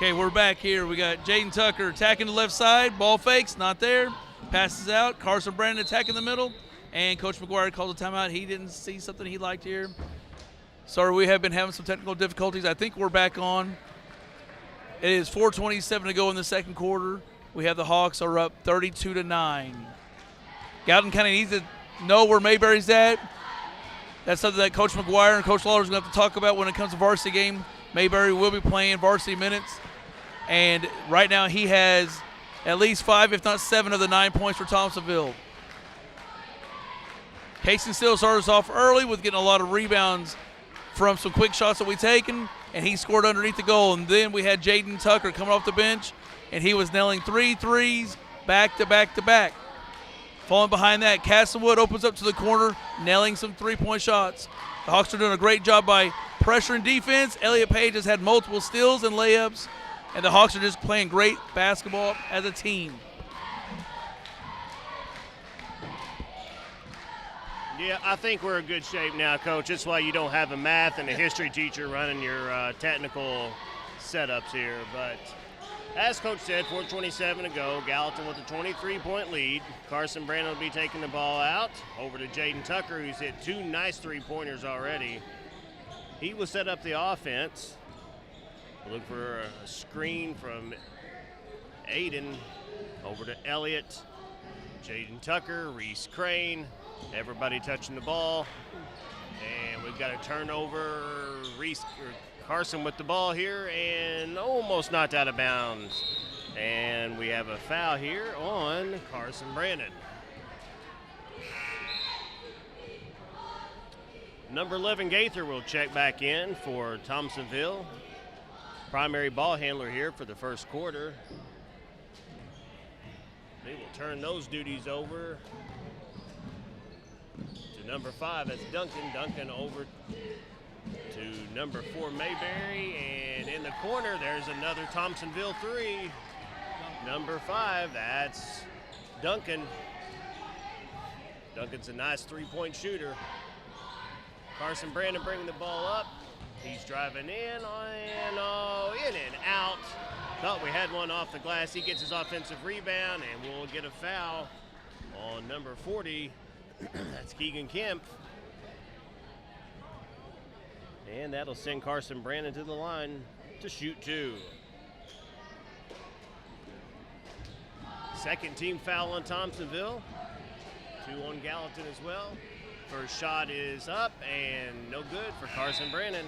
Okay, we're back here. We got Jaden Tucker attacking the left side. Ball fakes, not there. Passes out. Carson Brandon attacking the middle. And Coach McGuire calls a timeout. He didn't see something he liked here. Sorry, we have been having some technical difficulties. I think we're back on. It is 4:27 to go in the second quarter. We have the Hawks are up 32-9. Gallatin County needs to know where Mayberry's at. That's something that Coach McGuire and Coach Lawler is going to have to talk about when it comes to varsity game. Mayberry will be playing varsity minutes. And right now he has at least 5, if not 7, of the 9 points for Thompsonville. Casey still started us off early with getting a lot of rebounds from some quick shots that we taken, and he scored underneath the goal. And then we had Jaden Tucker coming off the bench, and he was nailing 3 threes back to back to back. Falling behind that, Castlewood opens up to the corner, nailing some three-point shots. The Hawks are doing a great job by pressuring defense. Elliott Page has had multiple steals and layups, and the Hawks are just playing great basketball as a team. Yeah, I think we're in good shape now, Coach. That's why you don't have a math and a history teacher running your technical setups here. But as Coach said, 4:27 to go. Gallatin with a 23-point lead. Carson Brandon will be taking the ball out. Over to Jaden Tucker, who's hit 2 nice three-pointers already. He will set up the offense. Look for a screen from Aiden. Over to Elliott. Jaden Tucker, Reese Crane. Everybody touching the ball. And we've got a turnover. Carson with the ball here and almost knocked out of bounds. And we have a foul here on Carson Brandon. Number 11, Gaither, will check back in for Thompsonville. Primary ball handler here for the first quarter. They will turn those duties over to number 5. That's Duncan. Duncan over to number 4, Mayberry. And in the corner, there's another Thompsonville 3. Number 5, that's Duncan. Duncan's a nice three-point shooter. Carson Brandon bringing the ball up. He's driving in and out. Thought we had one off the glass. He gets his offensive rebound, and we'll get a foul on number 40. That's Keegan Kemp. And that'll send Carson Brandon to the line to shoot 2. Second team foul on Thompsonville. 2 on Gallatin as well. First shot is up and no good for Carson Brandon.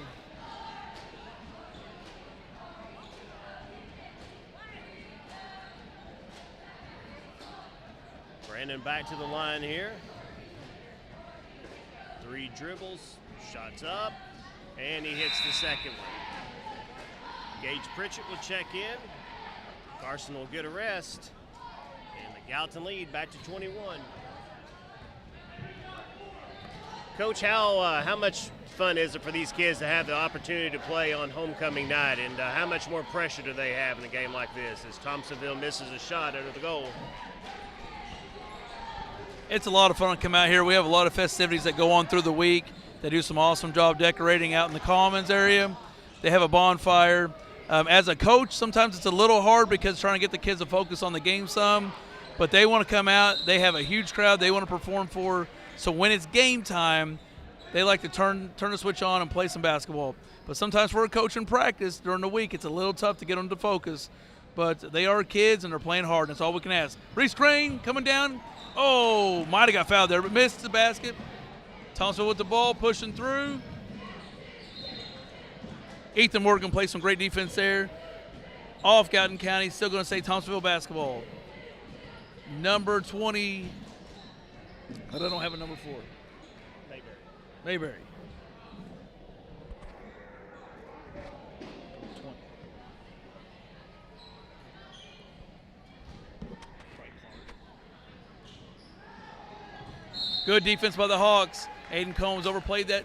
Brandon back to the line here. 3 dribbles, shots up, and he hits the second one. Gage Pritchett will check in. Carson will get a rest. And the Gallatin lead back to 21. Coach, how much fun is it for these kids to have the opportunity to play on homecoming night, and how much more pressure do they have in a game like this as Thompsonville misses a shot under the goal? It's a lot of fun to come out here. We have a lot of festivities that go on through the week. They do some awesome job decorating out in the Commons area. They have a bonfire. As a coach, sometimes it's a little hard because trying to get the kids to focus on the game some, but they want to come out. They have a huge crowd they want to perform for. So when it's game time, they like to turn the switch on and play some basketball. But sometimes for a coach in practice during the week, it's a little tough to get them to focus. But they are kids, and they're playing hard, and that's all we can ask. Reese Crane coming down. Oh, might have got fouled there, but missed the basket. Thompson with the ball, pushing through. Ethan Morgan plays some great defense there. Off Gallatin County, still going to say Thompsonville basketball. Number 20. I don't have a number 4. Mayberry. 20. Good defense by the Hawks. Aiden Combs overplayed that.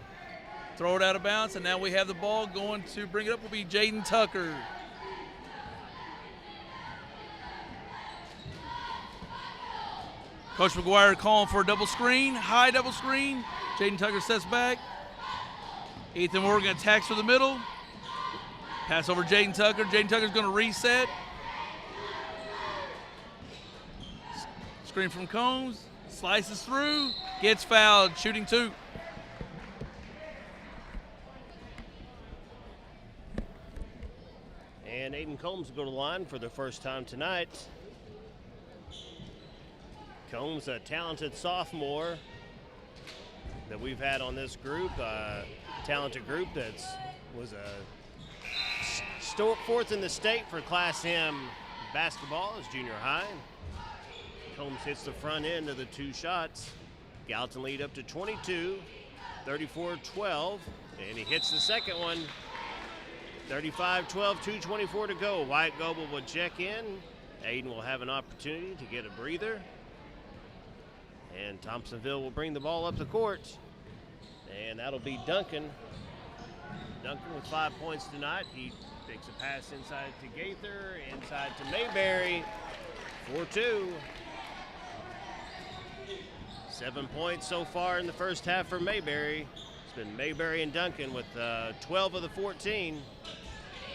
Throw it out of bounds, and now we have the ball. Going to bring it up will be Jaden Tucker. Coach McGuire calling for a double screen, high double screen. Jaden Tucker steps back. Ethan Morgan attacks for the middle. Pass over Jaden Tucker. Jaden Tucker's going to reset. Screen from Combs. Slices through. Gets fouled. Shooting 2. And Aiden Combs will go to the line for the first time tonight. Combs, a talented sophomore that we've had on this group, talented group that was fourth in the state for Class M basketball as junior high. Combs hits the front end of the 2 shots. Gallatin lead up to 22, 34-12, and he hits the second one. 35-12, 2:24 to go. White Goble will check in. Aiden will have an opportunity to get a breather. And Thompsonville will bring the ball up the court. And that'll be Duncan. Duncan with 5 points tonight. He takes a pass inside to Gaither, inside to Mayberry. 4-2. 7 points so far in the first half for Mayberry. It's been Mayberry and Duncan with 12 of the 14.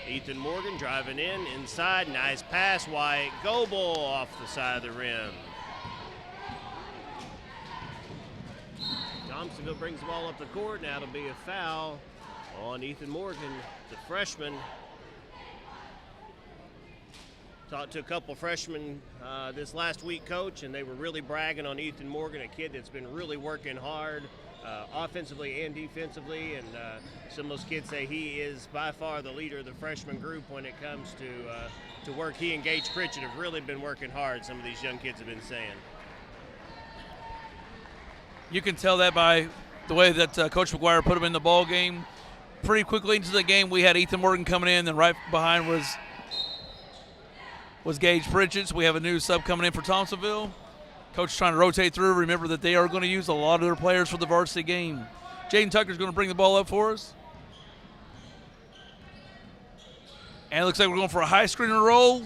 Ethan Morgan driving in, inside, nice pass, White Goble off the side of the rim. Thompsonville brings the ball up the court, now it'll be a foul on Ethan Morgan, the freshman. Talked to a couple freshmen this last week, Coach, and they were really bragging on Ethan Morgan, a kid that's been really working hard. Offensively and defensively, and some of those kids say he is by far the leader of the freshman group when it comes to work. He and Gage Pritchett have really been working hard, some of these young kids have been saying. You can tell that by the way that Coach McGuire put him in the ball game. Pretty quickly into the game, we had Ethan Morgan coming in, and right behind was Gage Pritchett. So we have a new sub coming in for Thompsonville. Coach trying to rotate through. Remember that they are going to use a lot of their players for the varsity game. Jaden Tucker's going to bring the ball up for us. And it looks like we're going for a high screen and roll.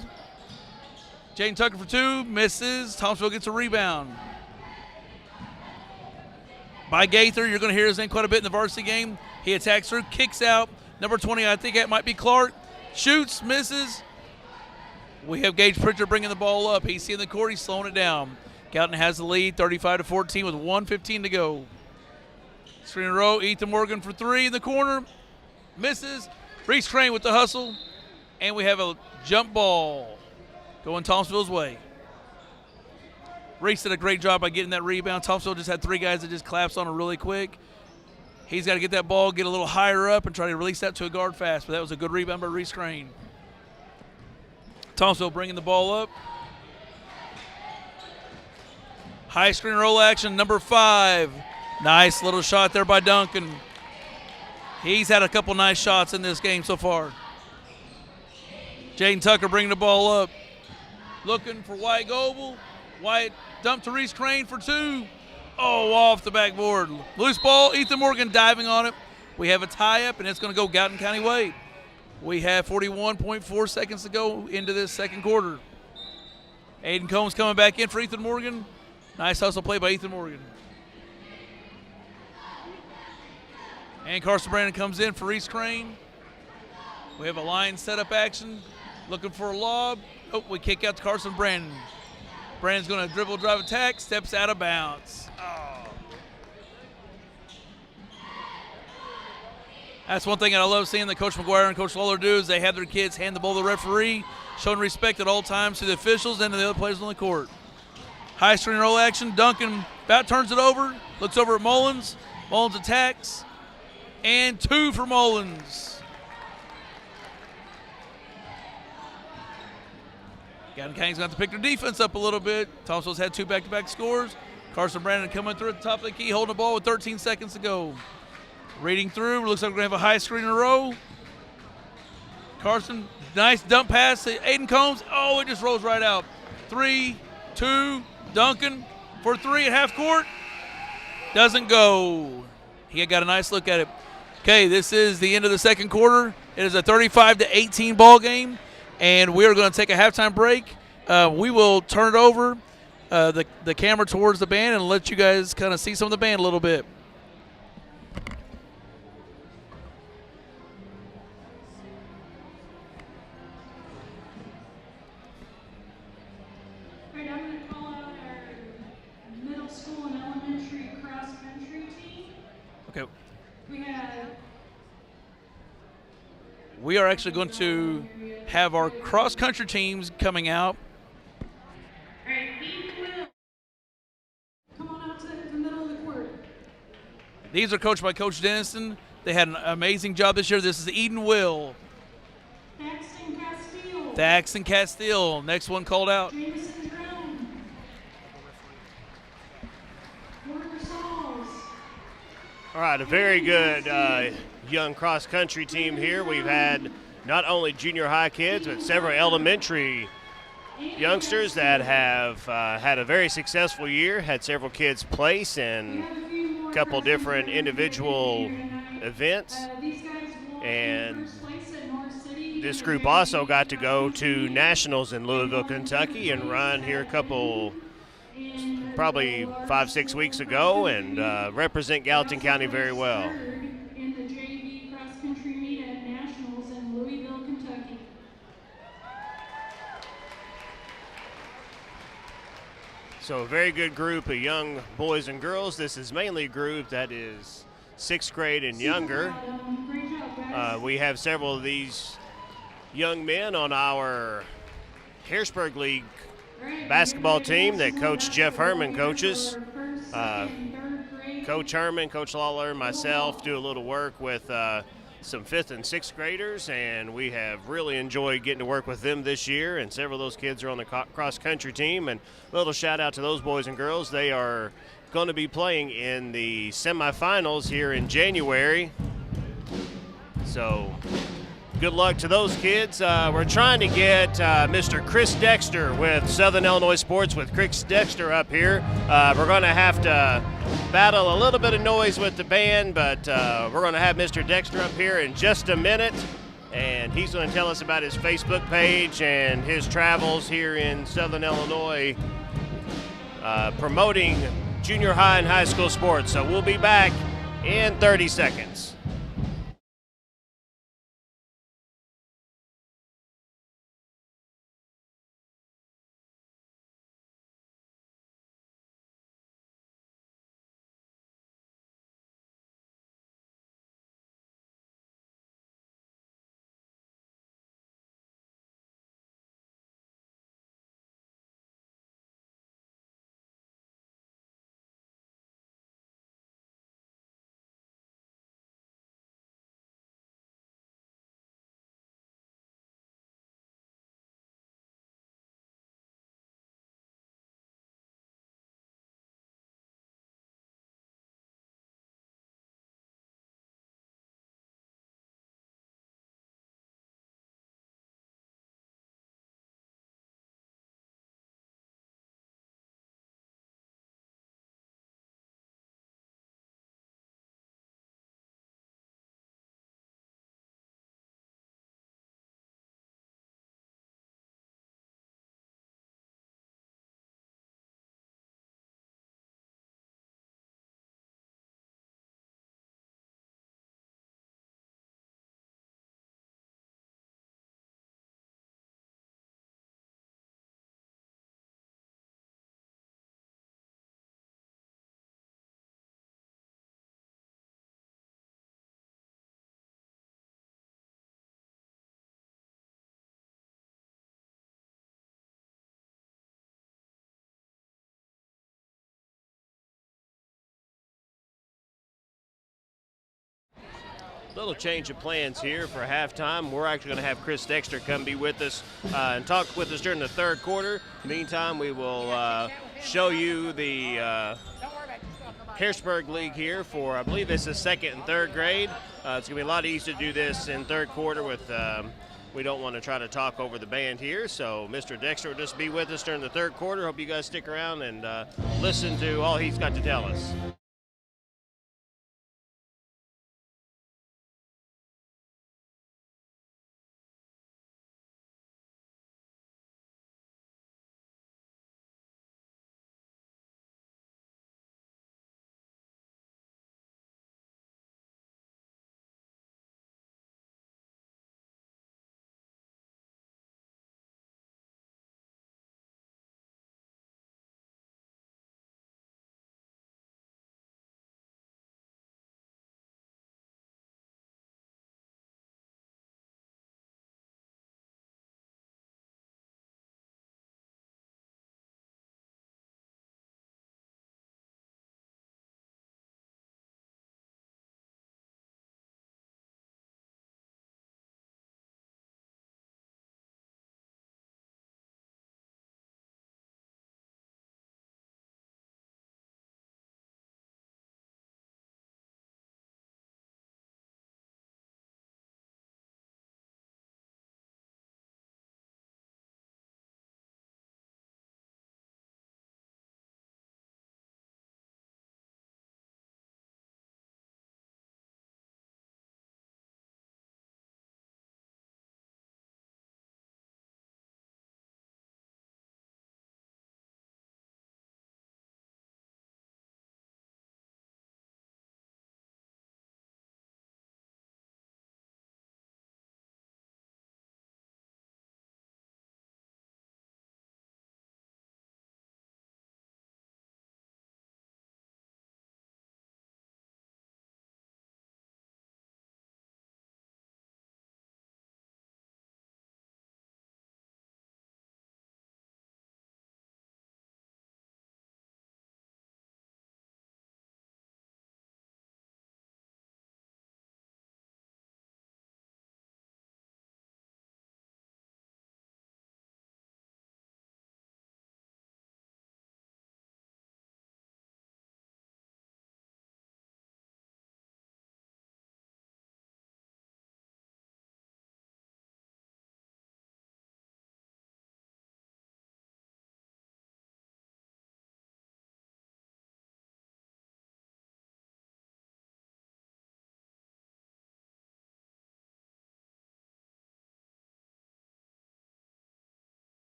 Jaden Tucker for 2, misses. Thompsonville gets a rebound. By Gaither, you're going to hear his name quite a bit in the varsity game. He attacks through, kicks out. Number 20, I think that might be Clark. Shoots, misses. We have Gage Pritchard bringing the ball up. He's seeing the court, he's slowing it down. Gallatin has the lead, 35-14 with 1:15 to go. Screen and roll, Ethan Morgan for 3 in the corner. Misses. Reese Crane with the hustle. And we have a jump ball going Thompsonville's way. Reese did a great job by getting that rebound. Thompsonville just had 3 guys that just collapsed on it really quick. He's got to get that ball, get a little higher up, and try to release that to a guard fast. But that was a good rebound by Reese Crane. Thompsonville bringing the ball up. High screen roll action, number 5. Nice little shot there by Duncan. He's had a couple nice shots in this game so far. Jaden Tucker bringing the ball up. Looking for White Goble. White dumped to Reese Crane for 2. Oh, off the backboard. Loose ball, Ethan Morgan diving on it. We have a tie-up, and it's going to go Gallatin County way. We have 41.4 seconds to go into this second quarter. Aiden Combs coming back in for Ethan Morgan. Nice hustle play by Ethan Morgan. And Carson Brandon comes in for Reese Crane. We have a line setup action. Looking for a lob. Oh, we kick out to Carson Brandon. Brandon's going to dribble, drive, attack. Steps out of bounds. Oh. That's one thing that I love seeing that Coach McGuire and Coach Lawler do is they have their kids hand the ball to the referee, showing respect at all times to the officials and to the other players on the court. High screen roll action. Duncan about turns it over. Looks over at Mullins. Mullins attacks. And 2 for Mullins. Gallatin County's going to have to pick their defense up a little bit. Thompsonville's had 2 back-to-back scores. Carson Brandon coming through at the top of the key, holding the ball with 13 seconds to go. Reading through. Looks like we're going to have a high screen in a row. Carson, nice dump pass to Aiden Combs. Oh, it just rolls right out. 3, 2, Duncan for 3 at half court. Doesn't go. He got a nice look at it. Okay, this is the end of the second quarter. It is a 35-18 ball game, and we are going to take a halftime break. We will turn it over, the camera towards the band, and let you guys kind of see some of the band a little bit. Okay. We are actually going to have our cross-country teams coming out. Come on out to the middle of the court. These are coached by Coach Dennison. They had an amazing job this year. This is Eden Will. Thaxton Castile. Next one called out. Jameson Drone. Porter Sauls. All right, a very good young cross-country team here. We've had not only junior high kids, but several elementary youngsters that have had a very successful year, had several kids place in a couple different individual events. And this group also got to go to nationals in Louisville, Kentucky, and run here a couple, probably 5-6 weeks ago, and represent Gallatin County very well. In the JV cross country meet at nationals in Louisville, Kentucky. So a very good group of young boys and girls. This is mainly a group that is 6th grade and younger. Great job, guys. We have several of these young men on our Harrisburg League basketball team that Coach Jeff Herman coaches. Coach Herman, Coach Lawler, and myself do a little work with some 5th and 6th graders, and we have really enjoyed getting to work with them this year, and several of those kids are on the cross-country team. And a little shout-out to those boys and girls. They are going to be playing in the semifinals here in January. So good luck to those kids. We're trying to get Mr. Chris Dexter with Southern Illinois Sports with Chris Dexter up here. We're going to have to battle a little bit of noise with the band, but we're going to have Mr. Dexter up here in just a minute, and he's going to tell us about his Facebook page and his travels here in Southern Illinois promoting junior high and high school sports. So we'll be back in 30 seconds. Little change of plans here for halftime. We're actually going to have Chris Dexter come be with us and talk with us during the third quarter. Meantime, we will show you the Harrisburg League here for, I believe this is 2nd and 3rd grade. It's going to be a lot easier to do this in third quarter with, we don't want to try to talk over the band here. So Mr. Dexter will just be with us during the third quarter. Hope you guys stick around and listen to all he's got to tell us.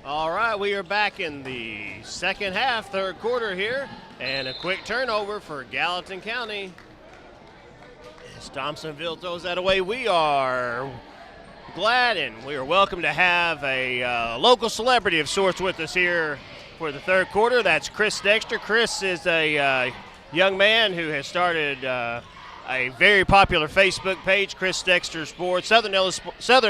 All right, we are back in the second half, third quarter here, and a quick turnover for Gallatin County. As Thompsonville throws that away, we are glad and we are welcome to have a local celebrity of sorts with us here for the third quarter. That's Chris Dexter. Chris is a young man who has started a very popular Facebook page, Chris Dexter Sports, Southern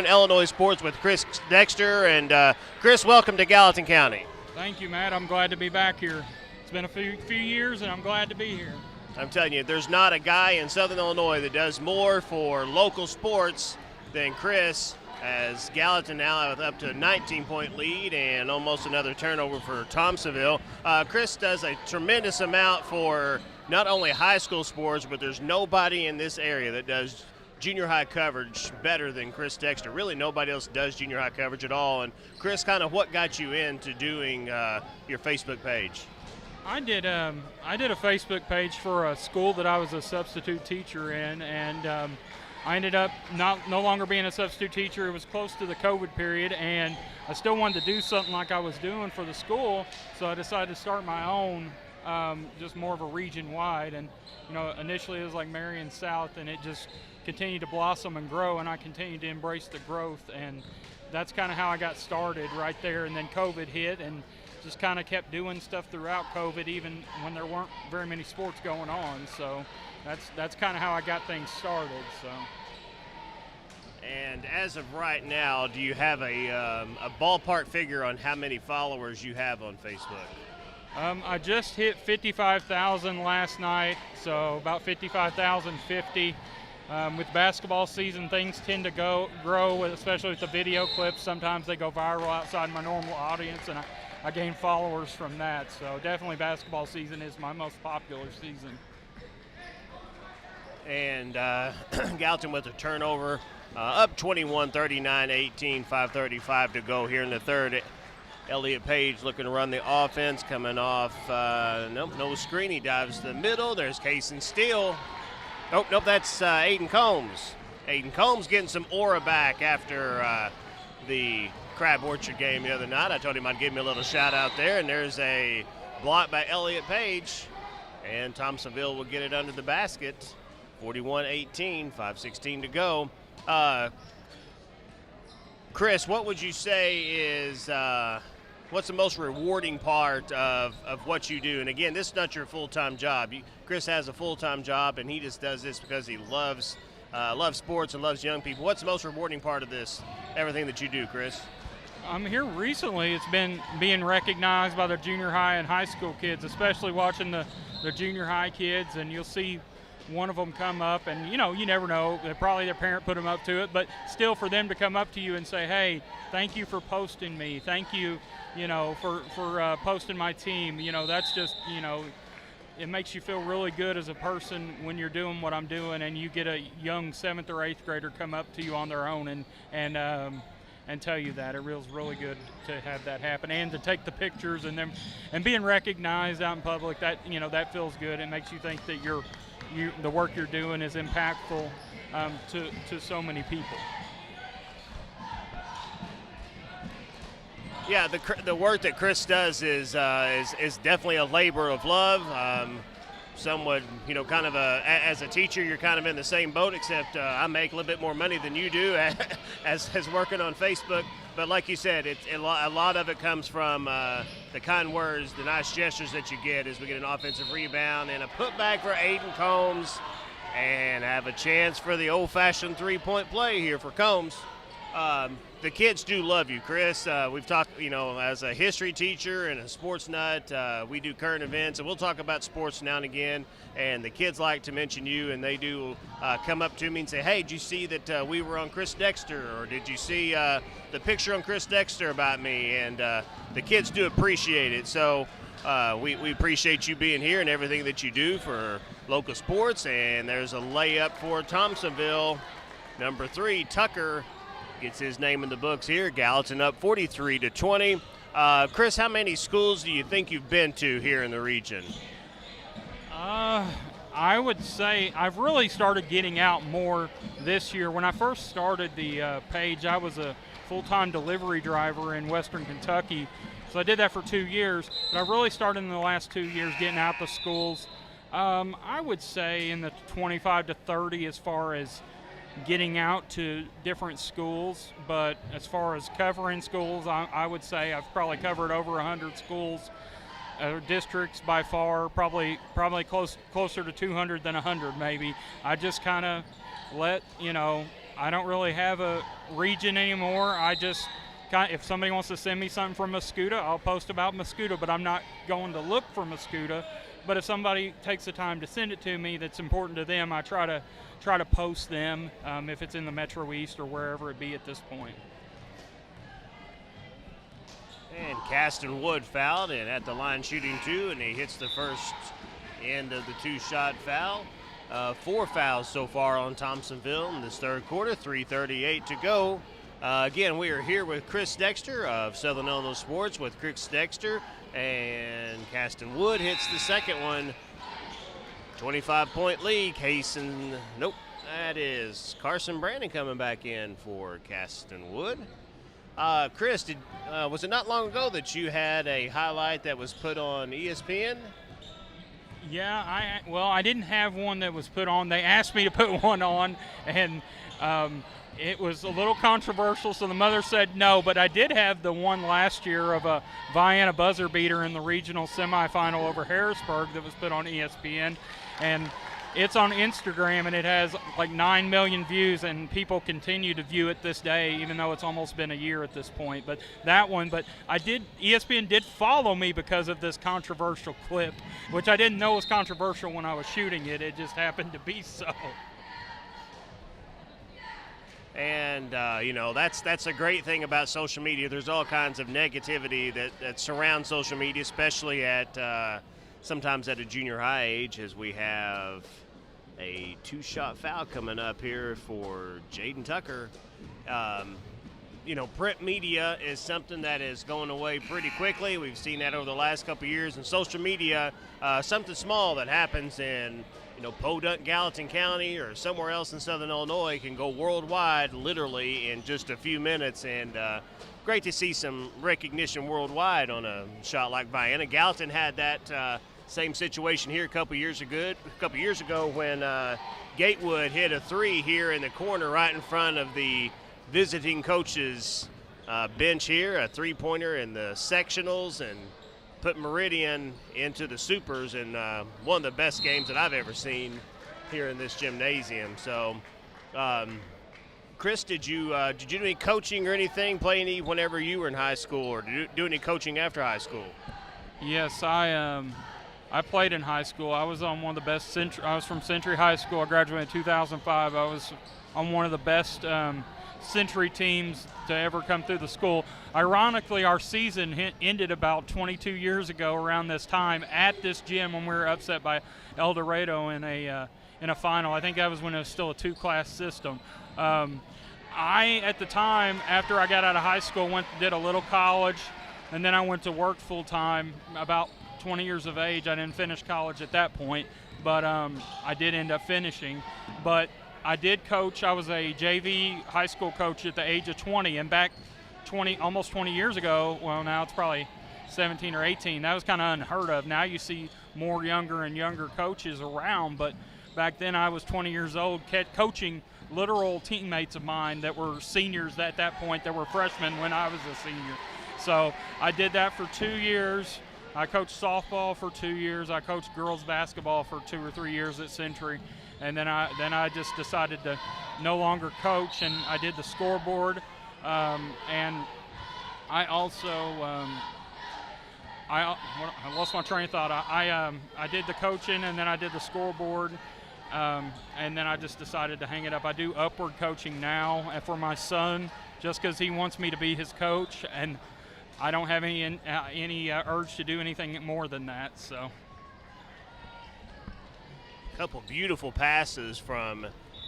Illinois Sports with Chris Dexter. And Chris, welcome to Gallatin County. Thank you, Matt. I'm glad to be back here. It's been a few years, and I'm glad to be here. I'm telling you, there's not a guy in Southern Illinois that does more for local sports than Chris, as Gallatin now up to a 19-point lead and almost another turnover for Thompsonville. Chris does a tremendous amount for not only high school sports, but there's nobody in this area that does junior high coverage better than Chris Dexter. Really nobody else does junior high coverage at all. And Chris, kind of what got you into doing your Facebook page? I did a Facebook page for a school that I was a substitute teacher in, and I ended up no longer being a substitute teacher. It was close to the COVID period, and I still wanted to do something like I was doing for the school, so I decided to start my own, just more of a region-wide. And initially it was like Marion South, and it just continued to blossom and grow, and I continued to embrace the growth, and that's kind of how I got started right there. And then COVID hit, and just kind of kept doing stuff throughout COVID, even when there weren't very many sports going on. So that's kind of how I got things started. So. And as of right now, do you have a ballpark figure on how many followers you have on Facebook? I just hit 55,000 last night, so about 55,050. With basketball season, things tend to grow, especially with the video clips. Sometimes they go viral outside my normal audience, and I gain followers from that. So definitely basketball season is my most popular season. And Gallatin with a turnover, up 21-39-18, 5:35 to go here in the third. Elliott Page looking to run the offense, coming off, no screen. He dives to the middle. There's Cason Steele. Nope, that's Aiden Combs. Aiden Combs getting some aura back after the Crab Orchard game the other night. I told him I'd give him a little shout out there, and there's a block by Elliott Page, and Thompsonville will get it under the basket. 41-18, 5:16 to go. Chris, what would you say is what's the most rewarding part of what you do? And again, this is not your full-time job. Chris has a full-time job, and he just does this because he loves sports and loves young people. What's the most rewarding part of this, everything that you do, Chris? Here recently, it's been being recognized by the junior high and high school kids, especially watching the junior high kids, and you'll see one of them come up, and you never know, probably their parent put them up to it, but still for them to come up to you and say, hey, thank you for posting me, thank you, for posting my team, that's just, it makes you feel really good as a person when you're doing what I'm doing, and you get a young 7th or 8th grader come up to you on their own and tell you that. It feels really good to have that happen, and to take the pictures and being recognized out in public. That that feels good. It makes you think that the work you're doing is impactful to so many people. Yeah, the work that Chris does is definitely a labor of love. Some would, kind of as a teacher, you're kind of in the same boat, except I make a little bit more money than you do as working on Facebook. But like you said, a lot of it comes from the kind words, the nice gestures that you get as we get an offensive rebound and a putback for Aiden Combs, and have a chance for the old-fashioned three-point play here for Combs. The kids do love you, Chris. We've talked, as a history teacher and a sports nut, we do current events, and we'll talk about sports now and again. And the kids like to mention you, and they do come up to me and say, hey, did you see that we were on Chris Dexter? Or did you see the picture on Chris Dexter about me? And the kids do appreciate it. So we appreciate you being here and everything that you do for local sports. And there's a layup for Thompsonville. Number 3, Tucker, gets his name in the books here. Gallatin up 43-20. Chris, how many schools do you think you've been to here in the region? I would say I've really started getting out more this year. When I first started the page, I was a full-time delivery driver in Western Kentucky. So I did that for 2 years, but I really started in the last 2 years getting out to schools. I would say in the 25 to 30 as far as getting out to different schools, but as far as covering schools, I would say I've probably covered over 100 schools, districts by far, probably closer to 200 than 100 maybe. I just kind of let, I don't really have a region anymore. I just if somebody wants to send me something from Mascoutah, I'll post about Mascoutah, but I'm not going to look for Mascoutah. But if somebody takes the time to send it to me that's important to them, I try to post them if it's in the Metro East or wherever it be at this point. And Caston Wood fouled and at the line shooting 2, and he hits the first end of the 2-shot foul. 4 fouls so far on Thompsonville in this third quarter, 3:38 to go. Again, we are here with Chris Dexter of Southern Illinois Sports with Chris Dexter, and Caston Wood hits the second one. 25-point lead. Nope, that is Carson Brandon coming back in for Caston Wood. Chris, was it not long ago that you had a highlight that was put on ESPN? Yeah, I didn't have one that was put on. They asked me to put one on, and it was a little controversial, so the mother said no, but I did have the one last year of a Vienna buzzer beater in the regional semifinal over Harrisburg that was put on ESPN, and it's on Instagram, and it has like 9 million views, and people continue to view it this day, even though it's almost been a year at this point. But ESPN did follow me because of this controversial clip, which I didn't know was controversial when I was shooting it. It just happened to be so. And, that's a great thing about social media. There's all kinds of negativity that surrounds social media, especially sometimes at a junior high age, as we have a 2-shot foul coming up here for Jaden Tucker. Print media is something that is going away pretty quickly. We've seen that over the last couple of years. And social media, something small that happens in Podunk, Gallatin County, or somewhere else in Southern Illinois can go worldwide literally in just a few minutes, and great to see some recognition worldwide on a shot like Vienna. Gallatin had that same situation here a couple years ago when Gatewood hit a 3 here in the corner right in front of the visiting coaches bench here, a 3-pointer in the sectionals, and put Meridian into the supers, and one of the best games that I've ever seen here in this gymnasium. So, Chris, did you do any coaching or anything, play any whenever you were in high school, or do any coaching after high school? Yes, I played in high school. I was on one of the best. I was from Century High School. I graduated in 2005. I was on one of the best Century teams to ever come through the school. Ironically, our season ended about 22 years ago around this time at this gym when we were upset by El Dorado in a final. I think that was when it was still a 2-class system. I, at the time, after I got out of high school, did a little college, and then I went to work full-time. About 20 years of age, I didn't finish college at that point, but I did end up finishing. But I did coach. I was a JV high school coach at the age of 20, and back almost 20 years ago, well, now it's probably 17 or 18, that was kind of unheard of. Now you see more younger and younger coaches around, but back then I was 20 years old, coaching literal teammates of mine that were seniors at that point, that were freshmen when I was a senior. So I did that for 2 years. I coached softball for 2 years. I coached girls basketball for 2 or 3 years at Century. And then I just decided to no longer coach, and I did the scoreboard. And I also I lost my train of thought. I did the coaching, and then I did the scoreboard, and then I just decided to hang it up. I do upward coaching now for my son, just because he wants me to be his coach, and I don't have any urge to do anything more than that. So. Couple beautiful passes from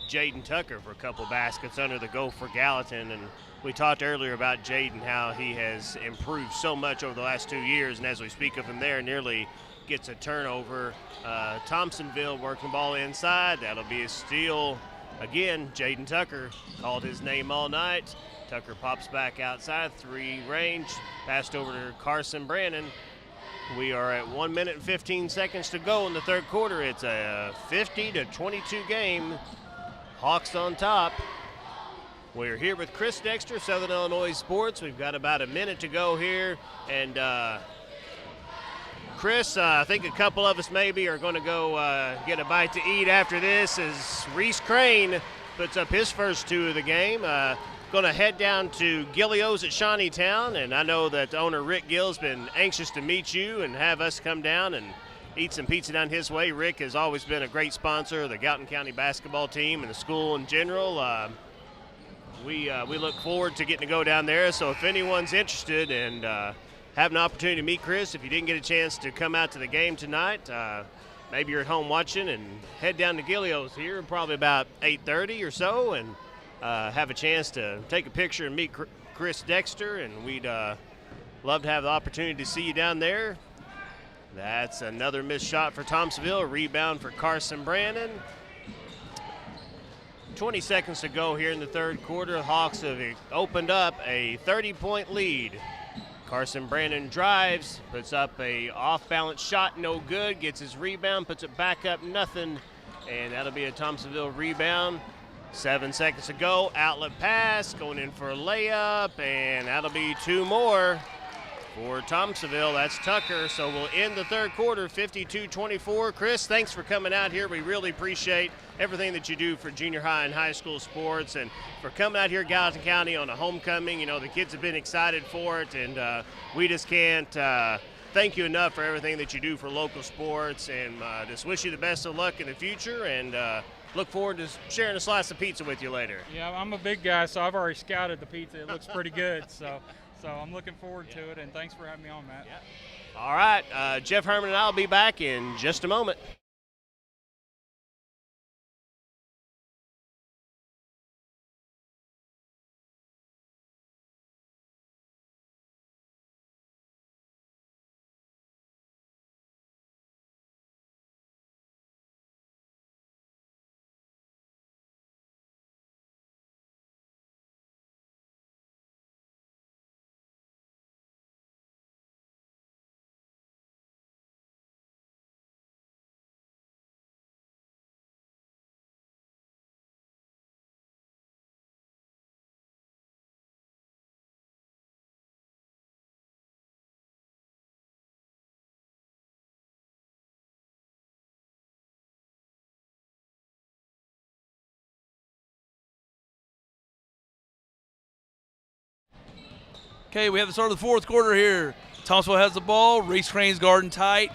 Jaden Tucker for a couple baskets under the goal for Gallatin. And we talked earlier about Jaden, how he has improved so much over the last 2 years, and as we speak of him there, nearly gets a turnover. Thompsonville working the ball inside. That'll be a steal. Again, Jaden Tucker called his name all night. Tucker pops back outside, 3 range, passed over to Carson Brandon. We are at 1 minute and 15 seconds to go in the third quarter. It's a 50-22 game. Hawks on top. We're here with Chris Dexter, Southern Illinois Sports. We've got about a minute to go here. And Chris, I think a couple of us maybe are going to go get a bite to eat after this as Reese Crane puts up his first 2 of the game. Going to head down to Gillio's at Shawneetown, and I know that owner Rick Gill's been anxious to meet you and have us come down and eat some pizza down his way. Rick has always been a great sponsor of the Gallatin County basketball team and the school in general. We look forward to getting to go down there, so if anyone's interested and have an opportunity to meet Chris, if you didn't get a chance to come out to the game tonight, maybe you're at home watching, and head down to Gillio's here probably about 8:30 or so, and have a chance to take a picture and meet Chris Dexter, and we'd love to have the opportunity to see you down there. That's another missed shot for Thompsonville, rebound for Carson Brandon. 20 seconds to go here in the third quarter. The Hawks have opened up a 30-point lead. Carson Brandon drives, puts up a off-balance shot, no good, gets his rebound, puts it back up, nothing, and that'll be a Thompsonville rebound. 7 seconds to go, outlet pass, going in for a layup, and that'll be 2 more for Thompsonville. That's Tucker, so we'll end the third quarter 52-24. Chris, thanks for coming out here. We really appreciate everything that you do for junior high and high school sports, and for coming out here to Gallatin County on a homecoming. You know, the kids have been excited for it, and we just can't thank you enough for everything that you do for local sports, and just wish you the best of luck in the future, and look forward to sharing a slice of pizza with you later. Yeah, I'm a big guy, so I've already scouted the pizza. It looks pretty good, so I'm looking forward to it, and thanks for having me on, Matt. Yeah. All right, Jeff Herman and I will be back in just a moment. Okay, we have the start of the fourth quarter here. Thompsonville has the ball. Reese Crane's guarding tight.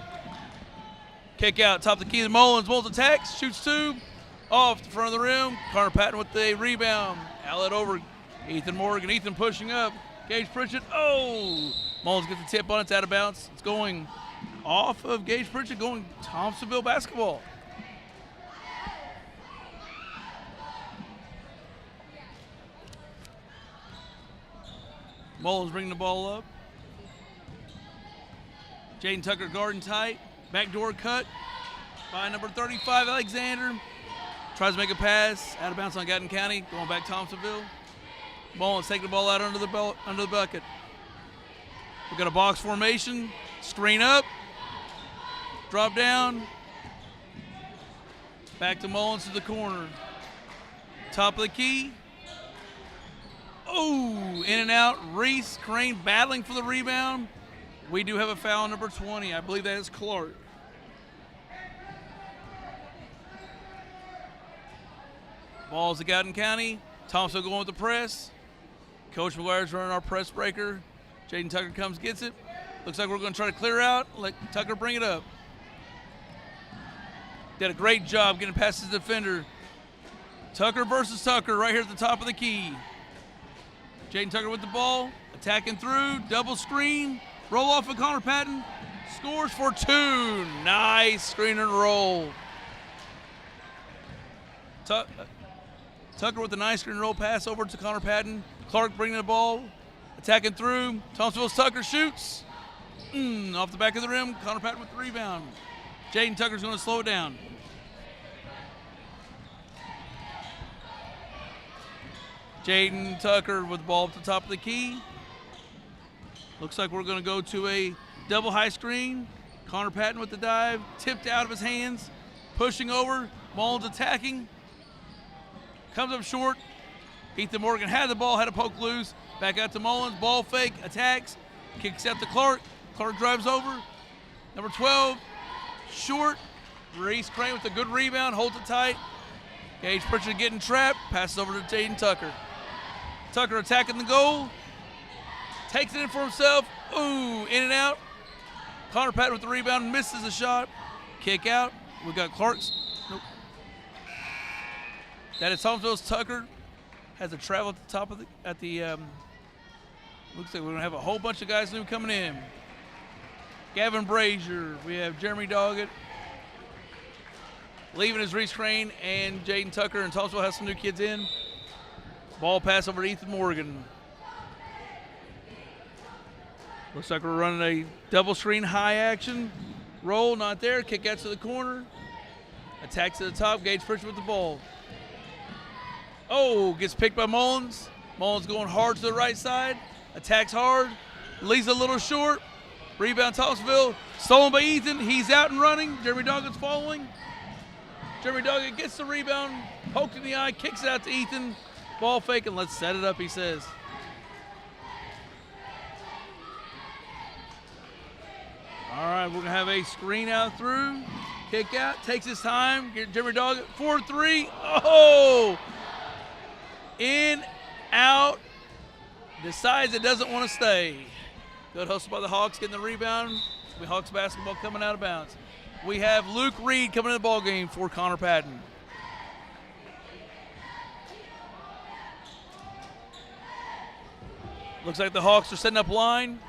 Kick out, top of the key to Mullins. Mullins attacks, shoots 2. Off the front of the rim. Connor Patton with the rebound. Outlet over Ethan Morgan. Ethan pushing up. Gage Pritchett. Oh! Mullins gets the tip on it. It's out of bounds. It's going off of Gage Pritchett, going Thompsonville basketball. Mullins bringing the ball up. Jaden Tucker guarding tight. Backdoor cut by number 35, Alexander. Tries to make a pass. Out of bounds on Gallatin County. Going back Thompsonville. Mullins taking the ball out under the bucket. We've got a box formation. Screen up. Drop down. Back to Mullins to the corner. Top of the key. Oh, in and out. Reese Crane battling for the rebound. We do have a foul on number 20. I believe that is Clark. Ball's to Gallatin County. Thompson going with the press. Coach McGuire's running our press breaker. Jaden Tucker comes, gets it. Looks like we're going to try to clear out. Let Tucker bring it up. Did a great job getting past his defender. Tucker versus Tucker right here at the top of the key. Jaden Tucker with the ball, attacking through, double screen, roll off of Connor Patton, scores for 2. Nice screen and roll. Tucker with a nice screen and roll pass over to Connor Patton. Clark bringing the ball, attacking through. Thompsonville's Tucker shoots. Off the back of the rim, Connor Patton with the rebound. Jaden Tucker's going to slow it down. Jaden Tucker with the ball at the top of the key. Looks like we're going to go to a double high screen. Connor Patton with the dive, tipped out of his hands, pushing over. Mullins attacking. Comes up short. Ethan Morgan had the ball, had a poke loose. Back out to Mullins, ball fake, attacks, kicks out to Clark. Clark drives over. Number 12, short. Reese Crane with a good rebound, holds it tight. Gage Pritchard getting trapped, passes over to Jaden Tucker. Tucker attacking the goal. Takes it in for himself. Ooh, in and out. Connor Patton with the rebound, misses the shot. Kick out. We got Clark's. Nope. That is Thompsonville's Tucker. Has a travel at the top of looks like we're gonna have a whole bunch of guys new coming in. Gavin Brazier. We have Jeremy Doggett. Leaving is Reese Crane and Jaden Tucker, and Thompsonville has some new kids in. Ball pass over to Ethan Morgan. Looks like we're running a double screen high action. Roll, not there. Kick out to the corner. Attack to the top. Gage Pritchard with the ball. Oh, gets picked by Mullins. Mullins going hard to the right side. Attacks hard. Leaves a little short. Rebound Thompsonville. Stolen by Ethan. He's out and running. Jeremy Doggett's following. Jeremy Doggett gets the rebound. Poked in the eye. Kicks it out to Ethan. Ball fake and let's set it up, he says. All right, we're going to have a screen out through. Kick out. Takes his time. Jeremy Doggett. 4-3. Oh! In, out. Decides it doesn't want to stay. Good hustle by the Hawks, getting the rebound. We Hawks basketball coming out of bounds. We have Luke Reed coming in the ball game for Connor Patton. Looks like the Hawks are setting up line.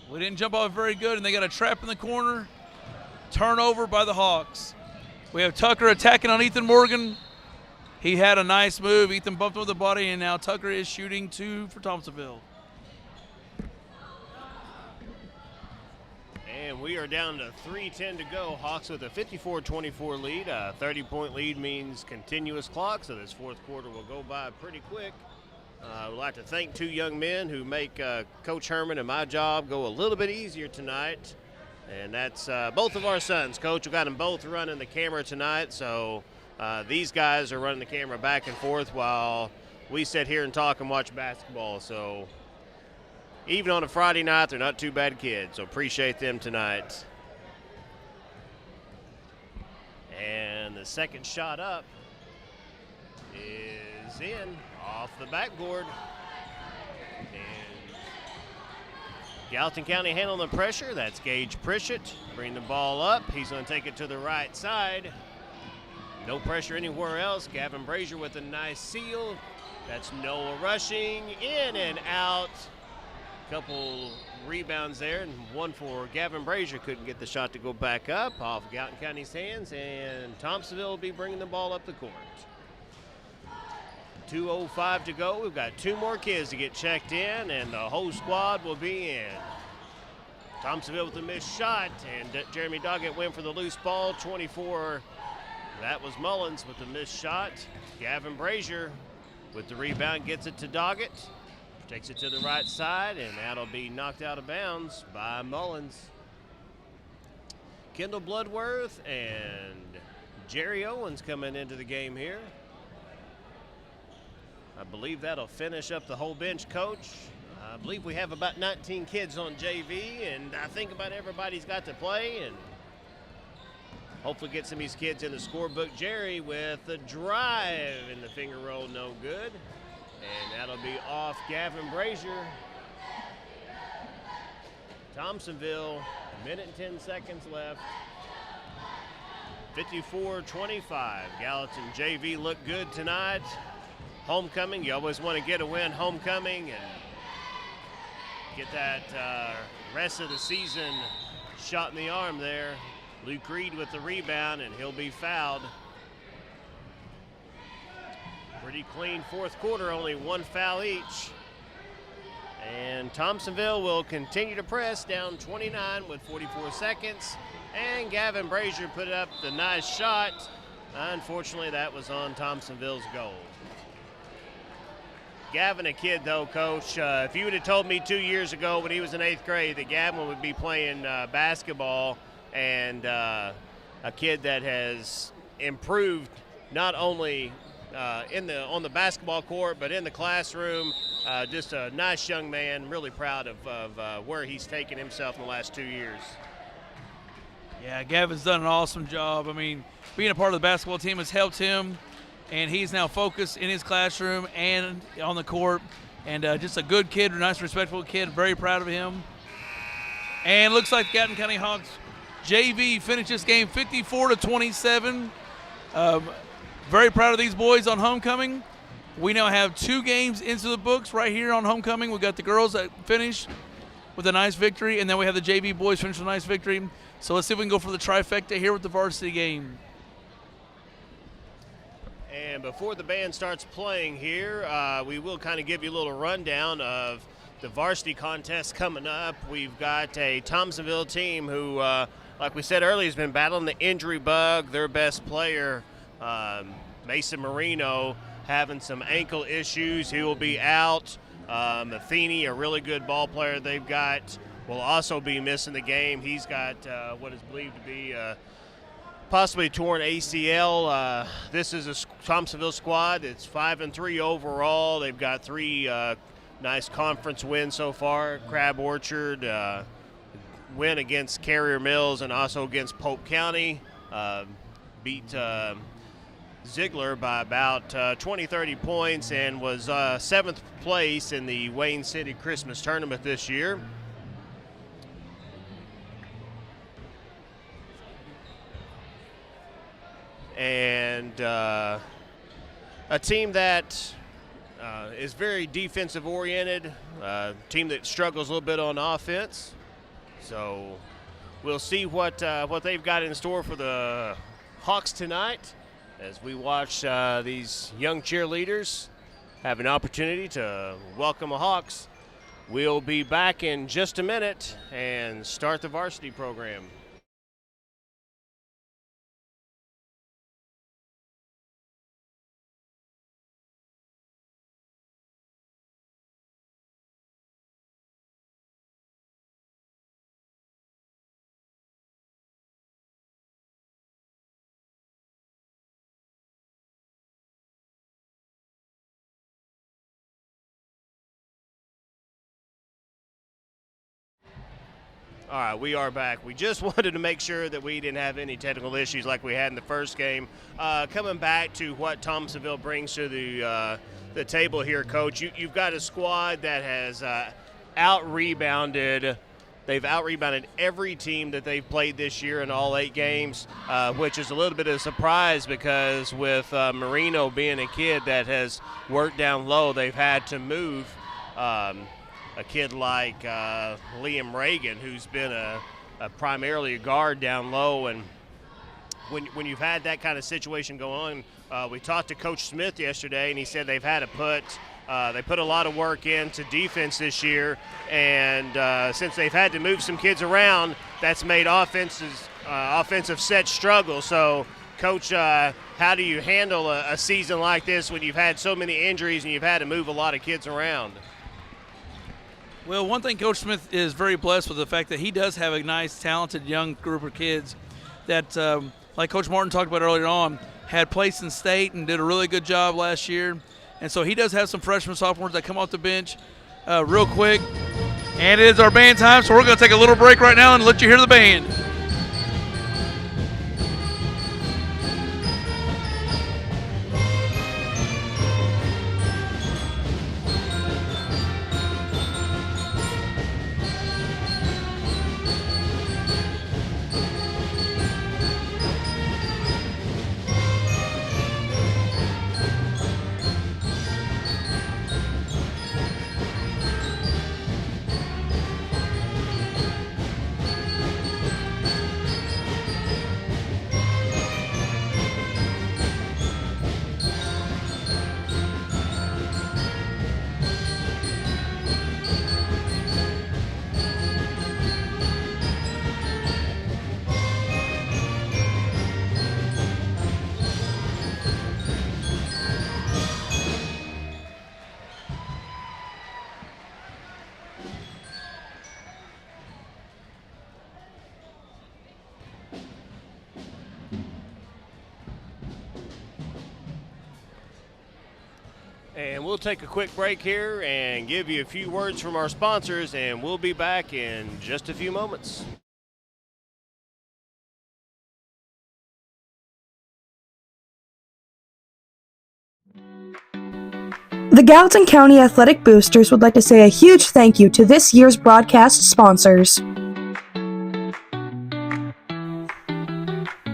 We didn't jump off very good, and they got a trap in the corner. Turnover by the Hawks. We have Tucker attacking on Ethan Morgan. He had a nice move. Ethan bumped him with the body, and now Tucker is shooting two for Thompsonville. And we are down to 3:10 to go. Hawks with a 54-24 lead. A 30-point lead means continuous clock, so this fourth quarter will go by pretty quick. We'd like to thank two young men who make Coach Herman and my job go a little bit easier tonight. And that's both of our sons. Coach, we got them both running the camera tonight, so these guys are running the camera back and forth while we sit here and talk and watch basketball. So even on a Friday night, they're not too bad kids, so appreciate them tonight. And the second shot up is in off the backboard. And Gallatin County handling the pressure. That's Gage Pritchett. Bring the ball up. He's going to take it to the right side. No pressure anywhere else. Gavin Brazier with a nice seal. That's Noah rushing in and out. Couple rebounds there, and one for Gavin Brazier. Couldn't get the shot to go back up off Gallatin County's hands, and Thompsonville will be bringing the ball up the court. 2:05 to go. We've got two more kids to get checked in, and the whole squad will be in. Thompsonville with a missed shot, and Jeremy Doggett went for the loose ball. 24. That was Mullins with the missed shot. Gavin Brazier with the rebound gets it to Doggett. Takes it to the right side, and that'll be knocked out of bounds by Mullins. Kendall Bloodworth and Jerry Owens coming into the game here. I believe that'll finish up the whole bench, Coach. I believe we have about 19 kids on JV, and I think about everybody's got to play, and hopefully get some of these kids in the scorebook. Jerry with the drive, and the finger roll no good. And that'll be off Gavin Brazier. Thompsonville, a minute and 10 seconds left. 54-25. Gallatin JV looked good tonight. Homecoming, you always want to get a win homecoming and get that rest of the season shot in the arm there. Luke Reed with the rebound, and he'll be fouled. Pretty clean fourth quarter, only one foul each. And Thompsonville will continue to press down 29 with 44 seconds. And Gavin Brazier put up the nice shot. Unfortunately, that was on Thompsonville's goal. Gavin, a kid though, Coach, if you would have told me 2 years ago when he was in 8th grade that Gavin would be playing basketball, and a kid that has improved not only on the basketball court but in the classroom, just a nice young man, really proud of where he's taken himself in the last 2 years. Yeah, Gavin's done an awesome job. I mean, being a part of the basketball team has helped him, and he's now focused in his classroom and on the court. And just a good kid, a nice, respectful kid. Very proud of him. And looks like the Gatton County Hawks JV finished this game 54-27. Very proud of these boys on homecoming. We now have 2 games into the books right here on homecoming. We've got the girls that finished with a nice victory, and then we have the JV boys finish with a nice victory. So let's see if we can go for the trifecta here with the varsity game. And before the band starts playing here, we will kind of give you a little rundown of the varsity contest coming up. We've got a Thompsonville team who, like we said earlier, has been battling the injury bug. Their best player, Mason Marino, having some ankle issues. He will be out. Athene, a really good ball player they've got, will also be missing the game. He's got what is believed to be possibly torn ACL. This is a Thompsonville squad that's 5-3 overall. They've got 3 nice conference wins so far. Crab Orchard, win against Carrier Mills, and also against Pope County. Beat Ziegler by about 20-30 points, and was 7th place in the Wayne City Christmas tournament this year. And a team that is very defensive oriented, team that struggles a little bit on offense. So we'll see what they've got in store for the Hawks tonight as we watch these young cheerleaders have an opportunity to welcome the Hawks. We'll be back in just a minute and start the varsity program. All right, we are back. We just wanted to make sure that we didn't have any technical issues like we had in the first game. Coming back to what Thompsonville brings to the table here, Coach, you've got a squad that has out-rebounded. They've out-rebounded every team that they've played this year in all 8 games, which is a little bit of a surprise because with Marino being a kid that has worked down low, they've had to move a kid like Liam Reagan, who's been a primarily a guard down low. And when you've had that kind of situation go on, we talked to Coach Smith yesterday, and he said they've had to they put a lot of work into defense this year, and since they've had to move some kids around, that's made offensive sets struggle. So, Coach, how do you handle a season like this when you've had so many injuries and you've had to move a lot of kids around? Well, one thing Coach Smith is very blessed with the fact that he does have a nice, talented young group of kids that, like Coach Martin talked about earlier on, had placed in state and did a really good job last year. And so he does have some freshmen, sophomores that come off the bench real quick. And it is our band time, so we're going to take a little break right now and let you hear the band. we'll take a quick break here and give you a few words from our sponsors, and we'll be back in just a few moments. The Gallatin County Athletic Boosters would like to say a huge thank you to this year's broadcast sponsors.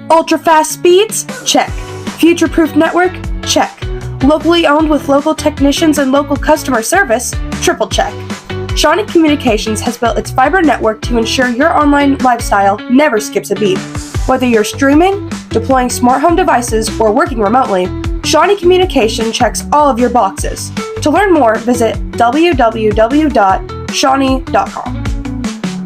Ultra-fast speeds? Check. Future-proof network? Check. Locally owned with local technicians and local customer service? Triple check. Shawnee Communications has built its fiber network to ensure your online lifestyle never skips a beat. Whether you're streaming, deploying smart home devices, or working remotely, Shawnee Communication checks all of your boxes. To learn more, visit www.shawnee.com.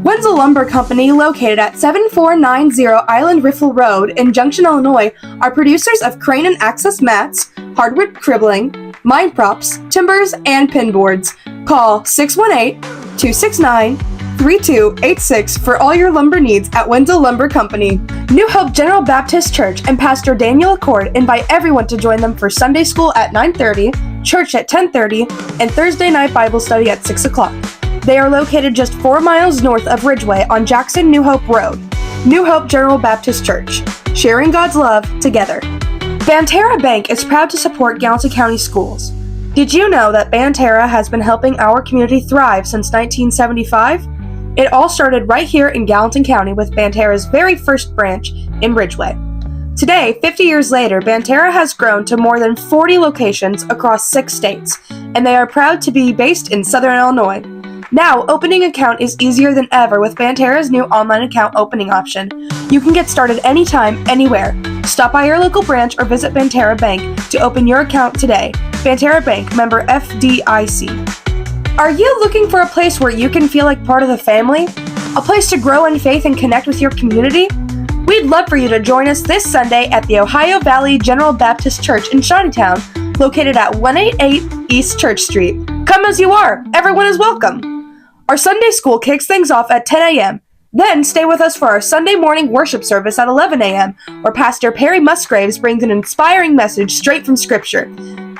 Wenzel Lumber Company, located at 7490 Island Riffle Road in Junction, Illinois, are producers of crane and access mats, hardwood cribbling, mine props, timbers, and pin boards. Call 618-269-3286 for all your lumber needs at Wenzel Lumber Company. New Hope General Baptist Church and Pastor Daniel Accord invite everyone to join them for Sunday school at 9:30, church at 10:30, and Thursday night Bible study at 6 o'clock. They are located just 4 miles north of Ridgeway on Jackson New Hope Road. New Hope General Baptist Church, sharing God's love together. Banterra Bank is proud to support Gallatin County schools. Did you know that Banterra has been helping our community thrive since 1975? It all started right here in Gallatin County with Banterra's very first branch in Ridgeway. Today, 50 years later, Banterra has grown to more than 40 locations across 6 states, and they are proud to be based in Southern Illinois. Now, opening an account is easier than ever with Banterra's new online account opening option. You can get started anytime, anywhere. Stop by your local branch or visit Banterra Bank to open your account today. Banterra Bank, member FDIC. Are you looking for a place where you can feel like part of the family? A place to grow in faith and connect with your community? We'd love for you to join us this Sunday at the Ohio Valley General Baptist Church in Shawneetown, located at 188 East Church Street. Come as you are. Everyone is welcome. Our Sunday school kicks things off at 10 a.m. Then stay with us for our Sunday morning worship service at 11 a.m., where Pastor Perry Musgraves brings an inspiring message straight from Scripture.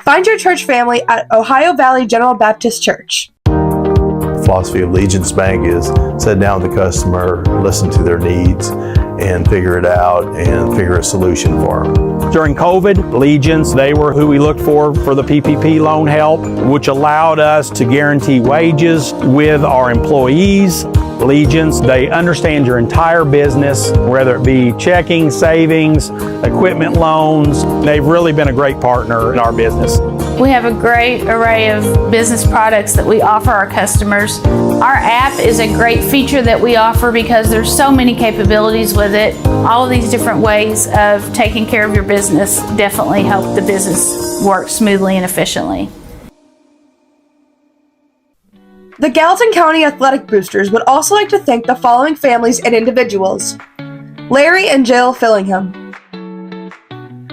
Find your church family at Ohio Valley General Baptist Church. The philosophy of Legence Bank is sit down with the customer, listen to their needs, and figure it out and figure a solution for them. During COVID, Legence, they were who we looked for the PPP loan help, which allowed us to guarantee wages with our employees. Legence, they understand your entire business, whether it be checking, savings, equipment loans. They've really been a great partner in our business. We have a great array of business products that we offer our customers. Our app is a great feature that we offer because there's so many capabilities with it. All of these different ways of taking care of your business definitely help the business work smoothly and efficiently. The Gallatin County Athletic Boosters would also like to thank the following families and individuals: Larry and Jill Fillingham,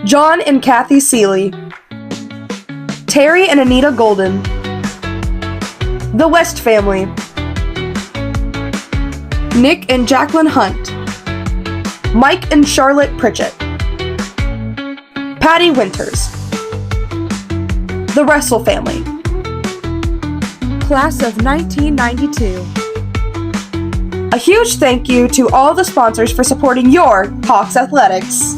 John and Kathy Seeley, Terry and Anita Golden, the West family, Nick and Jacqueline Hunt, Mike and Charlotte Pritchett, Patty Winters, the Russell family, class of 1992. A huge thank you to all the sponsors for supporting your Hawks Athletics.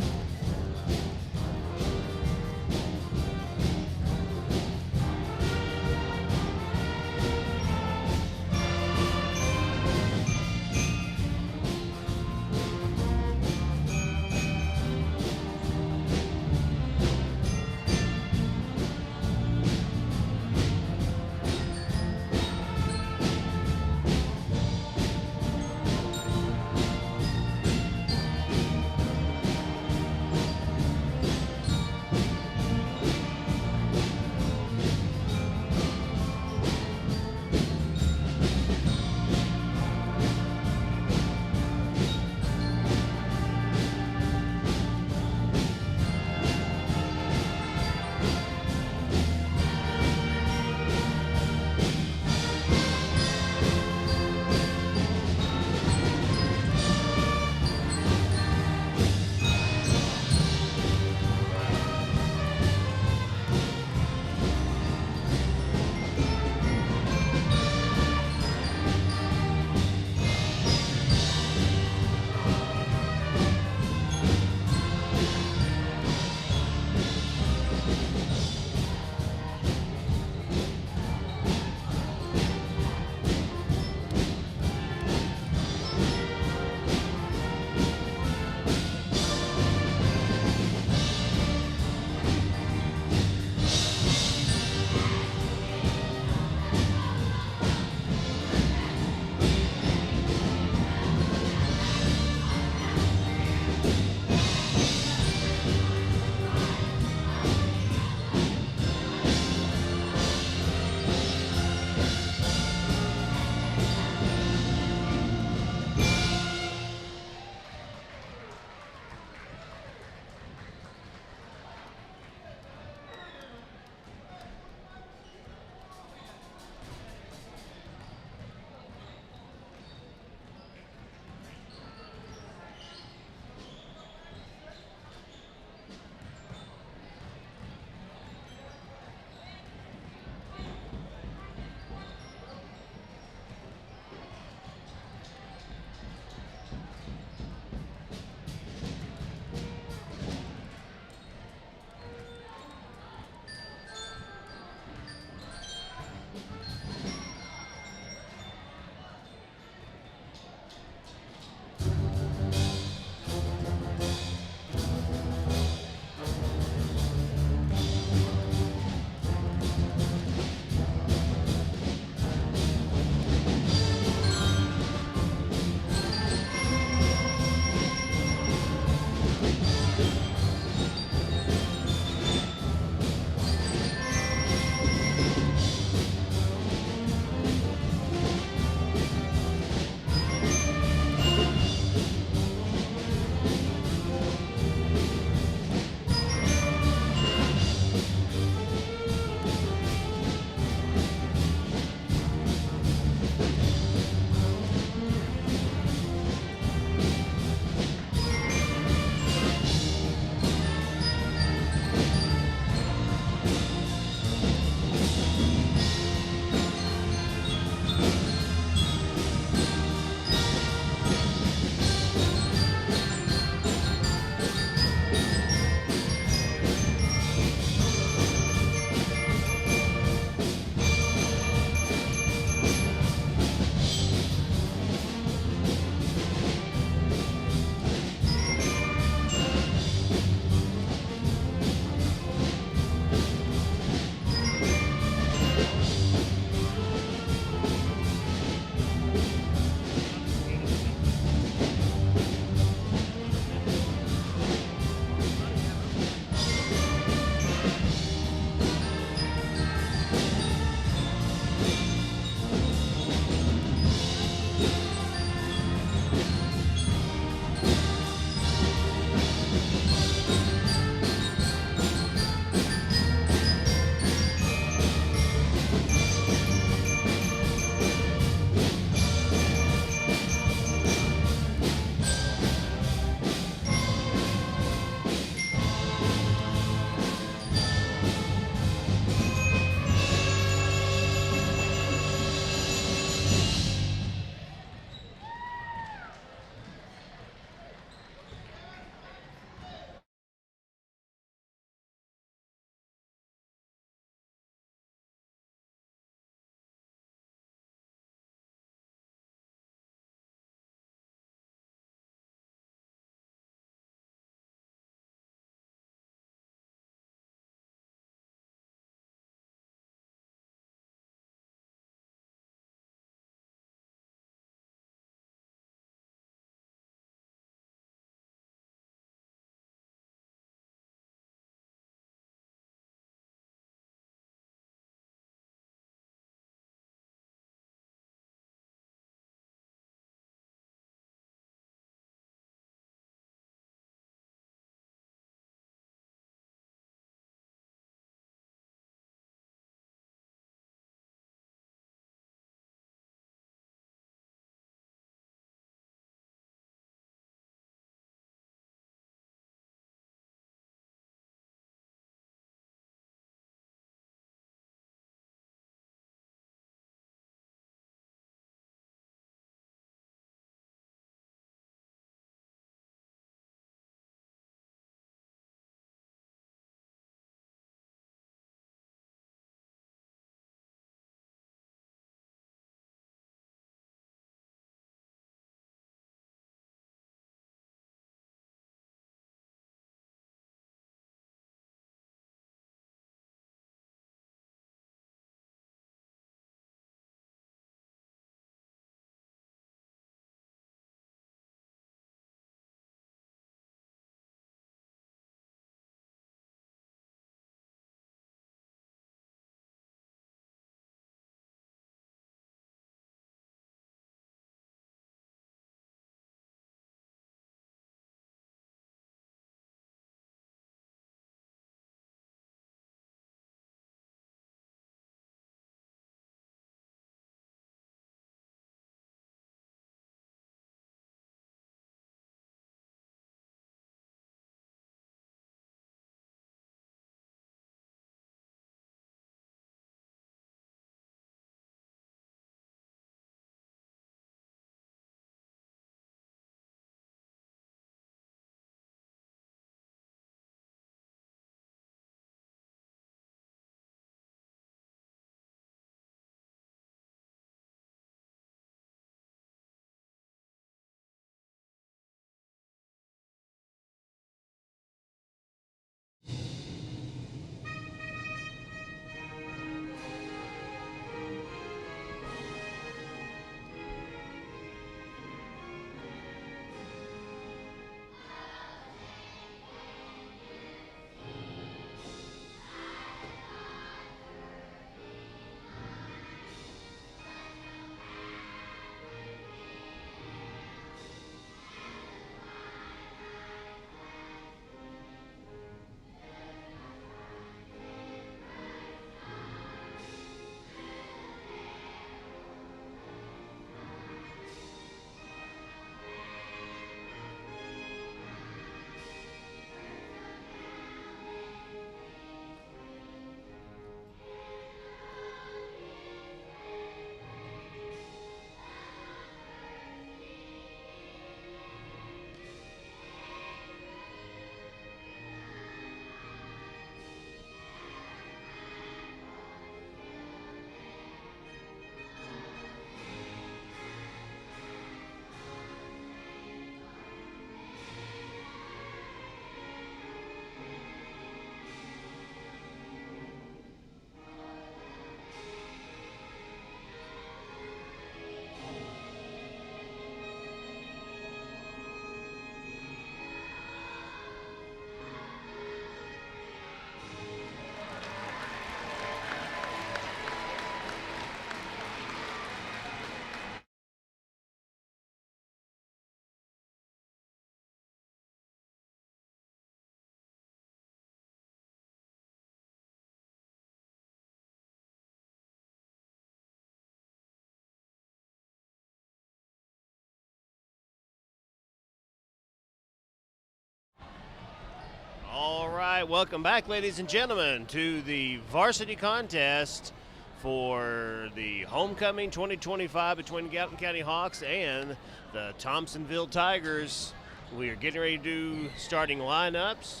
All right, welcome back, ladies and gentlemen, to the varsity contest for the Homecoming 2025 between Gallatin County Hawks and the Thompsonville Tigers. We are getting ready to do starting lineups.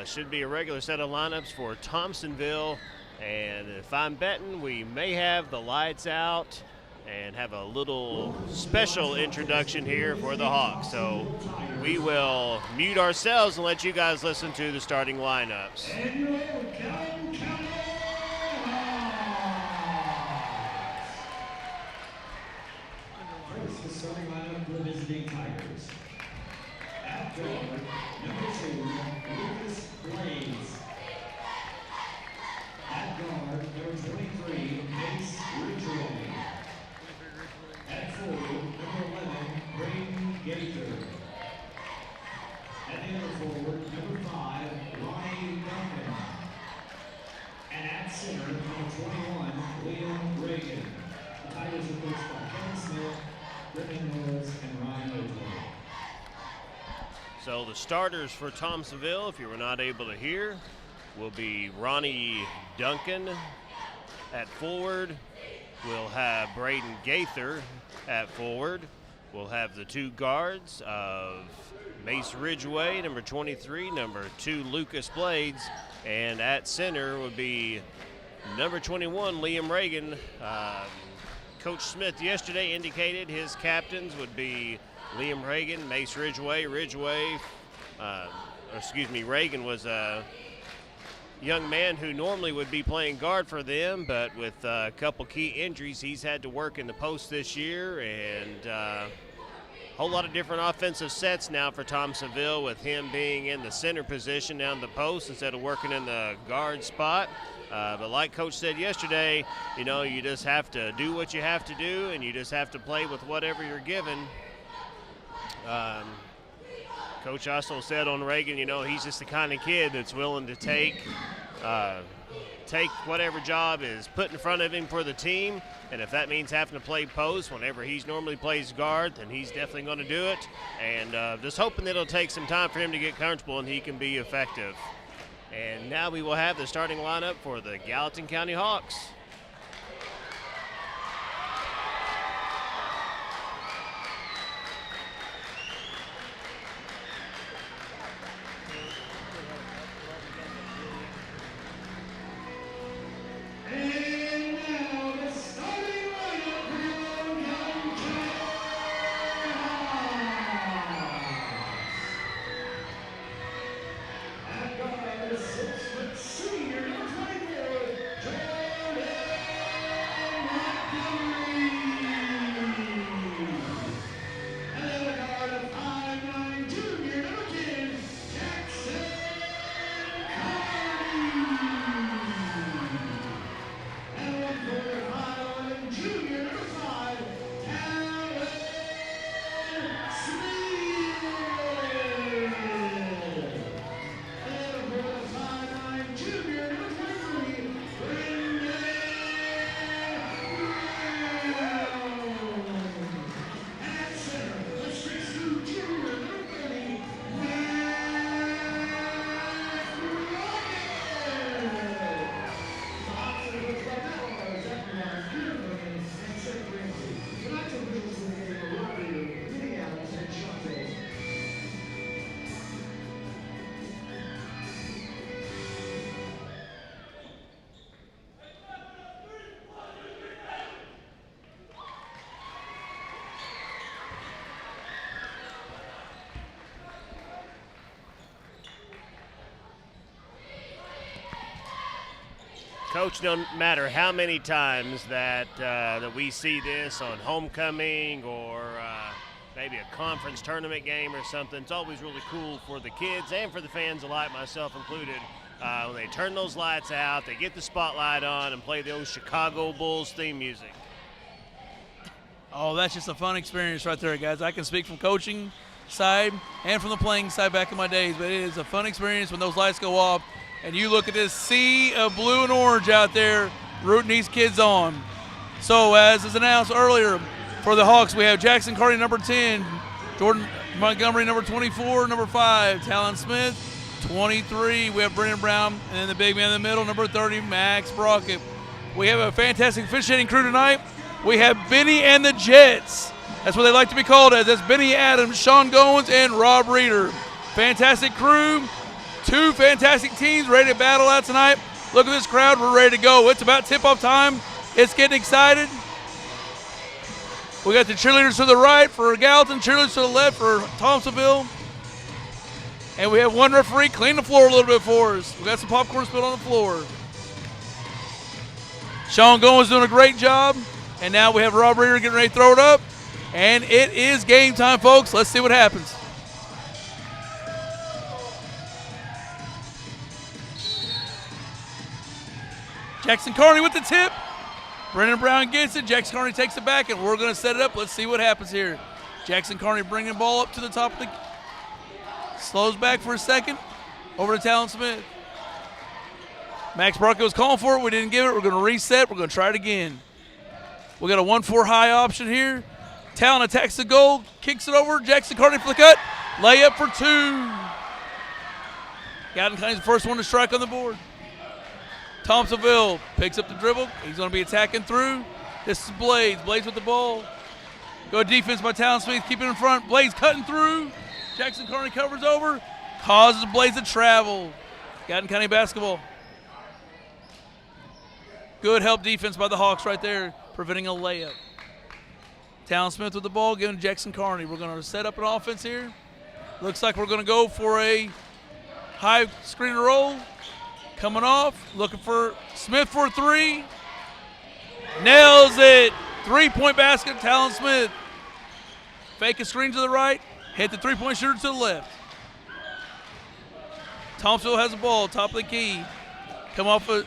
Should be a regular set of lineups for Thompsonville. And if I'm betting, we may have the lights out and have a little special introduction here for the Hawks. So we will mute ourselves and let you guys listen to the starting lineups. First, the starting lineup for the visiting Tigers. At guard, number 2, Lucas Blaze. At guard, number 23, Mace Ridgeway. At forward, number 11, Braden Gaither. At the other forward, number 5, Ronnie Duncan. And at center, number 21, Liam Reagan. The Tigers are coached by Kevin Smith, Brittany Norris, and Ryan Ridgeway. So the starters for Thompsonville, if you were not able to hear, will be Ronnie Duncan at forward. We'll have Braden Gaither at forward. We'll have the two guards of Mace Ridgeway, number 23, number 2, Lucas Blades, and at center would be number 21, Liam Reagan. Coach Smith yesterday indicated his captains would be Liam Reagan, Mace Ridgeway. Reagan was a young man who normally would be playing guard for them, but with a couple key injuries, he's had to work in the post this year, and a whole lot of different offensive sets now for Thompsonville, with him being in the center position down the post instead of working in the guard spot. But like Coach said yesterday, you just have to do what you have to do, and you just have to play with whatever you're given. Coach also said on Reagan, he's just the kind of kid that's willing to take whatever job is put in front of him for the team. And if that means having to play post whenever he's normally plays guard, then he's definitely going to do it. And just hoping that it'll take some time for him to get comfortable and he can be effective. And now we will have the starting lineup for the Gallatin County Hawks. Coach, no matter how many times that we see this on homecoming or maybe a conference tournament game or something, it's always really cool for the kids and for the fans alike, myself included, when they turn those lights out, they get the spotlight on and play the old Chicago Bulls theme music. Oh, that's just a fun experience right there, guys. I can speak from coaching side and from the playing side back in my days, but it is a fun experience when those lights go off and you look at this sea of blue and orange out there rooting these kids on. So as is announced earlier, for the Hawks, we have Jackson Carney, number 10, Jordan Montgomery, number 24, number 5, Talon Smith, 23, we have Brennan Brown, and then the big man in the middle, number 30, Max Brockett. We have a fantastic officiating crew tonight. We have Benny and the Jets. That's what they like to be called as. That's Benny Adams, Sean Goins, and Rob Reeder. Fantastic crew. 2 fantastic teams ready to battle out tonight. Look at this crowd. We're ready to go. It's about tip-off time. It's getting excited. We got the cheerleaders to the right for Gallatin, cheerleaders to the left for Thompsonville. And we have one referee clean the floor a little bit for us. We got some popcorn spilled on the floor. Sean Goins doing a great job. And now we have Rob Reeder getting ready to throw it up. And it is game time, folks. Let's see what happens. Jackson Carney with the tip. Brennan Brown gets it. Jackson Carney takes it back, and we're going to set it up. Let's see what happens here. Jackson Carney bringing the ball up to the top of the... Slows back for a second. Over to Talon Smith. Max Brockett was calling for it. We didn't give it. We're going to reset. We're going to try it again. We got a 1-4 high option here. Talon attacks the goal. Kicks it over. Jackson Carney for the cut. Layup for 2. Gallatin County's the first one to strike on the board. Thompsonville picks up the dribble. He's going to be attacking through. This is Blades. Blades with the ball. Good defense by Talon Smith, keeping in front. Blades cutting through. Jackson Carney covers over. Causes Blades to travel. Gallatin County basketball. Good help defense by the Hawks right there, preventing a layup. Talon Smith with the ball, giving to Jackson Carney. We're going to set up an offense here. Looks like we're going to go for a high screen roll. Coming off, looking for Smith for 3. Nails it. 3-point basket, Talon Smith. Fake a screen to the right. Hit the 3-point shooter to the left. Thompsonville has the ball, top of the key. Come off a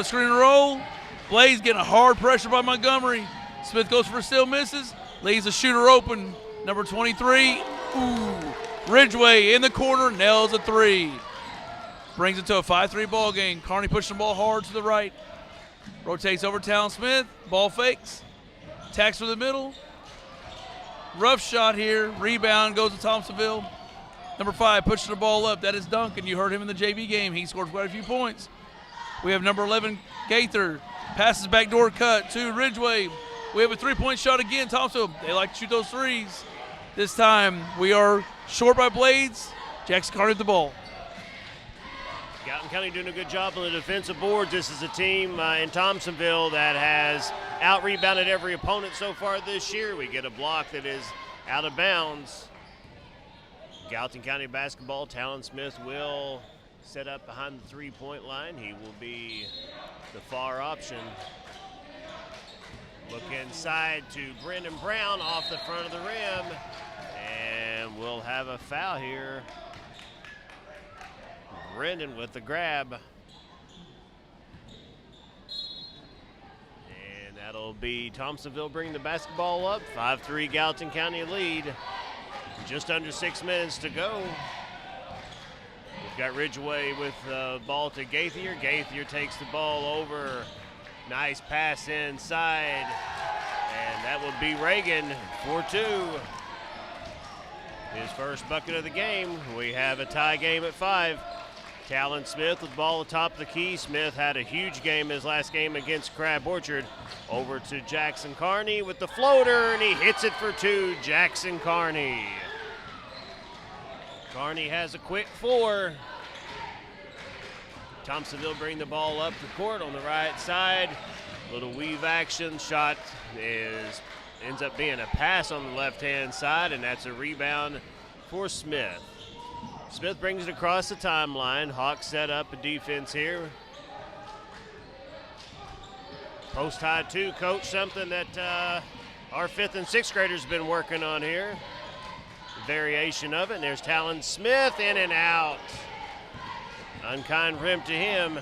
screen and roll. Blaze getting a hard pressure by Montgomery. Smith goes for a steal, misses. Leaves the shooter open. Number 23. Ooh. Ridgeway in the corner, nails a 3. Brings it to a 5-3 ball game. Carney pushing the ball hard to the right. Rotates over Talon Smith. Ball fakes. Attacks for the middle. Rough shot here. Rebound goes to Thompsonville. Number 5 pushing the ball up. That is Duncan. You heard him in the JV game. He scored quite a few points. We have number 11, Gaither. Passes backdoor cut to Ridgeway. We have a 3-point shot again. Thompsonville, they like to shoot those threes. This time we are short by Blades. Jackson Carney with the ball. Gallatin County doing a good job on the defensive boards. This is a team in Thompsonville that has out-rebounded every opponent so far this year. We get a block that is out of bounds. Gallatin County basketball, Talon Smith will set up behind the 3-point line. He will be the far option. Look inside to Brendan Brown off the front of the rim. And we'll have a foul here. Brendan with the grab. And that'll be Thompsonville bringing the basketball up. 5-3 Gallatin County lead. Just under 6 minutes to go. We've got Ridgeway with the ball to Gaither. Gaither takes the ball over. Nice pass inside. And that would be Reagan for 2. His first bucket of the game. We have a tie game at 5. Talon Smith with the ball atop the key. Smith had a huge game his last game against Crab Orchard. Over to Jackson Carney with the floater, and he hits it for 2. Jackson Carney. Carney has a quick 4. Thompsonville bring the ball up the court on the right side. Little weave action. Shot ends up being a pass on the left-hand side, and that's a rebound for Smith. Smith brings it across the timeline. Hawks set up a defense here. Post high 2, coach, something that our 5th and 6th graders have been working on here. Variation of it. And there's Talon Smith in and out. Unkind rim to him.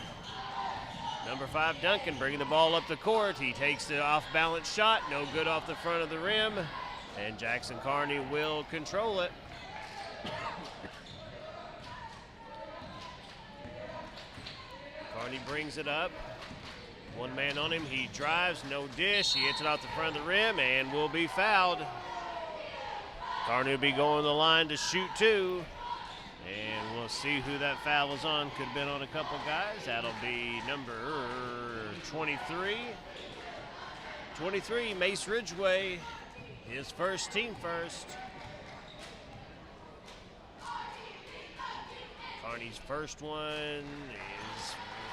Number 5, Duncan, bringing the ball up the court. He takes the off-balance shot. No good off the front of the rim. And Jackson Carney will control it. Carney brings it up. One man on him. He drives. No dish. He hits it off the front of the rim and will be fouled. Carney will be going to the line to shoot 2. And we'll see who that foul was on. Could have been on a couple guys. That'll be number 23. 23, Mace Ridgway. His first, team first. Carney's first one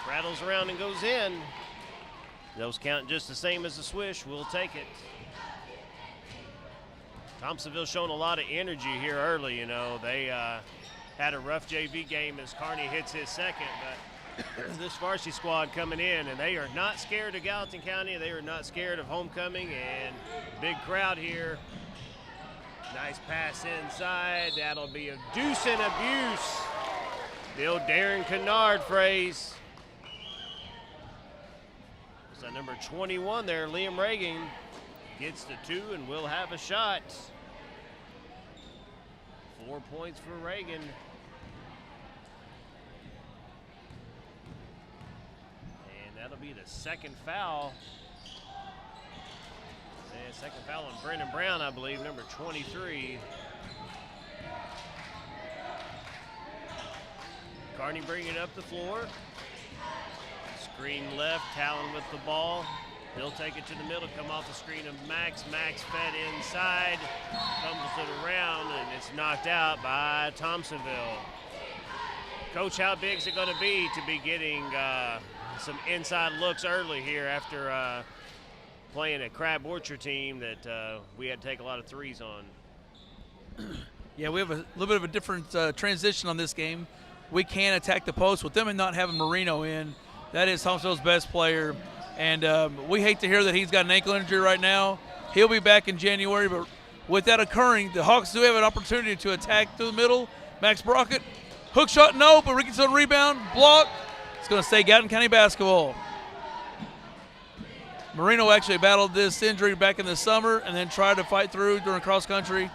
rattles around and goes in. Those count just the same as the swish. We'll take it. Thompsonville showing a lot of energy here early. You know, they had a rough JV game as Carney hits his second, but this varsity squad coming in, and they are not scared of Gallatin County. They are not scared of homecoming, and big crowd here. Nice pass inside. That'll be a deuce and abuse. The old Darren Kennard phrase. So number 21 there, Liam Reagan, gets the 2 and will have a shot. 4 points for Reagan. And that'll be the second foul. And second foul on Brendan Brown, I believe, number 23. Carney bringing it up the floor. Screen left, Talon with the ball. He'll take it to the middle, come off the screen of Max. Max fed inside, fumbles it around, and it's knocked out by Thompsonville. Coach, how big is it going to be getting some inside looks early here after playing a Crab Orchard team that we had to take a lot of threes on? Yeah, we have a little bit of a different transition on this game. We can attack the post with them and not having Marino in. That is Thompsonville's best player. And we hate to hear that he's got an ankle injury right now. He'll be back in January, but with that occurring, the Hawks do have an opportunity to attack through the middle. Max Brockett, hook shot, no, but Rickinson rebound, block. It's going to stay Gallatin County basketball. Marino actually battled this injury back in the summer and then tried to fight through during cross country.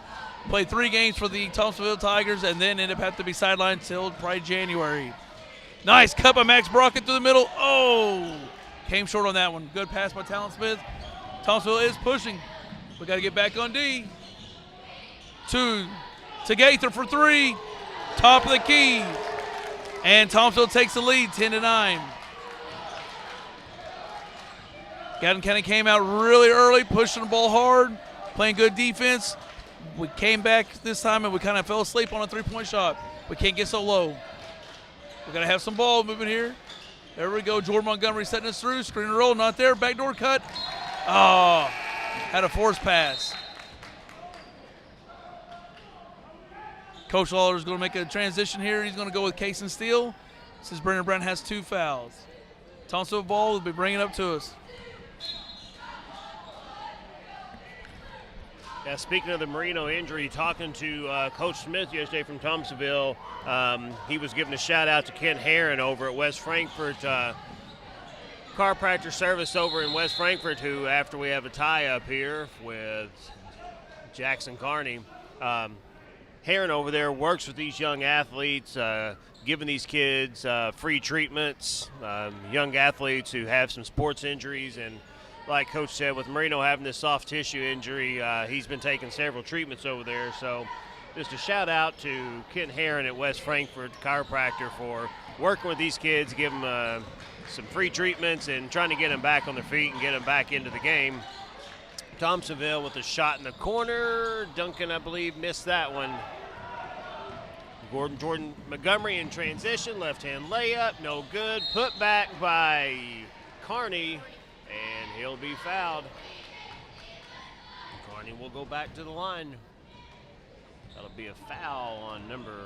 Played 3 games for the Thompsonville Tigers and then ended up having to be sidelined until probably January. Nice cut by Max Brockett through the middle. Oh, came short on that one. Good pass by Talon Smith. Thompsonville is pushing. We got to get back on D. 2 to Gaither for 3. Top of the key. And Thompsonville takes the lead, 10-9. Gallatin County came out really early, pushing the ball hard, playing good defense. We came back this time and we kind of fell asleep on a 3-point shot. We can't get so low. We're going to have some ball movement here. There we go. Jordan Montgomery setting us through. Screen and roll, not there. Backdoor cut. Oh, had a forced pass. Coach Lawler is going to make a transition here. He's going to go with Case and Steele since Brendan Brown has 2 fouls. Thompsonville ball will be bringing it up to us. Yeah, speaking of the Marino injury, talking to Coach Smith yesterday from Thompsonville, he was giving a shout out to Kent Herron over at West Frankfort, chiropractor service over in West Frankfort, who after we have a tie up here with Jackson Carney, Herron over there works with these young athletes, giving these kids free treatments, young athletes who have some sports injuries. And like Coach said, with Marino having this soft tissue injury, he's been taking several treatments over there. So just a shout out to Kent Herron at West Frankfort, chiropractor, for working with these kids, giving them some free treatments and trying to get them back on their feet and get them back into the game. Thompsonville with a shot in the corner. Duncan, I believe, missed that one. Jordan Montgomery in transition, left-hand layup, no good. Put back by Carney, and he'll be fouled. Carney will go back to the line. That'll be a foul on number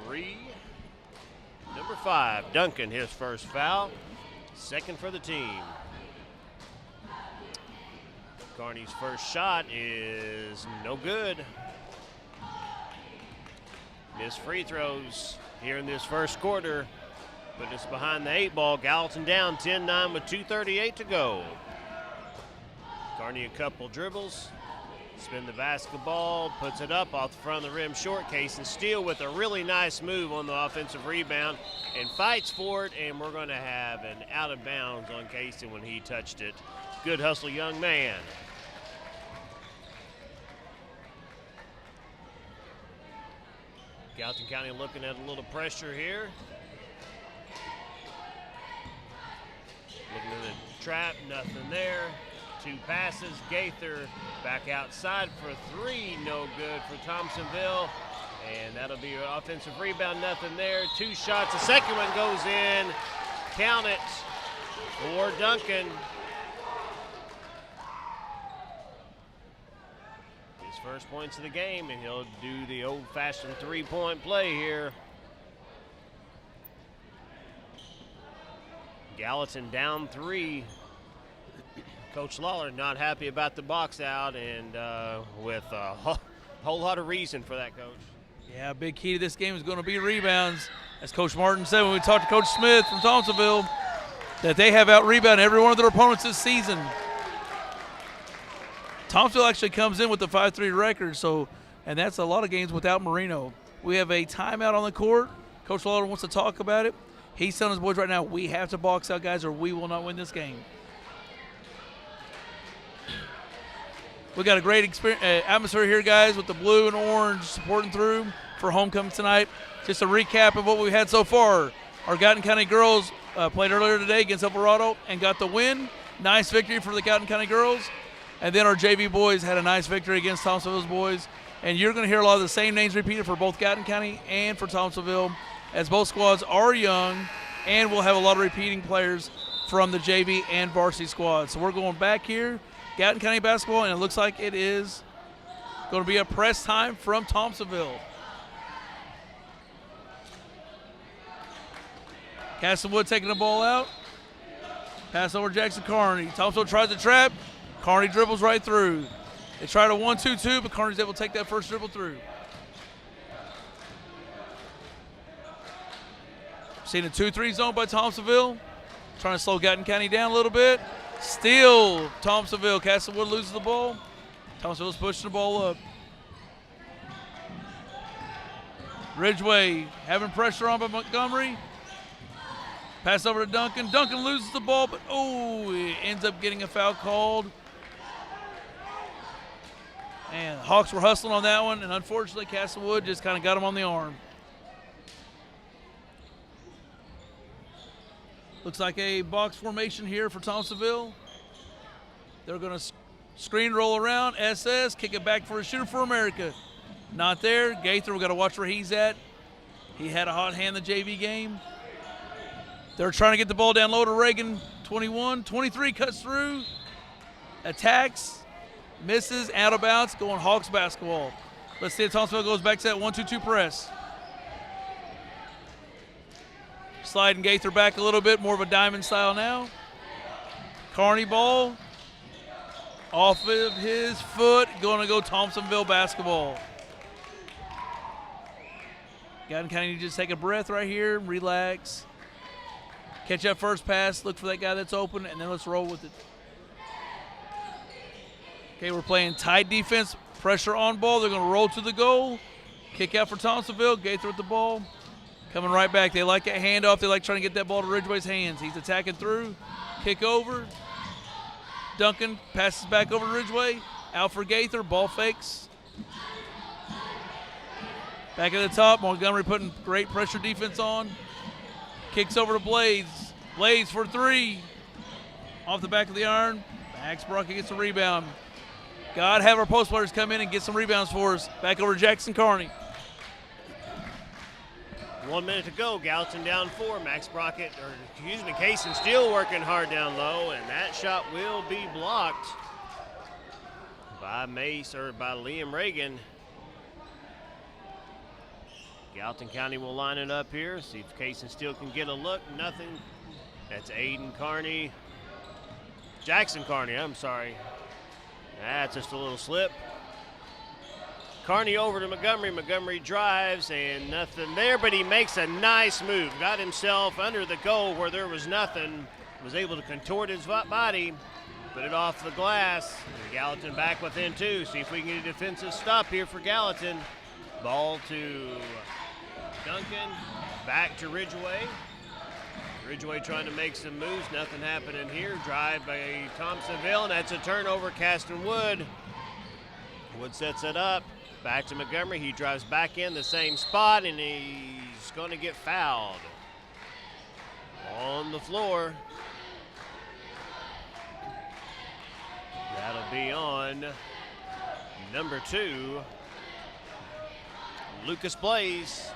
3. Number 5, Duncan, his first foul. Second for the team. Carney's first shot is no good. Missed free throws here in this first quarter. Putting us behind the 8 ball. Gallatin down 10-9 with 2:38 to go. Carney a couple dribbles. Spin the basketball, puts it up off the front of the rim short. Case and Steele with a really nice move on the offensive rebound and fights for it, and we're going to have an out of bounds on Casey when he touched it. Good hustle, young man. Gallatin County looking at a little pressure here. Looking at the trap, nothing there. 2 passes, Gaither back outside for 3, no good for Thompsonville. And that'll be an offensive rebound, nothing there. 2 shots, the second one goes in. Count it for Duncan. His first points of the game, and he'll do the old-fashioned 3-point play here. Gallatin down 3. Coach Lawler not happy about the box out, and with a whole lot of reason for that, Coach. Yeah, a big key to this game is going to be rebounds. As Coach Martin said when we talked to Coach Smith from Thompsonville, that they have out-rebounded every one of their opponents this season. Thompsonville actually comes in with a 5-3 record, and that's a lot of games without Marino. We have a timeout on the court. Coach Lawler wants to talk about it. He's telling his boys right now, we have to box out guys or we will not win this game. We got a great atmosphere here, guys, with the blue and orange supporting through for homecoming tonight. Just a recap of what we've had so far. Our Gallatin County girls played earlier today against Alvarado and got the win. Nice victory for the Gallatin County girls. And then our JV boys had a nice victory against Thompsonville's boys. And you're going to hear a lot of the same names repeated for both Gallatin County and for Thompsonville, as both squads are young, and we'll have a lot of repeating players from the JV and varsity squad. So we're going back here. Gallatin County basketball, and it looks like it is going to be a press time from Thompsonville. Castlewood taking the ball out. Pass over Jackson Carney. Thompsonville tries to trap. Carney dribbles right through. They tried a 1-2-2, but Carney's able to take that first dribble through. Seen a 2-3 zone by Thompsonville. Trying to slow Gallatin County down a little bit. Still, Thompsonville. Castlewood loses the ball. Thompsonville's pushing the ball up. Ridgeway having pressure on by Montgomery. Pass over to Duncan. Duncan loses the ball, but he ends up getting a foul called. And Hawks were hustling on that one, and unfortunately Castlewood just kind of got him on the arm. Looks like a box formation here for Thompsonville. They're going to screen roll around. SS, kick it back for a shooter for America. Not there. Gaither, we've got to watch where he's at. He had a hot hand in the JV game. They're trying to get the ball down low to Reagan. 21, 23 cuts through. Attacks. Misses, out of bounds, going Hawks basketball. Let's see if Thompsonville goes back to that 1-2-2 press. Sliding Gaither back a little bit, more of a diamond style now. Carney ball. Off of his foot, going to go Thompsonville basketball. Gallatin County just take a breath right here, relax. Catch that first pass, look for that guy that's open, and then let's roll with it. Okay, we're playing tight defense, pressure on ball. They're going to roll to the goal. Kick out for Thompsonville. Gaither with the ball. Coming right back. They like that handoff. They like trying to get that ball to Ridgeway's hands. He's attacking through. Kick over. Duncan passes back over to Ridgeway. Out for Gaither. Ball fakes. Back at the top. Montgomery putting great pressure defense on. Kicks over to Blades. Blades for 3. Off the back of the iron. Max Brockett gets a rebound. God have our post players come in and get some rebounds for us. Back over to Jackson Carney. 1 minute to go. Gallatin down 4. Max Brockett, Kaysen still working hard down low, and that shot will be blocked by by Liam Reagan. Gallatin County will line it up here. See if Kaysen still can get a look. Nothing. That's Aiden Carney. Jackson Carney, I'm sorry. That's just a little slip. Carney over to Montgomery. Montgomery drives and nothing there, but he makes a nice move. Got himself under the goal where there was nothing. Was able to contort his body, put it off the glass. And Gallatin back within 2. See if we can get a defensive stop here for Gallatin. Ball to Duncan. Back to Ridgeway. Ridgeway trying to make some moves. Nothing happening here. Drive by Thompsonville, and that's a turnover. Caston Wood. Wood sets it up. Back to Montgomery. He drives back in the same spot, and he's going to get fouled on the floor. That'll be on number 2, Lucas Blaze.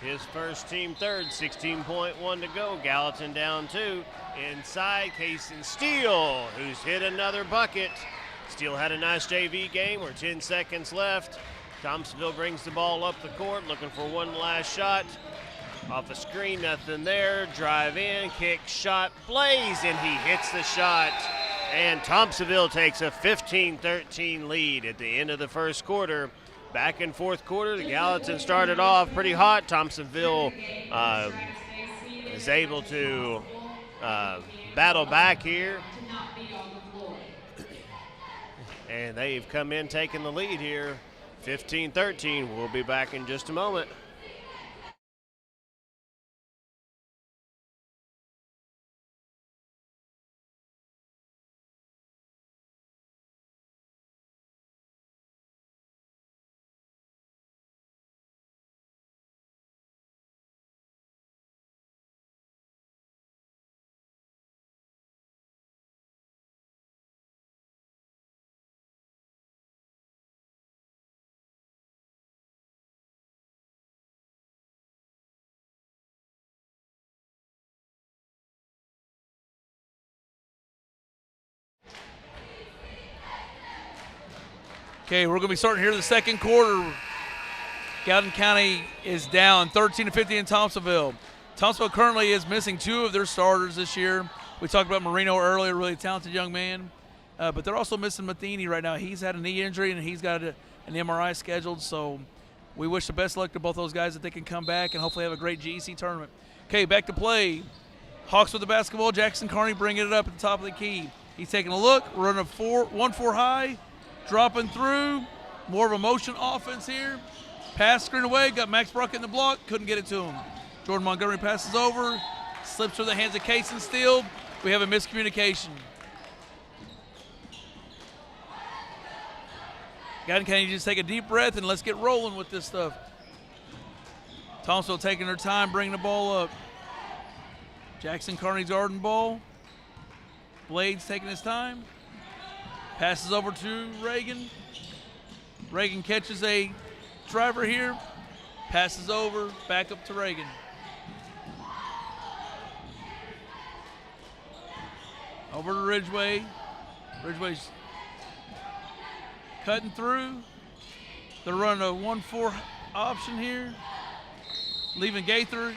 His first, team third, 16.1 to go. Gallatin down 2. Inside, Cason Steele, who's hit another bucket. Steele had a nice JV game. We're 10 seconds left. Thompsonville brings the ball up the court, looking for one last shot. Off a screen, nothing there. Drive in, kick, shot, Blaze, and he hits the shot. And Thompsonville takes a 15-13 lead at the end of the first quarter. Back in fourth quarter, the Gallatin started off pretty hot. Thompsonville is able to battle back here. And they've come in taking the lead here, 15-13. We'll be back in just a moment. Okay, we're going to be starting here in the second quarter. Gallatin County is down 13-15 in Thompsonville. Thompsonville currently is missing 2 of their starters this year. We talked about Marino earlier, really talented young man. But they're also missing Matheny right now. He's had a knee injury, and he's got an MRI scheduled. So we wish the best luck to both those guys that they can come back and hopefully have a great GEC tournament. Okay, back to play. Hawks with the basketball. Jackson Carney bringing it up at the top of the key. He's taking a look, running a 1-4 high. Dropping through, more of a motion offense here. Pass screen away, got Max Brock in the block, couldn't get it to him. Jordan Montgomery passes over, slips through the hands of Cason Steele. We have a miscommunication. Gallatin County, just take a deep breath and let's get rolling with this stuff. Thompsonville taking their time, bringing the ball up. Jackson Carney's guarding ball. Blades taking his time. Passes over to Reagan. Reagan catches a driver here. Passes over, back up to Reagan. Over to Ridgway. Ridgway's cutting through. They're running a 1-4 option here. Leaving Gaither.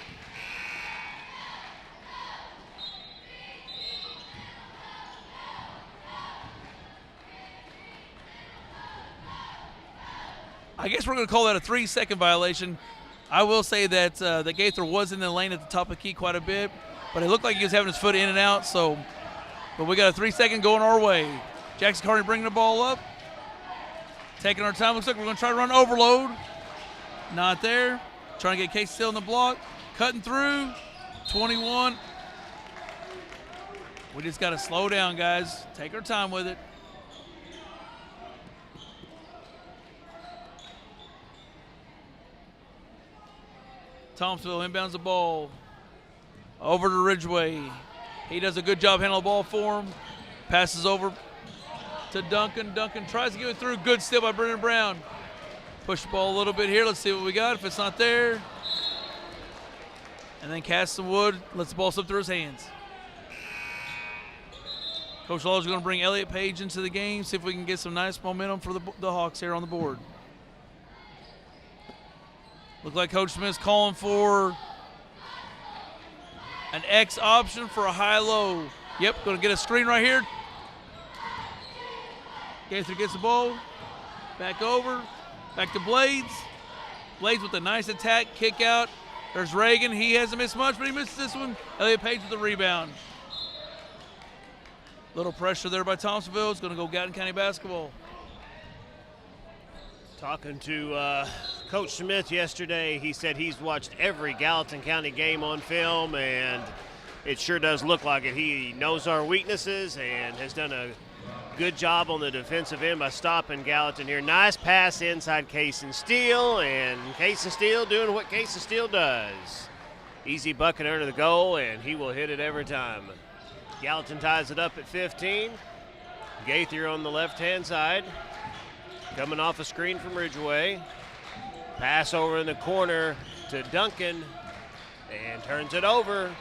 I guess we're going to call that a 3-second violation. I will say that the Gaither was in the lane at the top of the key quite a bit, but it looked like he was having his foot in and out. So, but we got a 3-second going our way. Jackson Carney bringing the ball up, taking our time. Looks like we're going to try to run overload. Not there. Trying to get Case still in the block. Cutting through. 21. We just got to slow down, guys. Take our time with it. Thompsonville inbounds the ball over to Ridgway. He does a good job handling the ball for him. Passes over to Duncan. Duncan tries to get it through. Good steal by Brendan Brown. Push the ball a little bit here. Let's see what we got. If it's not there. And then Caston Wood lets the ball slip through his hands. Coach Lawler's going to bring Elliott Page into the game, see if we can get some nice momentum for the Hawks here on the board. Look like Coach Smith's calling for an X option for a high-low. Yep, going to get a screen right here. Gaither gets the ball. Back over. Back to Blades. Blades with a nice attack, kick out. There's Reagan. He hasn't missed much, but he missed this one. Elliott Page with the rebound. Little pressure there by Thompsonville. It's going to go Gallatin County basketball. Talking to Coach Smith yesterday, he said he's watched every Gallatin County game on film, and it sure does look like it. He knows our weaknesses and has done a Good job on the defensive end by stopping Gallatin here. Nice pass inside Case and Steele, and Case and Steele doing what Case and Steele does. Easy bucket under the goal, and he will hit it every time. Gallatin ties it up at 15. Gaither on the left-hand side. Coming off a screen from Ridgeway. Pass over in the corner to Duncan, and turns it over.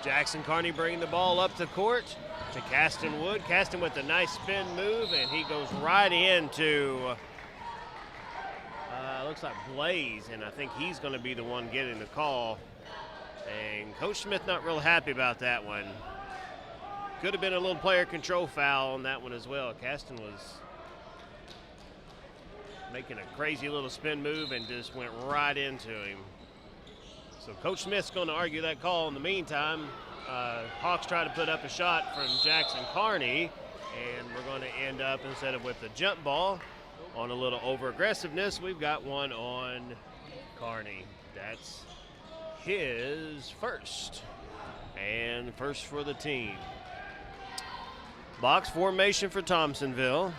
Jackson Carney bringing the ball up the court to Caston Wood. Caston with a nice spin move, and he goes right into, looks like Blaze, and I think he's going to be the one getting the call. And Coach Smith not real happy about that one. Could have been a little player control foul on that one as well. Caston was making a crazy little spin move and just went right into him. So Coach Smith's going to argue that call. In the meantime, Hawks try to put up a shot from Jackson Carney, and we're going to end up, instead of with the jump ball, on a little over-aggressiveness, we've got one on Carney. That's his first, and first for the team. Box formation for Thompsonville.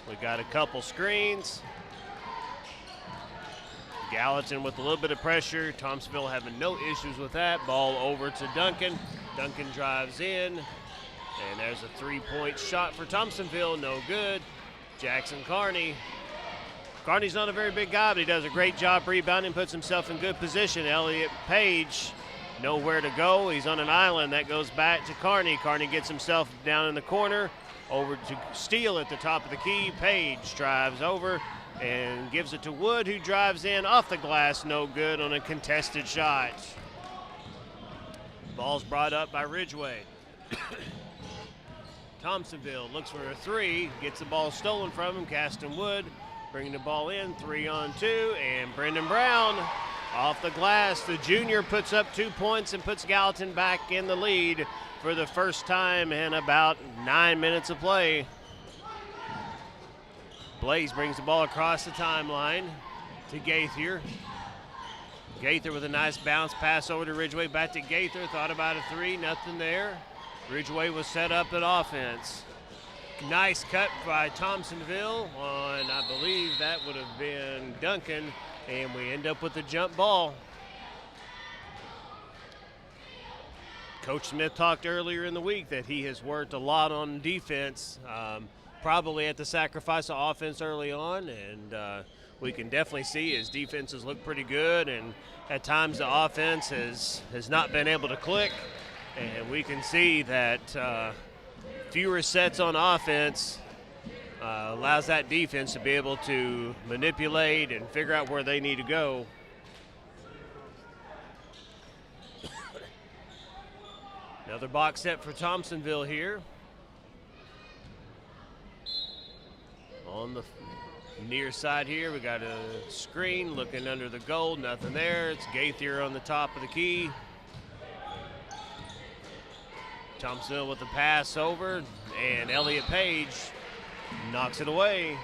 We got a couple screens. Gallatin with a little bit of pressure. Thompsonville having no issues with that. Ball over to Duncan. Duncan drives in, and there's a three-point shot for Thompsonville. No good. Jackson Carney. Carney's not a very big guy, but he does a great job rebounding, puts himself in good position. Elliott Page, nowhere to go. He's on an island. That goes back to Carney. Carney gets himself down in the corner. Over to Steele at the top of the key. Page drives over and gives it to Wood, who drives in off the glass, no good on a contested shot. Ball's brought up by Ridgeway. Thompsonville looks for a three, gets the ball stolen from him. Caston Wood bringing the ball in, 3-on-2, and Brendan Brown off the glass. The junior puts up 2 points and puts Gallatin back in the lead for the first time in about 9 minutes of play. Blaze brings the ball across the timeline to Gaither. Gaither with a nice bounce pass over to Ridgeway. Back to Gaither. Thought about a three. Nothing there. Ridgeway was set up at offense. Nice cut by Thompsonville on, I believe that would have been Duncan. And we end up with a jump ball. Coach Smith talked earlier in the week that he has worked a lot on defense. Probably at the sacrifice of offense early on, and we can definitely see his defenses look pretty good, and at times the offense has not been able to click, and we can see that fewer sets on offense allows that defense to be able to manipulate and figure out where they need to go. Another box set for Thompsonville here. On the near side here, we got a screen looking under the goal, nothing there. It's Gaither on the top of the key. Thompsonville with the pass over, and Elliott Page knocks it away.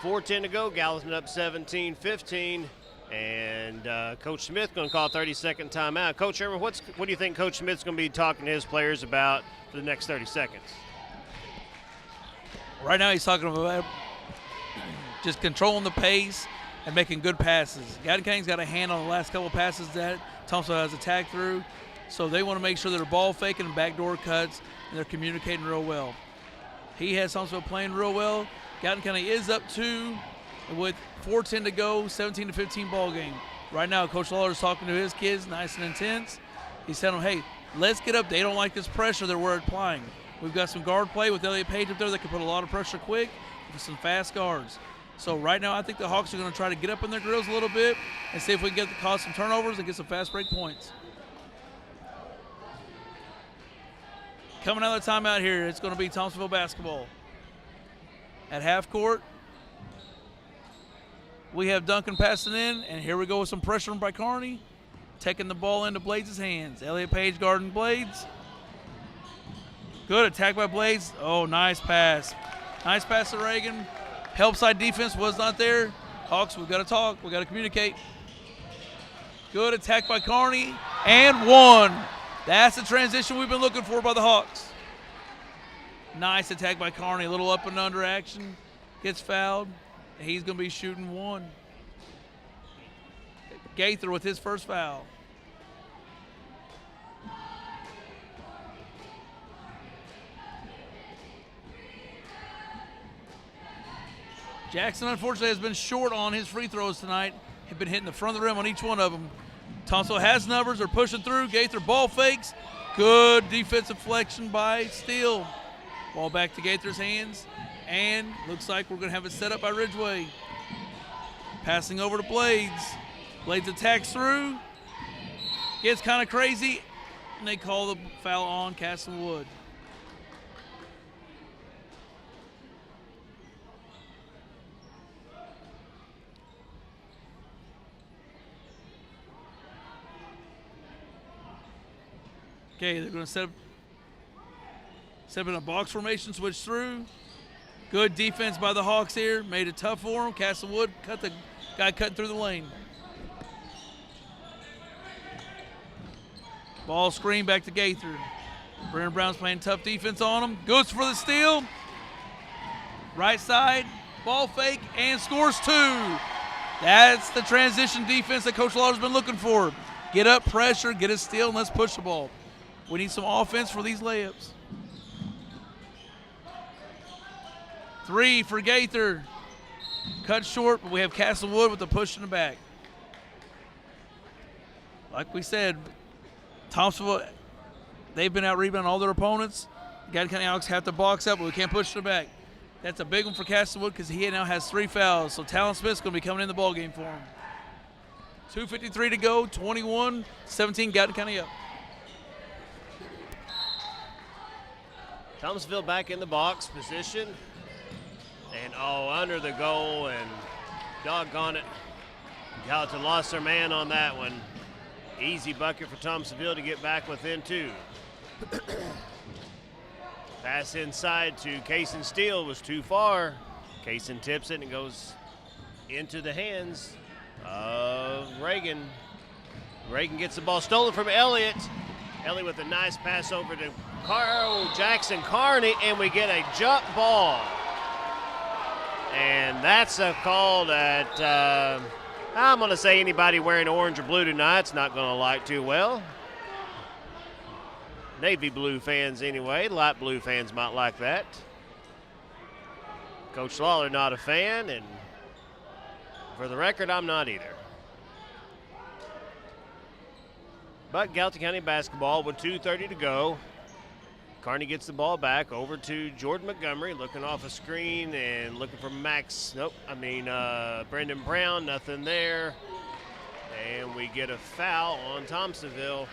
4:10 to go, Gallatin up 17-15, and Coach Smith going to call a 30-second timeout. Coach Sherman, what do you think Coach Smith's going to be talking to his players about for the next 30 seconds? Right now he's talking about just controlling the pace and making good passes. Gallatin County's got a hand on the last couple of passes that Thompsonville has attacked through, so they want to make sure they're ball faking and backdoor cuts, and they're communicating real well. He has Thompsonville playing real well. Gallatin County is up 2 with 4:10 to go, 17-15 ball game. Right now, Coach Lawler's talking to his kids, nice and intense. He's telling them, hey, let's get up. They don't like this pressure that we're applying. We've got some guard play with Elliott Page up there that can put a lot of pressure quick with some fast guards. So right now I think the Hawks are going to try to get up in their grills a little bit and see if we can cause some turnovers and get some fast break points. Coming out of the timeout here, it's going to be Thompsonville basketball. At half court, we have Duncan passing in, and here we go with some pressure by Carney, taking the ball into Blades' hands. Elliott Page guarding Blades. Good attack by Blades. Oh, nice pass. Nice pass to Reagan. Help side defense was not there. Hawks, we've got to talk. We've got to communicate. Good attack by Carney. And one. That's the transition we've been looking for by the Hawks. Nice attack by Carney. A little up and under action. Gets fouled. He's going to be shooting one. Gaither with his first foul. Jackson, unfortunately, has been short on his free throws tonight. He's been hitting the front of the rim on each one of them. Thompsonville has numbers. They're pushing through. Gaither ball fakes. Good defensive flexion by Steele. Ball back to Gaither's hands. And looks like we're going to have it set up by Ridgeway. Passing over to Blades. Blades attacks through. Gets kind of crazy. And they call the foul on Castlewood. Okay, they're going to set up in a box formation, switch through. Good defense by the Hawks here. Made it tough for them. Castlewood cut the guy cutting through the lane. Ball screen back to Gaither. Brennan Brown's playing tough defense on him. Goes for the steal. Right side, ball fake, and scores two. That's the transition defense that Coach Lawler's been looking for. Get up, pressure, get a steal, and let's push the ball. We need some offense for these layups. 3 for Gaither. Cut short, but we have Castlewood with the push in the back. Like we said, Thompsonville, they've been out rebounding all their opponents. Gallatin County Alex have to box up, but we can't push to the back. That's a big one for Castlewood because he now has 3 fouls. So Talon Smith's going to be coming in the ballgame for him. 2:53 to go, 21-17, Gallatin County up. Thompsonville back in the box position. And under the goal, and doggone it. Gallatin lost their man on that one. Easy bucket for Thompsonville to get back within 2. Pass inside to Kaysen Steele was too far. Kaysen tips it and goes into the hands of Reagan. Reagan gets the ball stolen from Elliott. Elliott with a nice pass over to Carl Jackson Carney, and we get a jump ball. And that's a call that I'm going to say anybody wearing orange or blue tonight's not going to like too well. Navy blue fans anyway. Light blue fans might like that. Coach Lawler not a fan, and for the record, I'm not either. But Gallatin County basketball with 2:30 to go. Carney gets the ball back over to Jordan Montgomery, looking off a screen and looking for Brendan Brown, nothing there. And we get a foul on Thompsonville.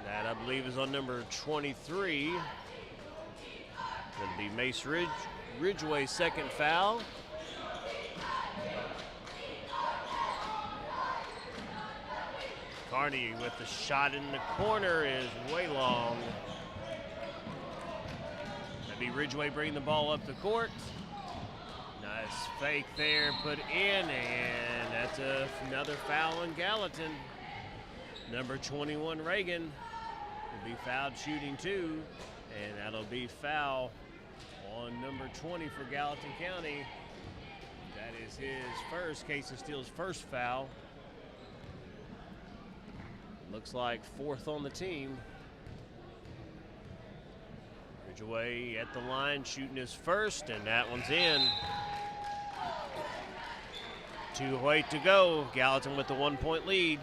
That, I believe, is on number 23. Going to be Mace Ridgeway's second foul. Carney with the shot in the corner is way long. That'd be Ridgeway bringing the ball up the court. Nice fake there, put in, and that's another foul on Gallatin. Number 21, Reagan, will be fouled shooting 2, and that'll be foul on number 20 for Gallatin County. That is his first, Kaysen Steele's first foul. Looks like 4th on the team. Ridgeway at the line, shooting his first, and that one's in. 2:08 to go. Gallatin with the 1-point lead.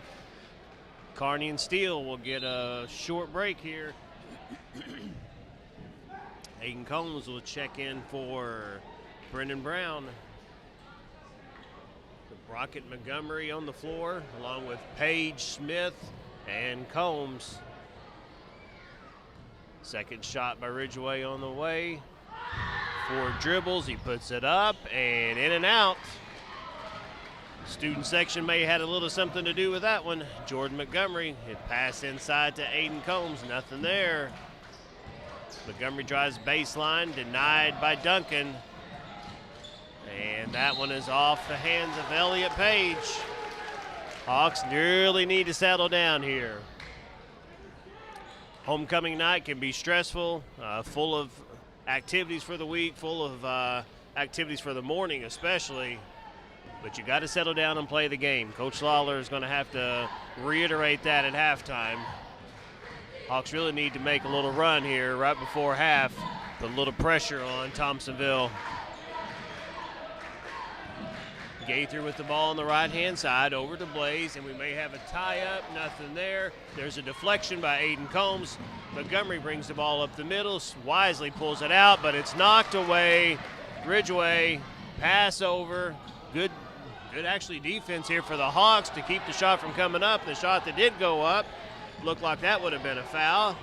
Carney and Steele will get a short break here. Aiden Combs will check in for Brendan Brown. Brockett Montgomery on the floor, along with Page, Smith, and Combs. Second shot by Ridgeway on the way. 4 dribbles, he puts it up and in and out. Student section may have had a little something to do with that one. Jordan Montgomery, it passed inside to Aiden Combs, nothing there. Montgomery drives baseline, denied by Duncan. And that one is off the hands of Elliott Page. Hawks really need to settle down here. Homecoming night can be stressful, full of activities for the week, full of activities for the morning especially, but you got to settle down and play the game. Coach Lawler is going to have to reiterate that at halftime. Hawks really need to make a little run here right before half, put a little pressure on Thompsonville. Gaither with the ball on the right-hand side, over to Blaze, and we may have a tie-up, nothing there. There's a deflection by Aiden Combs. Montgomery brings the ball up the middle, wisely pulls it out, but it's knocked away. Ridgeway, pass over. Good actually defense here for the Hawks to keep the shot from coming up. The shot that did go up looked like that would have been a foul.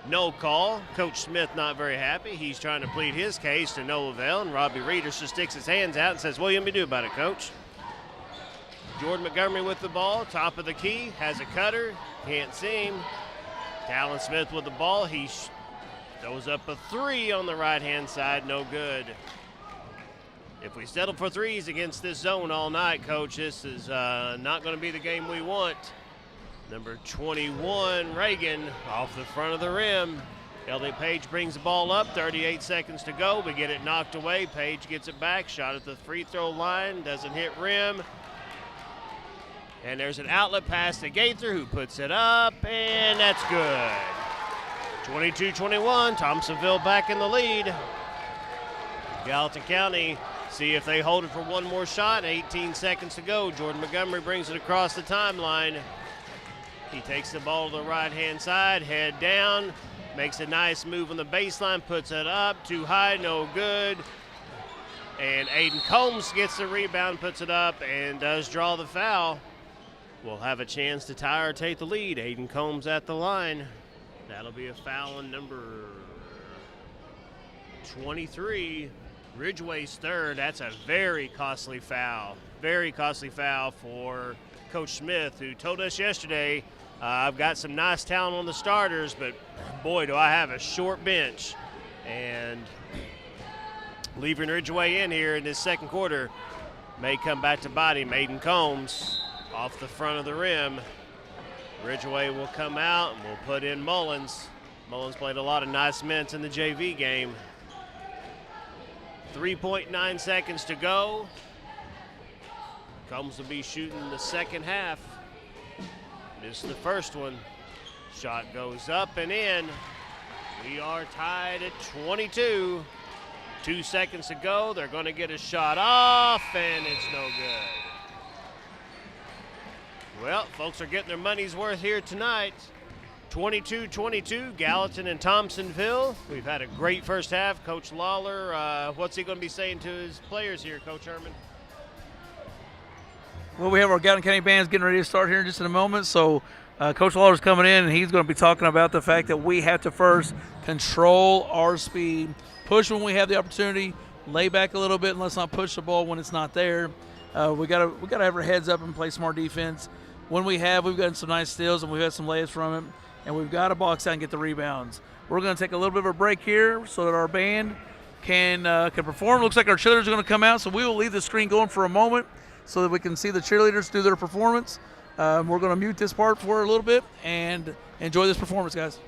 No call. Coach Smith not very happy. He's trying to plead his case to no avail, and Robbie Reeders just sticks his hands out and says, what do you want me to do about it, Coach? Jordan Montgomery with the ball, top of the key, has a cutter, can't see him. Talon Smith with the ball. He throws up a three on the right-hand side, no good. If we settle for threes against this zone all night, Coach, this is not going to be the game we want. Number 21, Reagan, off the front of the rim. Elliott Page brings the ball up, 38 seconds to go. We get it knocked away. Page gets it back, shot at the free throw line, doesn't hit rim. And there's an outlet pass to Gaither, who puts it up, and that's good. 22-21, Thompsonville back in the lead. Gallatin County, see if they hold it for one more shot. 18 seconds to go. Jordan Montgomery brings it across the timeline. He takes the ball to the right-hand side, head down, makes a nice move on the baseline, puts it up, too high, no good. And Aiden Combs gets the rebound, puts it up, and does draw the foul. We'll have a chance to tie or take the lead. Aiden Combs at the line. That'll be a foul on number 23. Ridgeway's third. That's a very costly foul. Very costly foul for Coach Smith, who told us yesterday, I've got some nice talent on the starters, but boy, do I have a short bench. And leaving Ridgeway in here in this second quarter may come back to bite him. Aiden Combs off the front of the rim. Ridgeway will come out, and we'll put in Mullins. Mullins played a lot of nice minutes in the JV game. 3.9 seconds to go. Combs will be shooting the second half. This is the first one. Shot goes up and in. We are tied at 22. 2 seconds to go. They're going to get a shot off, and it's no good. Well, folks are getting their money's worth here tonight. 22-22, Gallatin and Thompsonville. We've had a great first half. Coach Lawler, what's he going to be saying to his players here, Coach Herman? Well, we have our Gallatin County bands getting ready to start here in just in a moment. So Coach Lawler's coming in, and he's going to be talking about the fact that we have to first control our speed, push when we have the opportunity, lay back a little bit, and let's not push the ball when it's not there. We gotta have our heads up and play smart defense. When we've gotten some nice steals and we've had some layups from it, and we've got to box out and get the rebounds. We're going to take a little bit of a break here so that our band can perform. Looks like our cheerleaders are going to come out, so we will leave the screen going for a moment so that we can see the cheerleaders do their performance. We're going to mute this part for a little bit and enjoy this performance, guys.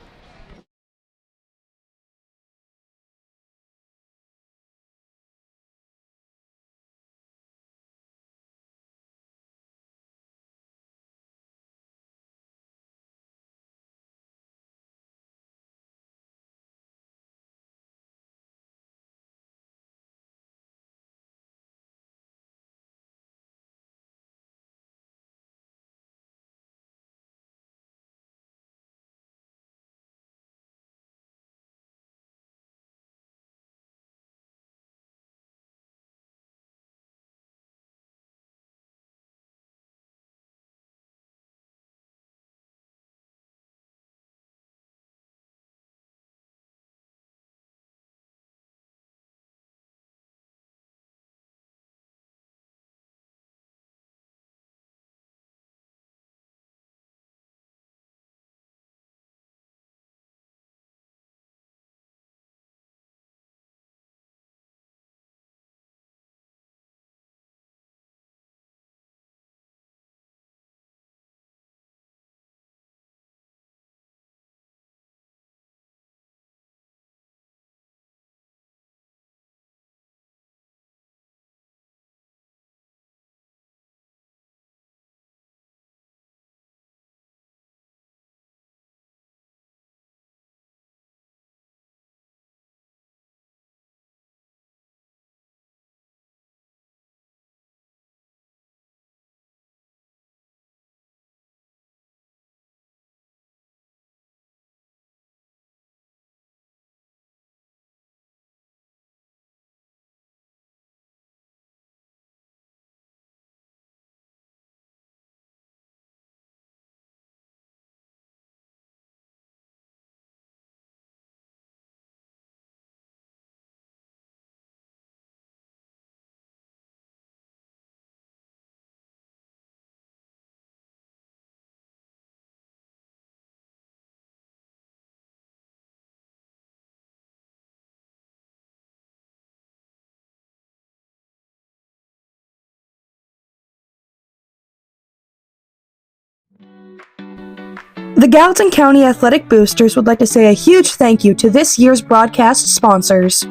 The Gallatin County Athletic Boosters would like to say a huge thank you to this year's broadcast sponsors.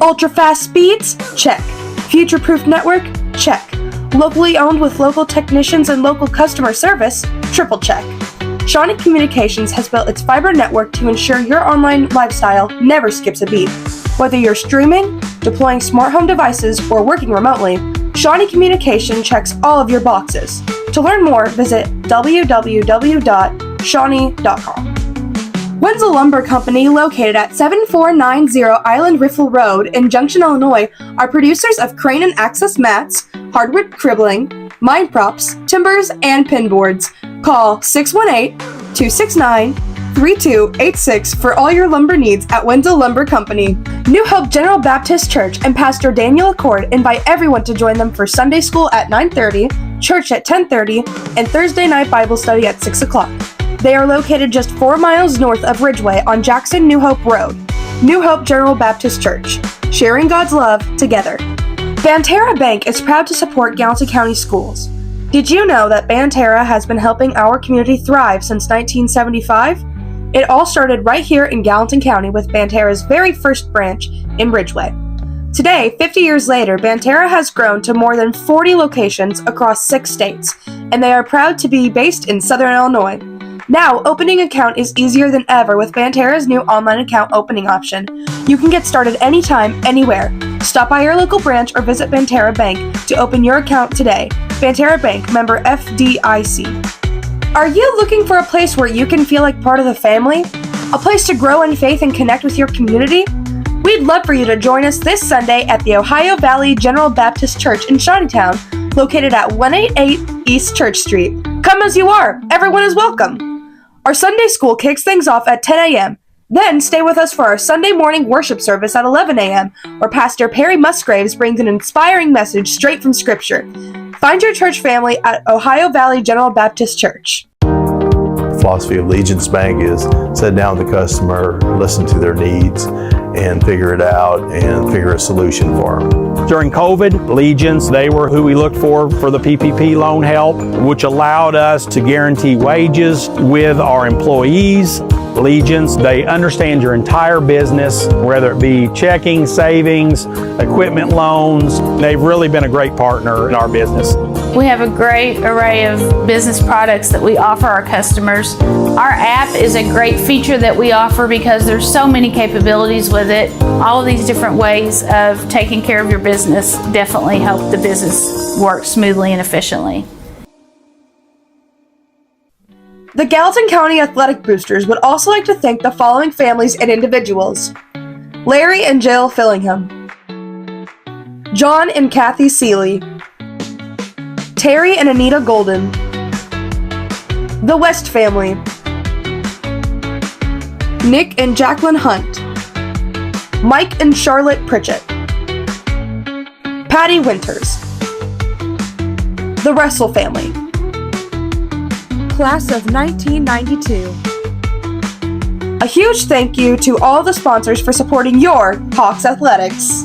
Ultra fast speeds? Check. Future-proof network? Check. Locally owned with local technicians and local customer service? Triple check. Shawnee Communications has built its fiber network to ensure your online lifestyle never skips a beat. Whether you're streaming, deploying smart home devices, or working remotely, Shawnee Communication checks all of your boxes. To learn more, visit www.shawnee.com. Wenzel Lumber Company, located at 7490 Island Riffle Road in Junction, Illinois, are producers of crane and access mats, hardwood cribbling, mine props, timbers, and pin boards. Call 618-269-3286 for all your lumber needs at Wenzel Lumber Company. New Hope General Baptist Church and Pastor Daniel Accord invite everyone to join them for Sunday school at 9:30, church at 10:30, and Thursday night Bible study at 6 o'clock. They are located just 4 miles north of Ridgeway on Jackson New Hope Road. New Hope General Baptist Church, sharing God's love together. Banterra Bank is proud to support Gallatin County schools. Did you know that Banterra has been helping our community thrive since 1975? It all started right here in Gallatin County with Banterra's very first branch in Ridgeway. Today, 50 years later, Banterra has grown to more than 40 locations across 6 states, and they are proud to be based in Southern Illinois. Now, opening an account is easier than ever with Banterra's new online account opening option. You can get started anytime, anywhere. Stop by your local branch or visit Banterra Bank to open your account today. Banterra Bank, member FDIC. Are you looking for a place where you can feel like part of the family? A place to grow in faith and connect with your community? We'd love for you to join us this Sunday at the Ohio Valley General Baptist Church in Shawneetown, located at 188 East Church Street. Come as you are. Everyone is welcome. Our Sunday school kicks things off at 10 a.m. Then stay with us for our Sunday morning worship service at 11 a.m., where Pastor Perry Musgraves brings an inspiring message straight from Scripture. Find your church family at Ohio Valley General Baptist Church. The philosophy of Allegiance Bank is sit down with the customer, listen to their needs, and figure it out and figure a solution for them. During COVID, Allegiance, they were who we looked for the PPP loan help, which allowed us to guarantee wages with our employees. Allegiance, they understand your entire business, whether it be checking, savings, equipment loans. They've really been a great partner in our business. We have a great array of business products that we offer our customers. Our app is a great feature that we offer because there's so many capabilities with it. All of these different ways of taking care of your business definitely help the business work smoothly and efficiently. The Gallatin County Athletic Boosters would also like to thank the following families and individuals: Larry and Jill Fillingham, John and Kathy Seeley, Terry and Anita Golden, the West family, Nick and Jacqueline Hunt, Mike and Charlotte Pritchett, Patty Winters, the Russell family, class of 1992. A huge thank you to all the sponsors for supporting your Hawks Athletics.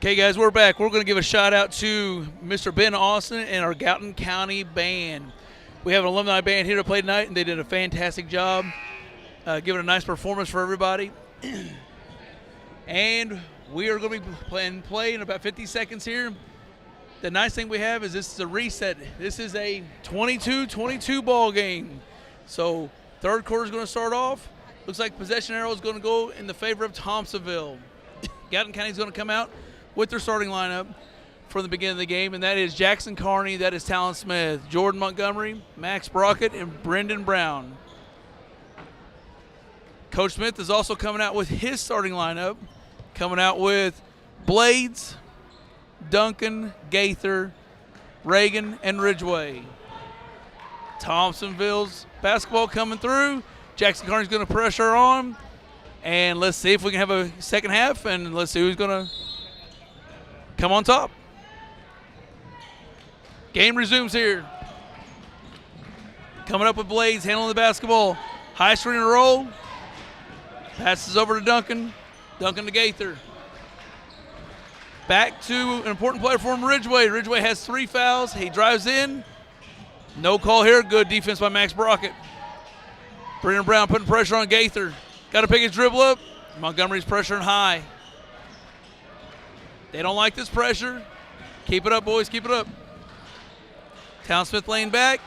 Okay, guys, we're back. We're going to give a shout out to Mr. Ben Austin and our Gallatin County band. We have an alumni band here to play tonight, and they did a fantastic job giving a nice performance for everybody. And we are going to be play in about 50 seconds here. The nice thing we have is this is a reset. This is a 22-22 ball game. So third quarter is going to start off. Looks like possession arrow is going to go in the favor of Thompsonville. Gallatin County is going to come out with their starting lineup from the beginning of the game, and that is Jackson Carney, that is Talon Smith, Jordan Montgomery, Max Brockett, and Brendan Brown. Coach Smith is also coming out with his starting lineup, coming out with Blades, Duncan, Gaither, Reagan, and Ridgeway. Thompsonville's basketball coming through. Jackson Carney's going to pressure on, and let's see if we can have a second half, and let's see who's going to come on top. Game resumes here. Coming up with Blades, handling the basketball. High screen and roll. Passes over to Duncan. Duncan to Gaither. Back to an important player for him, Ridgeway. Ridgeway has 3 fouls. He drives in. No call here. Good defense by Max Brockett. Brendan Brown putting pressure on Gaither. Got to pick his dribble up. Montgomery's pressuring high. They don't like this pressure. Keep it up, boys. Keep it up. Talon Smith laying back.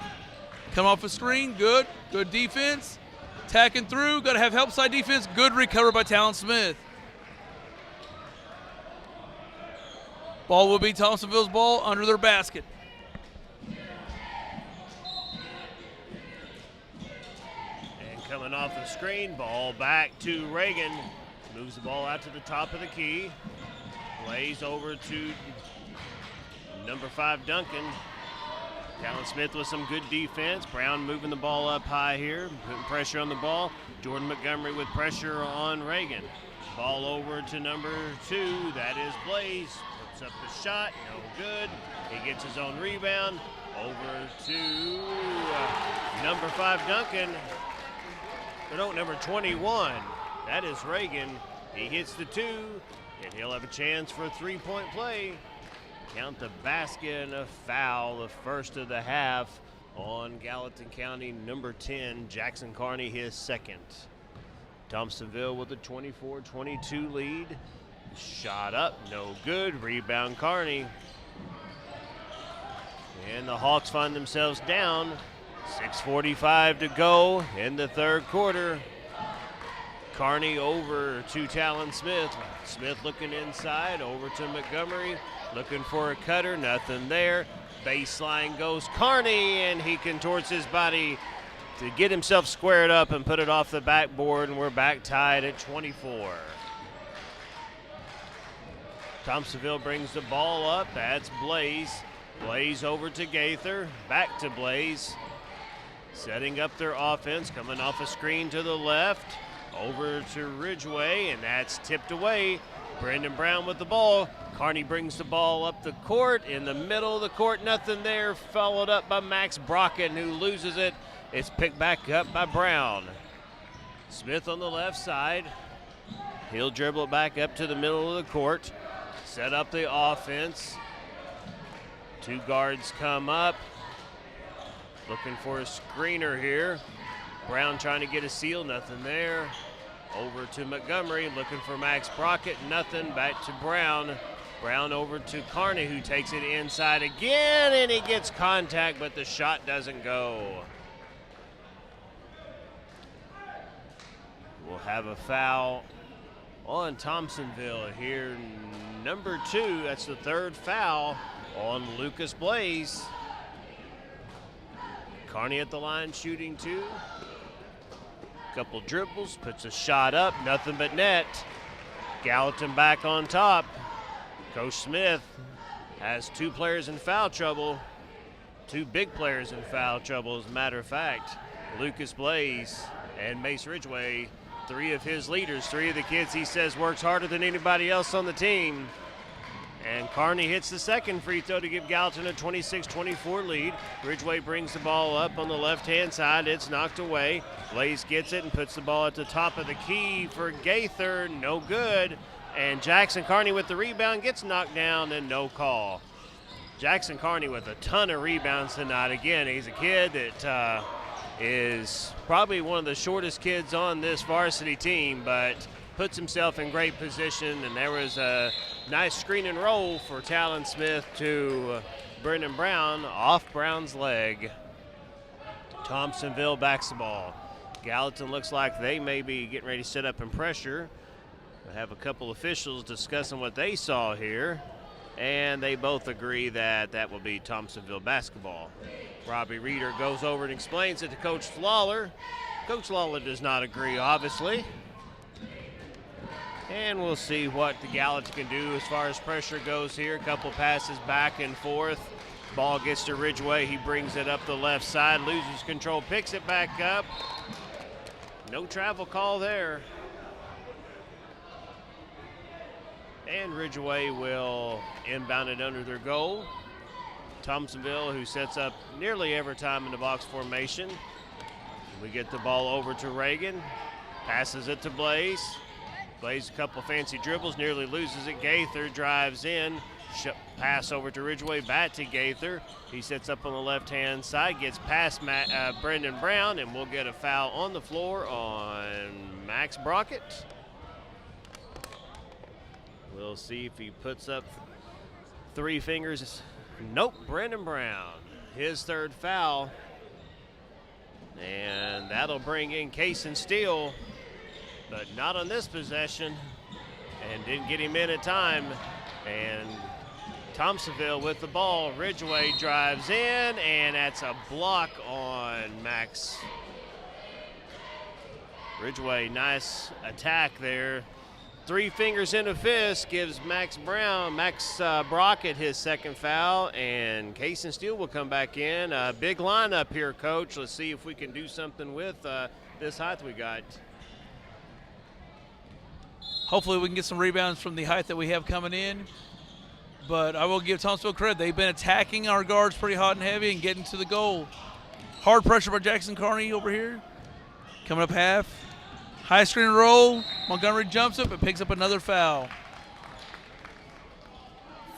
Come off a screen. Good. Good defense. Tacking through. Got to have help side defense. Good recovery by Talon Smith. Ball will be Thompsonville's ball under their basket. And coming off the screen, ball back to Reagan. Moves the ball out to the top of the key. Plays over to number 5, Duncan. Talon Smith with some good defense. Brown moving the ball up high here, putting pressure on the ball. Jordan Montgomery with pressure on Reagan. Ball over to number 2, that is Blaze. Puts up the shot, no good. He gets his own rebound. Over to number 5, Duncan. No, number 21, that is Reagan. He hits the 2. And he'll have a chance for a 3-point play. Count the basket and a foul, the first of the half on Gallatin County, number 10, Jackson Carney, his second. Thompsonville with a 24-22 lead. Shot up, no good. Rebound Carney. And the Hawks find themselves down. 6:45 to go in the third quarter. Carney over to Talon Smith. Smith looking inside, over to Montgomery, looking for a cutter, nothing there. Baseline goes Carney, and he contorts his body to get himself squared up and put it off the backboard, and we're back tied at 24. Thompsonville brings the ball up, that's Blaze. Blaze over to Gaither, back to Blaze. Setting up their offense, coming off a screen to the left. Over to Ridgeway, and that's tipped away. Brendan Brown with the ball. Carney brings the ball up the court. In the middle of the court, nothing there. Followed up by Max Brockett, who loses it. It's picked back up by Brown. Smith on the left side. He'll dribble it back up to the middle of the court. Set up the offense. 2 guards come up. Looking for a screener here. Brown trying to get a seal, nothing there. Over to Montgomery, looking for Max Brockett, nothing. Back to Brown. Brown over to Carney, who takes it inside again, and he gets contact, but the shot doesn't go. We'll have a foul on Thompsonville here. Number 2, that's the 3rd foul on Lucas Blaze. Carney at the line shooting 2. Couple dribbles, puts a shot up, nothing but net. Gallatin back on top. Coach Smith has 2 players in foul trouble. 2 big players in foul trouble, as a matter of fact. Lucas Blaze and Mace Ridgeway, 3 of his leaders, 3 of the kids he says works harder than anybody else on the team. And Carney hits the second free throw to give Gallatin a 26-24 lead. Ridgeway brings the ball up on the left-hand side. It's knocked away. Blaze gets it and puts the ball at the top of the key for Gaither. No good. And Jackson Carney with the rebound gets knocked down and no call. Jackson Carney with a ton of rebounds tonight. Again, he's a kid that is probably one of the shortest kids on this varsity team, but puts himself in great position. And there was a nice screen and roll for Talon Smith to Brendan Brown off Brown's leg. Thompsonville basketball. Gallatin looks like they may be getting ready to set up and pressure. I have a couple officials discussing what they saw here, and they both agree that that will be Thompsonville basketball. Robbie Reeder goes over and explains it to Coach Lawler. Coach Lawler does not agree, obviously. And we'll see what the Gallatin can do as far as pressure goes here. A couple passes back and forth. Ball gets to Ridgeway. He brings it up the left side, loses control, picks it back up. No travel call there. And Ridgeway will inbound it under their goal. Thompsonville, who sets up nearly every time in the box formation. We get the ball over to Reagan. Passes it to Blaze. Blaze a couple fancy dribbles, nearly loses it. Gaither drives in. Pass over to Ridgeway, back to Gaither. He sets up on the left-hand side, gets past Brendan Brown, and we'll get a foul on the floor on Max Brockett. We'll see if he puts up three fingers. Nope, Brendan Brown, his third foul. And that'll bring in Cason Steele, but not on this possession, and didn't get him in at time. And Thompsonville with the ball. Ridgeway drives in, and that's a block on Max. Ridgeway, nice attack there. Three fingers in a fist gives Max Brockett his second foul, and Cason Steele will come back in. Big lineup here, Coach. Let's see if we can do something with this height we got. Hopefully we can get some rebounds from the height that we have coming in. But I will give Thompsonville credit. They've been attacking our guards pretty hot and heavy and getting to the goal. Hard pressure by Jackson Carney over here. Coming up half. High screen and roll. Montgomery jumps it but picks up another foul.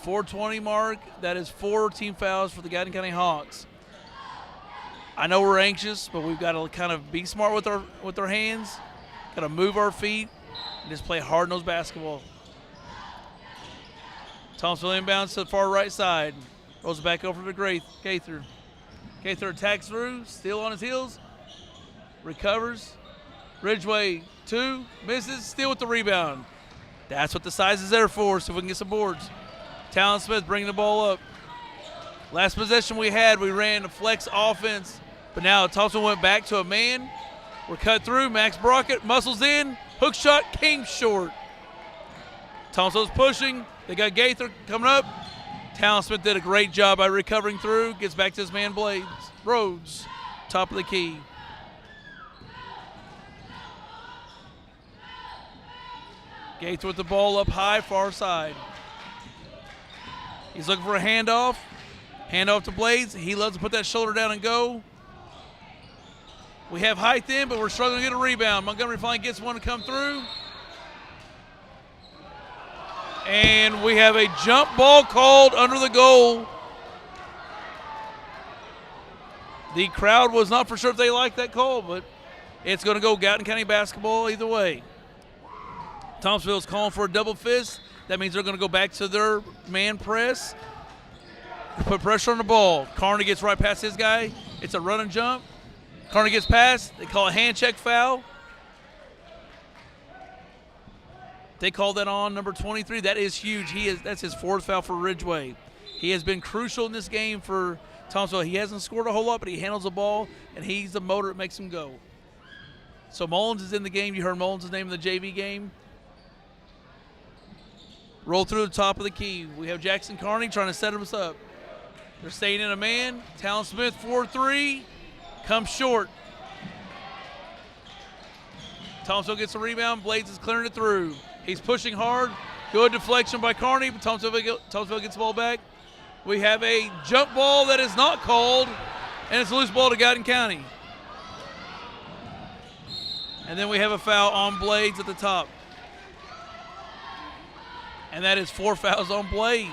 4:20 mark. That is 4 team fouls for the Gallatin County Hawks. I know we're anxious, but we've got to kind of be smart with our hands. Got to move our feet and just play hard-nosed basketball. Thompsonville inbounds to the far right side. Rolls it back over to Gaither. Gaither attacks through. Steele on his heels. Recovers. Ridgeway, 2, misses. Steele with the rebound. That's what the size is there for, so we can get some boards. Talon Smith bringing the ball up. Last possession we had, we ran a flex offense, but now Thompson went back to a man. We're cut through. Max Brockett muscles in. Hook shot came short. Thompson's pushing. They got Gaither coming up. Talon Smith did a great job by recovering through. Gets back to his man Blades. Rhodes, top of the key. Gaither with the ball up high, far side. He's looking for a handoff. Handoff to Blades. He loves to put that shoulder down and go. We have height in, but we're struggling to get a rebound. Montgomery finally gets one to come through. And we have a jump ball called under the goal. The crowd was not for sure if they liked that call, but it's going to go Gallatin County basketball either way. Thompsonville's calling for a double fist. That means they're going to go back to their man press. Put pressure on the ball. Carney gets right past his guy. It's a run and jump. Carney gets past. They call a hand check foul. They call that on number 23. That is huge. That's his 4th foul for Ridgeway. He has been crucial in this game for Thompsonville. He hasn't scored a whole lot, but he handles the ball, and he's the motor that makes him go. So Mullins is in the game. You heard Mullins' name in the JV game. Roll through the top of the key. We have Jackson Carney trying to set us up. They're staying in a man. Talon Smith 4-3. Comes short. Thompsonville gets a rebound. Blades is clearing it through. He's pushing hard. Good deflection by Carney, but Thompsonville gets the ball back. We have a jump ball that is not called, and it's a loose ball to Gallatin County. And then we have a foul on Blades at the top. and that is 4 fouls on Blades.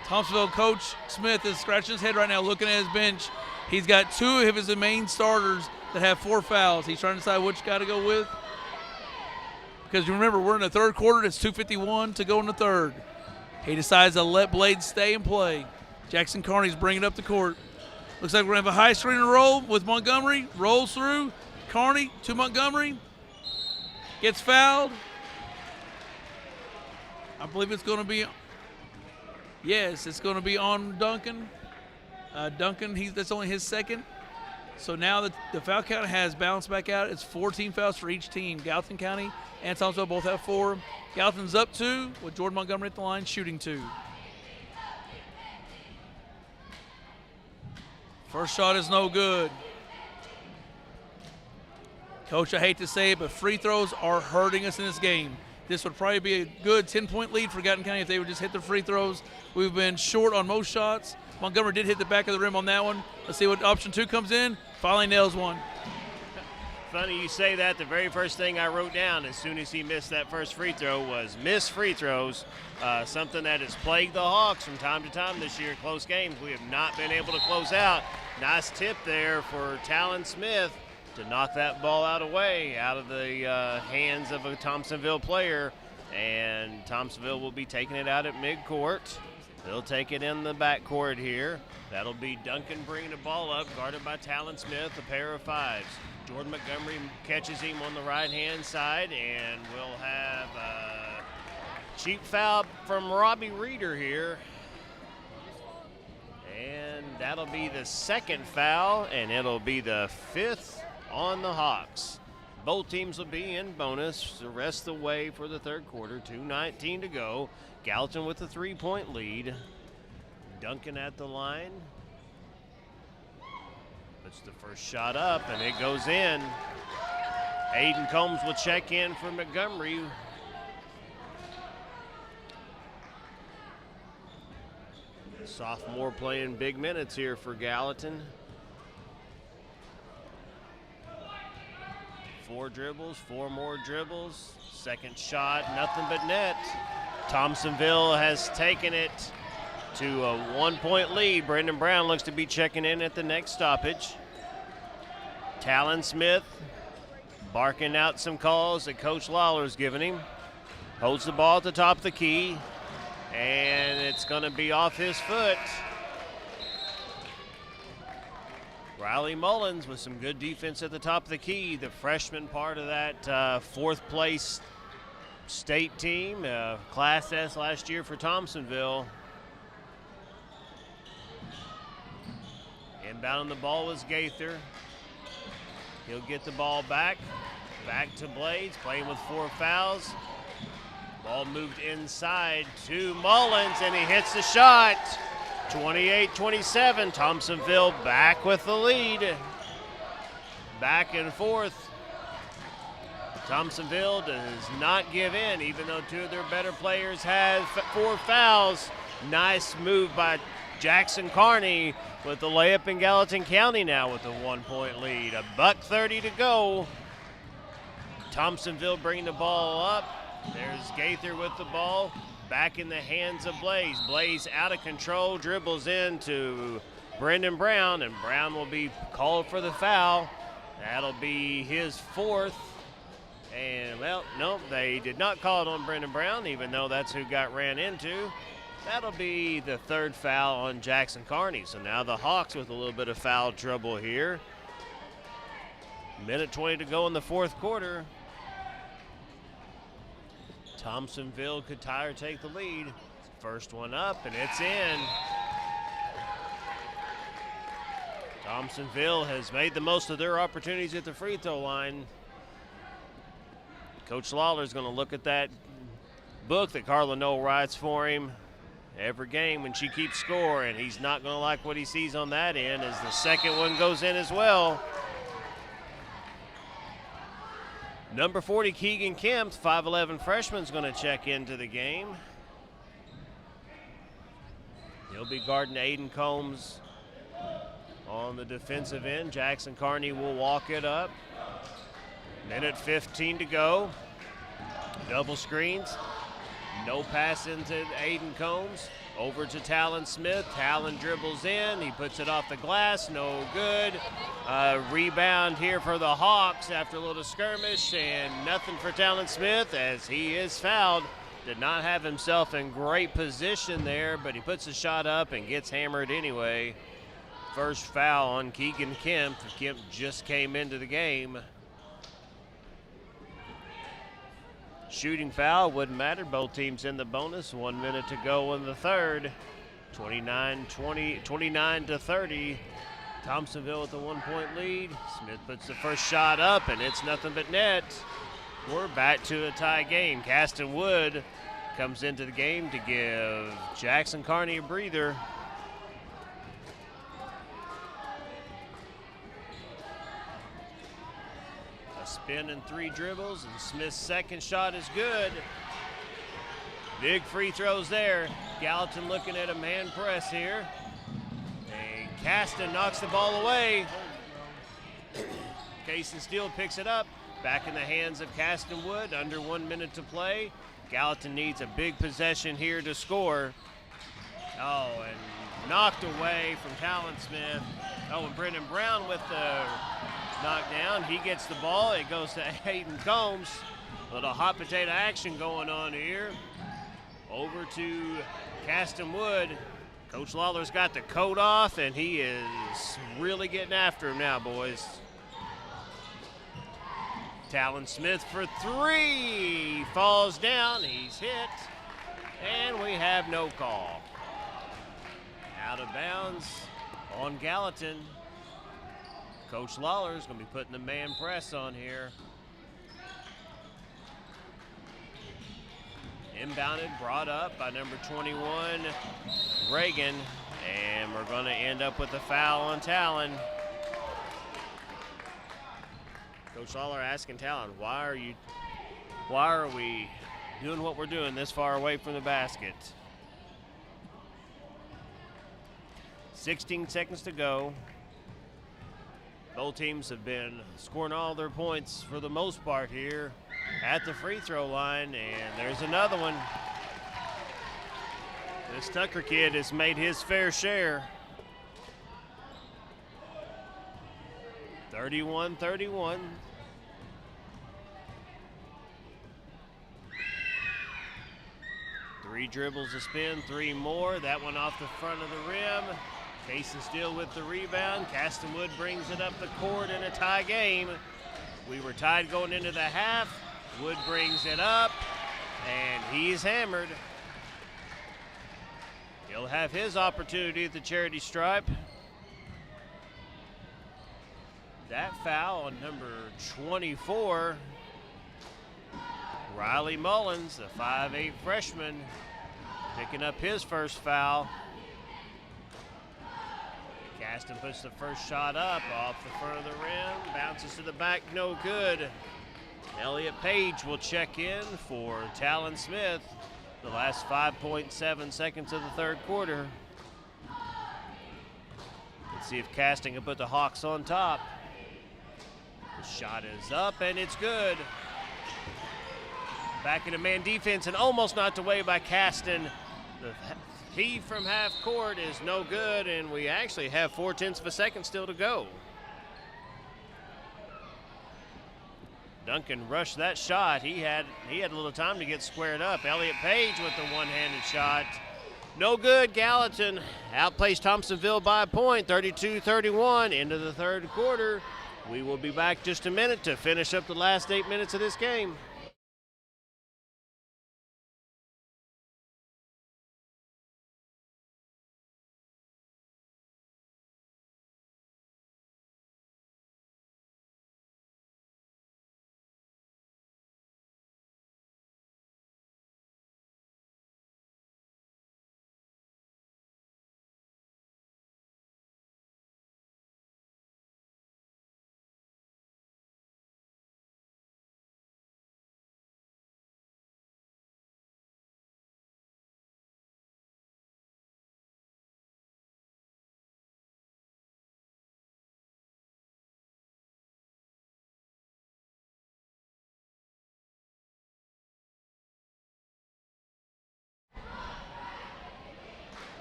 Thompsonville coach Smith is scratching his head right now looking at his bench. He's got 2 of his main starters that have 4 fouls. He's trying to decide which guy to go with. Because you remember, we're in the third quarter. It's 2:51 to go in the third. He decides to let Blades stay and play. Jackson Carney's bringing up the court. Looks like we're going to have a high screen and roll with Montgomery. Rolls through. Carney to Montgomery. Gets fouled. I believe it's going to be, yes, it's going to be on Duncan. Duncan, that's only his second. So now the foul count has bounced back out. It's 14 fouls for each team. Gallatin County and Thompsonville both have 4. Gallatin's up 2 with Jordan Montgomery at the line shooting 2. First shot is no good. Coach, I hate to say it, but free throws are hurting us in this game. This would probably be a good 10-point lead for Gallatin County if they would just hit the free throws. We've been short on most shots. Montgomery did hit the back of the rim on that one. Let's see what option 2 comes in. Finally nails one. Funny you say that. The very first thing I wrote down as soon as he missed that first free throw was missed free throws, something that has plagued the Hawks from time to time this year in close games. We have not been able to close out. Nice tip there for Talon Smith to knock that ball out of the hands of a Thompsonville player, and Thompsonville will be taking it out at midcourt. They'll take it in the backcourt here. That'll be Duncan bringing the ball up, guarded by Talon Smith, a pair of 5s. Jordan Montgomery catches him on the right-hand side, and we'll have a cheap foul from Robbie Reeder here. And that'll be the second foul, and it'll be the 5th on the Hawks. Both teams will be in bonus the rest of the way for the third quarter. 2:19 to go. Gallatin with a 3-point lead. Duncan at the line. Puts the first shot up, and it goes in. Aiden Combs will check in for Montgomery. Sophomore playing big minutes here for Gallatin. 4 dribbles, 4 more dribbles. Second shot, nothing but net. Thompsonville has taken it to a 1-point lead. Brendan Brown looks to be checking in at the next stoppage. Talon Smith barking out some calls that Coach Lawler's giving him. Holds the ball at the top of the key, and it's going to be off his foot. Riley Mullins with some good defense at the top of the key, the freshman part of that 4th place state team, Class S last year for Thompsonville. Inbounding the ball was Gaither. He'll get the ball back to Blades, playing with 4 fouls. Ball moved inside to Mullins, and he hits the shot. 28-27, Thompsonville back with the lead. Back and forth. Thompsonville does not give in, even though 2 of their better players had 4 fouls. Nice move by Jackson Carney with the layup in Gallatin County now with a 1-point lead. $1:30 to go. Thompsonville bringing the ball up. There's Gaither with the ball. Back in the hands of Blaze. Blaze out of control, dribbles into Brendan Brown, and Brown will be called for the foul. That'll be his 4th. And, well, no, they did not call it on Brendan Brown, even though that's who got ran into. That'll be the 3rd foul on Jackson Carney. So now the Hawks with a little bit of foul trouble here. 1:20 to go in the 4th quarter. Thompsonville could tie or take the lead. First one up, and it's in. Thompsonville has made the most of their opportunities at the free throw line. Coach Lawler is going to look at that book that Carla Knoll writes for him every game when she keeps score, and he's not going to like what he sees on that end as the second one goes in as well. Number 40, Keegan Kemp, 5'11 freshman, is going to check into the game. He'll be guarding Aiden Combs on the defensive end. Jackson Carney will walk it up. 1:15 to go. Double screens. No pass into Aiden Combs. Over to Talon Smith. Talon dribbles in. He puts it off the glass. No good. Rebound here for the Hawks after a little skirmish, and nothing for Talon Smith as he is fouled. Did not have himself in great position there, but he puts the shot up and gets hammered anyway. First foul on Keegan Kemp. Kemp just came into the game. Shooting foul, wouldn't matter. Both teams in the bonus. 1 minute to go in the third. 29-30. Thompsonville with a 1-point lead. Smith puts the first shot up, and it's nothing but net. We're back to a tie game. Caston Wood comes into the game to give Jackson Carney a breather. Spin and 3 dribbles, and Smith's second shot is good. Big free throws there. Gallatin looking at a man press here. And Caston knocks the ball away. Casey Steele picks it up. Back in the hands of Caston Wood. Under 1 minute to play. Gallatin needs a big possession here to score. Oh, and knocked away from Talon Smith. Oh, and Brendan Brown with the knockdown. He gets the ball. It goes to Hayden Combs. A little hot potato action going on here. Over to Caston Wood. Coach Lawler's got the coat off, and he is really getting after him now, boys. Talon Smith for 3. Falls down. He's hit. And we have no call. Out of bounds on Gallatin. Coach Lawler's going to be putting the man press on here. Inbounded, brought up by number 21, Reagan. And we're going to end up with a foul on Talon. Coach Lawler asking Talon, why are we doing what we're doing this far away from the basket? 16 seconds to go. Both teams have been scoring all their points for the most part here at the free throw line, and there's another one. This Tucker kid has made his fair share. 31-31. Three dribbles to spin, 3 more. That one off the front of the rim. Casey Steele with the rebound. Caston Wood brings it up the court in a tie game. We were tied going into the half. Wood brings it up, and he's hammered. He'll have his opportunity at the charity stripe. That foul on number 24, Riley Mullins, the 5'8" freshman, picking up his first foul. Caston puts the first shot up off the front of the rim, bounces to the back, no good. Elliott Page will check in for Talon Smith the last 5.7 seconds of the third quarter. Let's see if Caston can put the Hawks on top. The shot is up, and it's good. Back into man defense and almost knocked away by Caston. The heave from half court is no good, and we actually have 0.4 of a second still to go. Duncan rushed that shot. He had a little time to get squared up. Elliott Page with the one-handed shot. No good. Gallatin outplays Thompsonville by a point, 32-31 into the third quarter. We will be back just a minute to finish up the last 8 minutes of this game.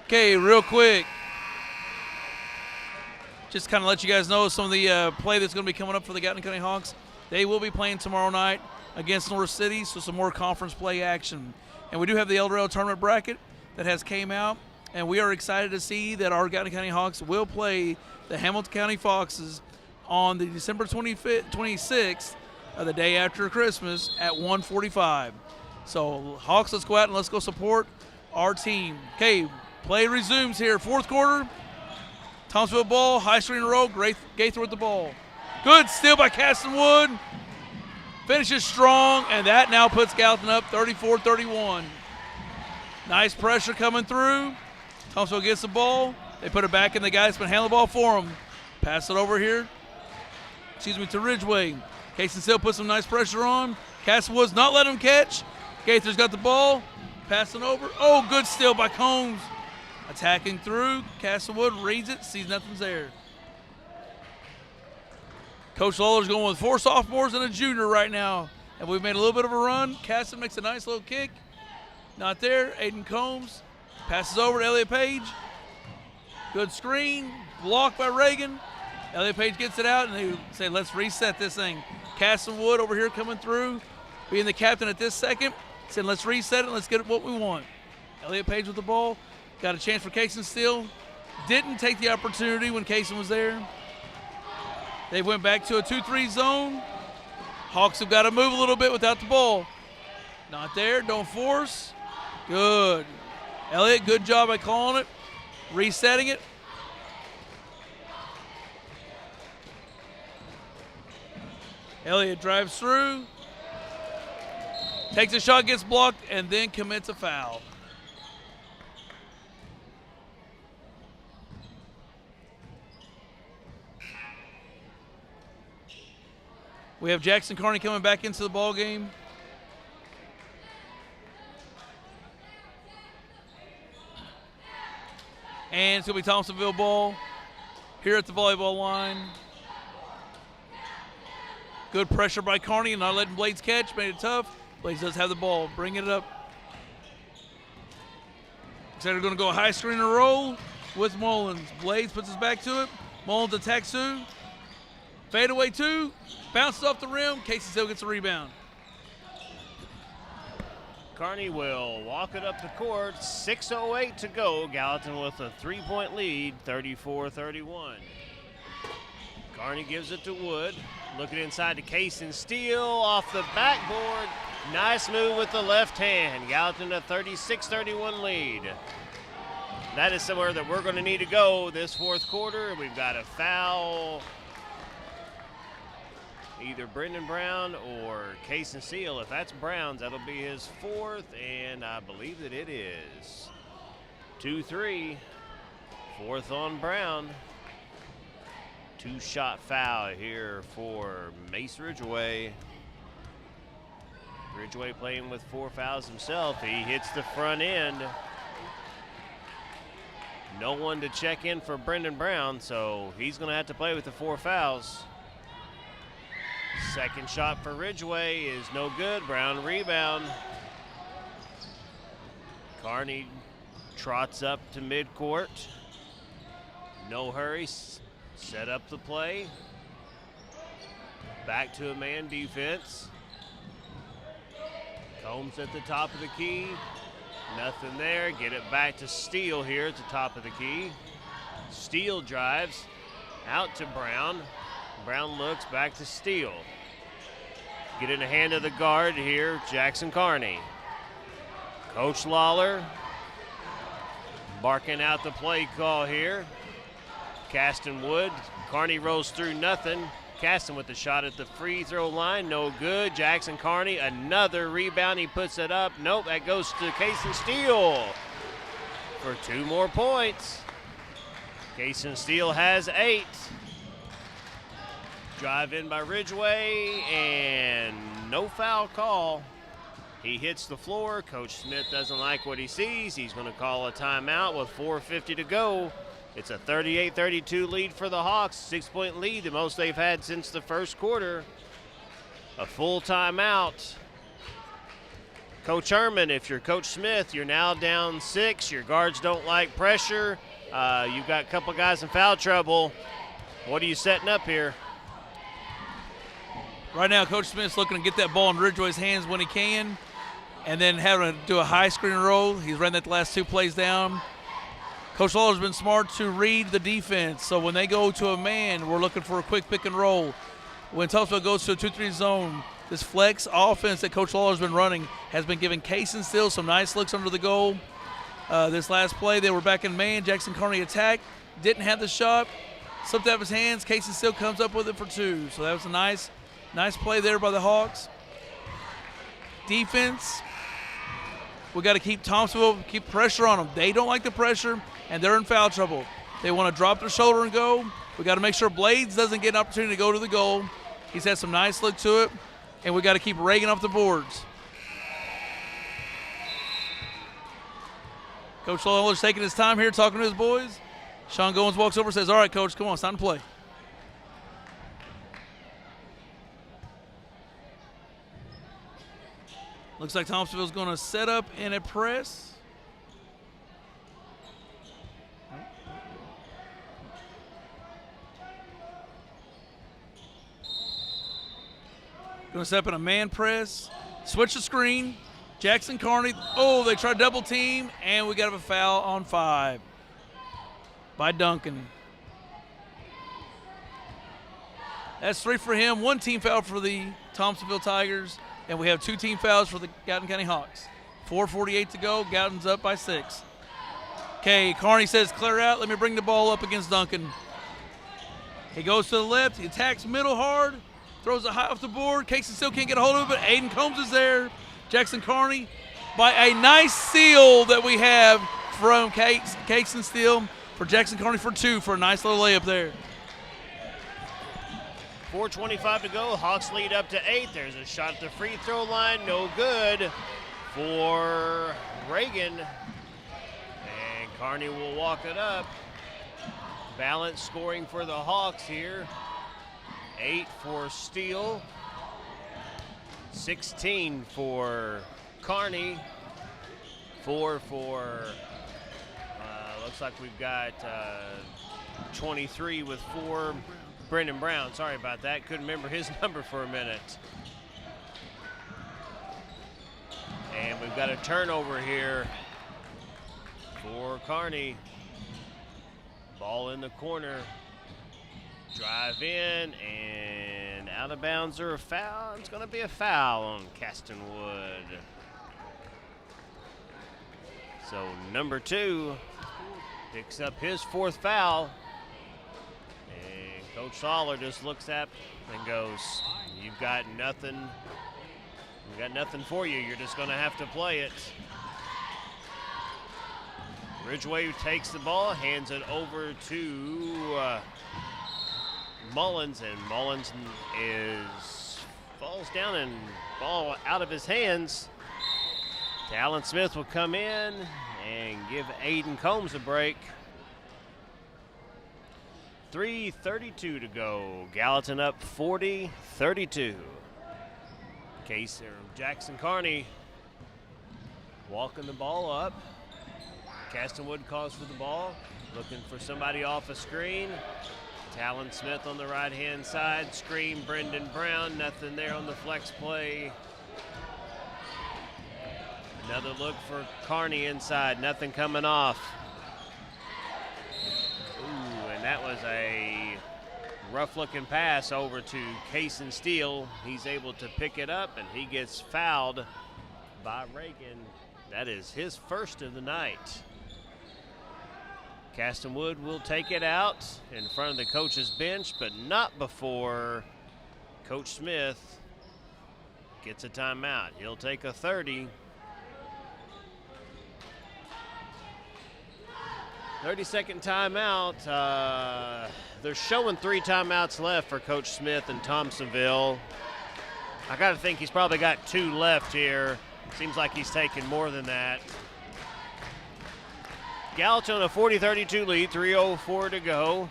Okay, real quick. Just kind of let you guys know some of the play that's going to be coming up for the Gallatin County Hawks. They will be playing tomorrow night against North City, so some more conference play action. And we do have the El Dorado tournament bracket that has came out, and we are excited to see that our Gallatin County Hawks will play the Hamilton County Foxes on the December 26th, the day after Christmas, at 1:45. So, Hawks, let's go out and let's go support our team. Okay, play resumes here. Fourth quarter. Thompsonville ball, high screen row, Gaither with the ball. Good steal by Caston Wood. Finishes strong, and that now puts Gallatin up 34-31. Nice pressure coming through. Thompsonville gets the ball. They put it back in the guy that's been handling the ball for them. Pass it over here. To Ridgeway. Casey still puts some nice pressure on. Caston Wood's not letting him catch. Gaither's got the ball. Passing over. Oh, good steal by Combs. Attacking through. Castlewood reads it, sees nothing's there. Coach Lawler's going with 4 sophomores and a junior right now. And we've made a little bit of a run. Caston makes a nice little kick. Not there. Aiden Combs passes over to Elliott Page. Good screen. Blocked by Reagan. Elliott Page gets it out, and they say, let's reset this thing. Caston Wood over here coming through, being the captain at this second. Said, let's reset it and let's get what we want. Elliott Page with the ball. Got a chance for Cason Steele. Didn't take the opportunity when Cason was there. They went back to a 2-3 zone. Hawks have got to move a little bit without the ball. Not there. Don't force. Good. Elliott, good job by calling it. Resetting it. Elliott drives through. Takes a shot, gets blocked, and then commits a foul. We have Jackson Carney coming back into the ball game. And it's going to be Thompsonville ball here at the volleyball line. Good pressure by Carney and not letting Blades catch. Made it tough. Blades does have the ball. Bring it up. So they're going to go high screen and roll with Mullins. Blades puts his back to it. Mullins attacks two. Fade away two. Bounces off the rim. Casey still gets a rebound. Carney will walk it up the court. 6:08 to go. Gallatin with a 3-point lead, 34-31. Carney gives it to Wood. Looking inside to Cason Steele off the backboard. Nice move with the left hand. Gallatin a 36-31 lead. That is somewhere that we're going to need to go this fourth quarter. We've got a foul. Either Brendan Brown or Cason Steele. If that's Brown's, that'll be his fourth, and I believe that it is. 2-3. Fourth on Brown. 2-shot foul here for Mace Ridgeway. Ridgeway playing with 4 fouls himself. He hits the front end. No one to check in for Brendan Brown, so he's going to have to play with the 4 fouls. Second shot for Ridgeway is no good. Brown rebound. Carney trots up to midcourt. No hurry. Set up the play. Back to a man defense. Combs at the top of the key. Nothing there. Get it back to Steele here at the top of the key. Steele drives out to Brown. Brown looks back to Steele. Get in the hand of the guard here, Jackson Carney. Coach Lawler barking out the play call here. Caston Wood. Carney rolls through nothing. Caston with the shot at the free throw line, no good. Jackson Carney, another rebound. He puts it up. Nope, that goes to Cason Steele for 2 more points. Cason Steele has 8. Drive in by Ridgeway, and no foul call. He hits the floor. Coach Smith doesn't like what he sees. He's going to call a timeout with 4:50 to go. It's a 38-32 lead for the Hawks. 6-point lead, the most they've had since the first quarter. A full timeout. Coach Herman, if you're Coach Smith, you're now down 6. Your guards don't like pressure. You've got a couple guys in foul trouble. What are you setting up here? Right now, Coach Smith's looking to get that ball in Ridgway's hands when he can, and then having to do a high screen and roll. He's ran that the last 2 plays down. Coach Lawler's been smart to read the defense, so when they go to a man, we're looking for a quick pick and roll. When Thompsonville goes to a 2-3 zone, this flex offense that Coach Lawler's been running has been giving Case and Steele some nice looks under the goal. This last play, they were back in man. Jackson Carney attacked, didn't have the shot, slipped out of his hands. Case and Steele comes up with it for 2. So that was a nice play there by the Hawks. Defense, we got to keep Thompsonville, keep pressure on them. They don't like the pressure, and they're in foul trouble. They want to drop their shoulder and go. We got to make sure Blades doesn't get an opportunity to go to the goal. He's had some nice look to it, and we got to keep Reagan off the boards. Coach Lawler's taking his time here, talking to his boys. Sean Goins walks over and says, all right, Coach, come on, it's time to play. Looks like Thompsonville's going to set up in a press. Going to set up in a man press. Switch the screen. Jackson Carney. Oh, they tried double team, and we got a foul on 5 by Duncan. That's 3 for him. 1 team foul for the Thompsonville Tigers. And we have 2 team fouls for the Gallatin County Hawks. 4:48 to go. Gallatin's up by 6. Okay, Carney says clear out. Let me bring the ball up against Duncan. He goes to the left. He attacks middle hard. Throws it high off the board. Casey still can't get a hold of it, but Aiden Combs is there. Jackson Carney by a nice seal that we have from Cakes and Steele for Jackson Carney for 2 for a nice little layup there. 4:25 to go. Hawks lead up to 8. There's a shot at the free throw line. No good for Reagan. And Carney will walk it up. Balance scoring for the Hawks here. 8 for Steele. 16 for Carney. 4 for, looks like we've got 23 with 4. Brendan Brown, sorry about that. Couldn't remember his number for a minute. And we've got a turnover here for Carney. Ball in the corner. Drive in and out of bounds or a foul. It's going to be a foul on Castonwood. So number 2 picks up his 4th foul. And Coach Lawler just looks up and goes, you've got nothing. We've got nothing for you. You're just going to have to play it. Ridgway takes the ball, hands it over to Mullins, and Mullins falls down and ball out of his hands. Talon Smith will come in and give Aiden Combs a break. 3:32 to go. Gallatin up 40-32. Jackson Carney walking the ball up. Castonwood calls for the ball, looking for somebody off a screen. Talon Smith on the right-hand side. Screen, Brendan Brown. Nothing there on the flex play. Another look for Carney inside. Nothing coming off. Ooh, and that was a rough-looking pass over to Case and Steele. He's able to pick it up, and he gets fouled by Reagan. That is his first of the night. Castonwood will take it out in front of the coach's bench, but not before Coach Smith gets a timeout. He'll take a 30. 30-second timeout. They're showing 3 timeouts left for Coach Smith and Thompsonville. I got to think he's probably got 2 left here. Seems like he's taking more than that. Gallatin on a 40-32 lead, 3:04 to go.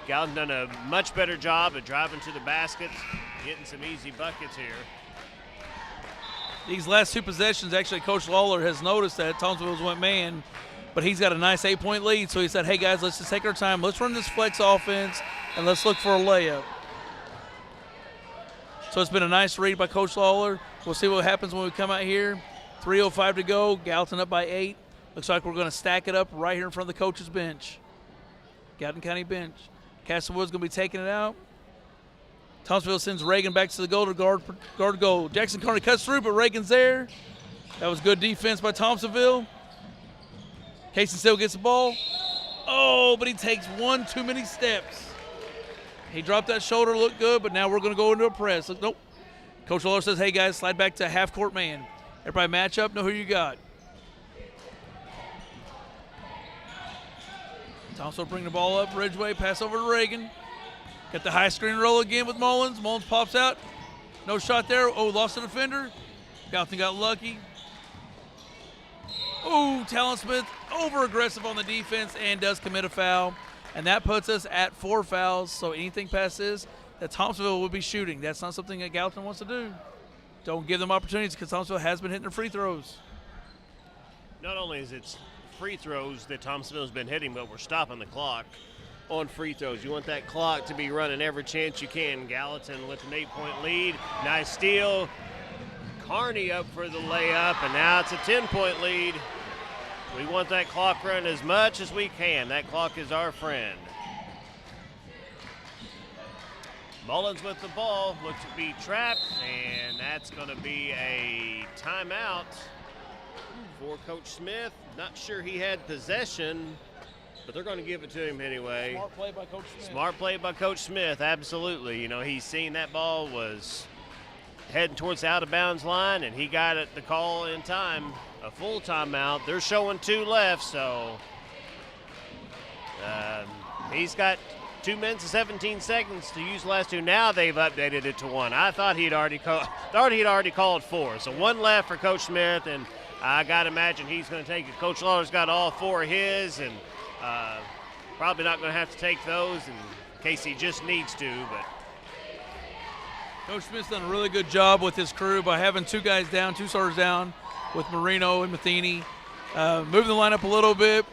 Gallatin done a much better job of driving to the basket, getting some easy buckets here. these last 2 possessions, actually, Coach Lawler has noticed that Thompsonville's went man, but he's got a nice 8-point lead. So he said, hey, guys, let's just take our time. Let's run this flex offense, and let's look for a layup. So it's been a nice read by Coach Lawler. We'll see what happens when we come out here. 3:05 to go. Gallatin up by 8. Looks like we're going to stack it up right here in front of the coach's bench. Gallatin County bench. Castlewood's going to be taking it out. Thompsonville sends Reagan back to the goal to guard goal. Jackson Carney cuts through, but Reagan's there. That was good defense by Thompsonville. Casey still gets the ball. Oh, but he takes one too many steps. He dropped that shoulder, looked good, but now we're going to go into a press. Look, nope. Coach Lawler says, hey, guys, slide back to half-court man. Everybody match up, know who you got. Thompson will bring the ball up. Ridgeway, pass over to Reagan. Got the high screen roll again with Mullins. Mullins pops out. No shot there. Oh, lost a defender. Gallatin got lucky. Oh, Talon Smith over-aggressive on the defense and does commit a foul. And that puts us at 4 fouls. So anything past this, that Thompsonville will be shooting. That's not something that Gallatin wants to do. Don't give them opportunities because Thompsonville has been hitting their free throws. Not only is it free throws that Thompsonville's been hitting, but we're stopping the clock on free throws. You want that clock to be running every chance you can. Gallatin with an 8-point lead. Nice steal. Carney up for the layup, and now it's a 10-point lead. We want that clock running as much as we can. That clock is our friend. Mullins with the ball, looks to be trapped, and that's going to be a timeout for Coach Smith. Not sure he had possession, but they're going to give it to him anyway. Smart play by Coach Smith. Smart play by Coach Smith, absolutely. You know, he's seen that ball was heading towards the out-of-bounds line, and he got it the call in time, a full timeout. They're showing 2 left, so he's got 2 minutes and 17 seconds to use the last 2. Now they've updated it to 1. I thought he'd already called 4. So 1 left for Coach Smith, and I got to imagine he's going to take it. Coach Lawler's got all 4 of his, and probably not going to have to take those in case he just needs to. But Coach Smith's done a really good job with his crew by having 2 guys down, 2 starters down with Marino and Matheny. Moving the lineup a little bit.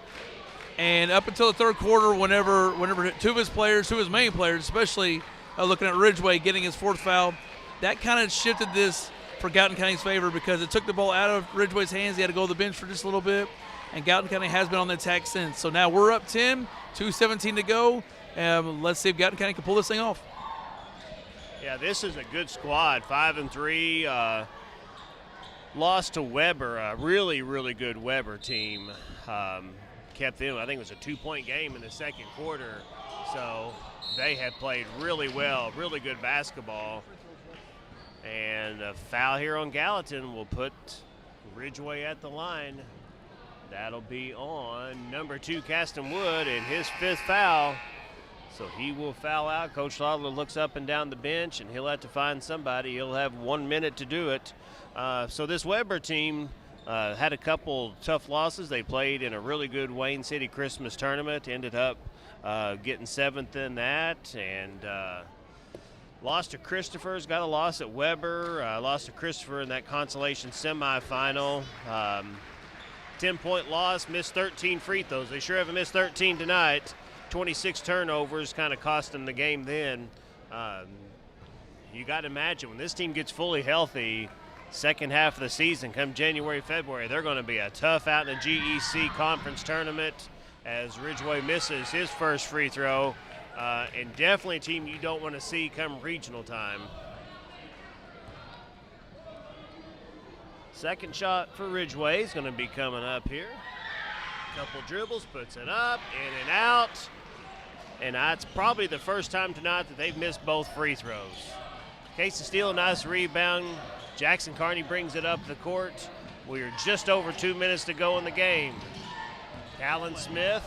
And up until the third quarter, whenever 2 of his players, 2 of his main players, especially looking at Ridgeway getting his 4th foul, that kind of shifted this for Gallatin County's favor because it took the ball out of Ridgeway's hands. He had to go to the bench for just a little bit. And Gallatin County has been on the attack since. So now we're up 10, 2:17 to go. Let's see if Gallatin County can pull this thing off. yeah, this is a good squad, 5-3. Lost to Weber, a really, really good Weber team. Kept them, I think it was a 2-point game in the second quarter. So they have played really well, really good basketball. And a foul here on Gallatin will put Ridgeway at the line. That'll be on number 2, Caston Wood, and his 5th foul. So he will foul out. Coach Lawler looks up and down the bench, and he'll have to find somebody. He'll have 1 minute to do it. So this Weber team had a couple tough losses. They played in a really good Wayne City Christmas tournament, ended up getting 7th in that, and lost to Christopher's, got a loss at Weber, lost to Christopher in that consolation semifinal. 10-point loss, missed 13 free throws. They sure haven't missed 13 tonight. 26 turnovers kind of cost them the game then. You got to imagine when this team gets fully healthy, second half of the season, come January, February, they're going to be a tough out in the GEC conference tournament as Ridgeway misses his first free throw. And definitely a team you don't want to see come regional time. Second shot for Ridgeway is going to be coming up here. Couple dribbles, puts it up, in and out. And that's probably the first time tonight that they've missed both free throws. Casey Steele, nice rebound. Jackson Carney brings it up the court. We are just over 2 minutes to go in the game. Talon Smith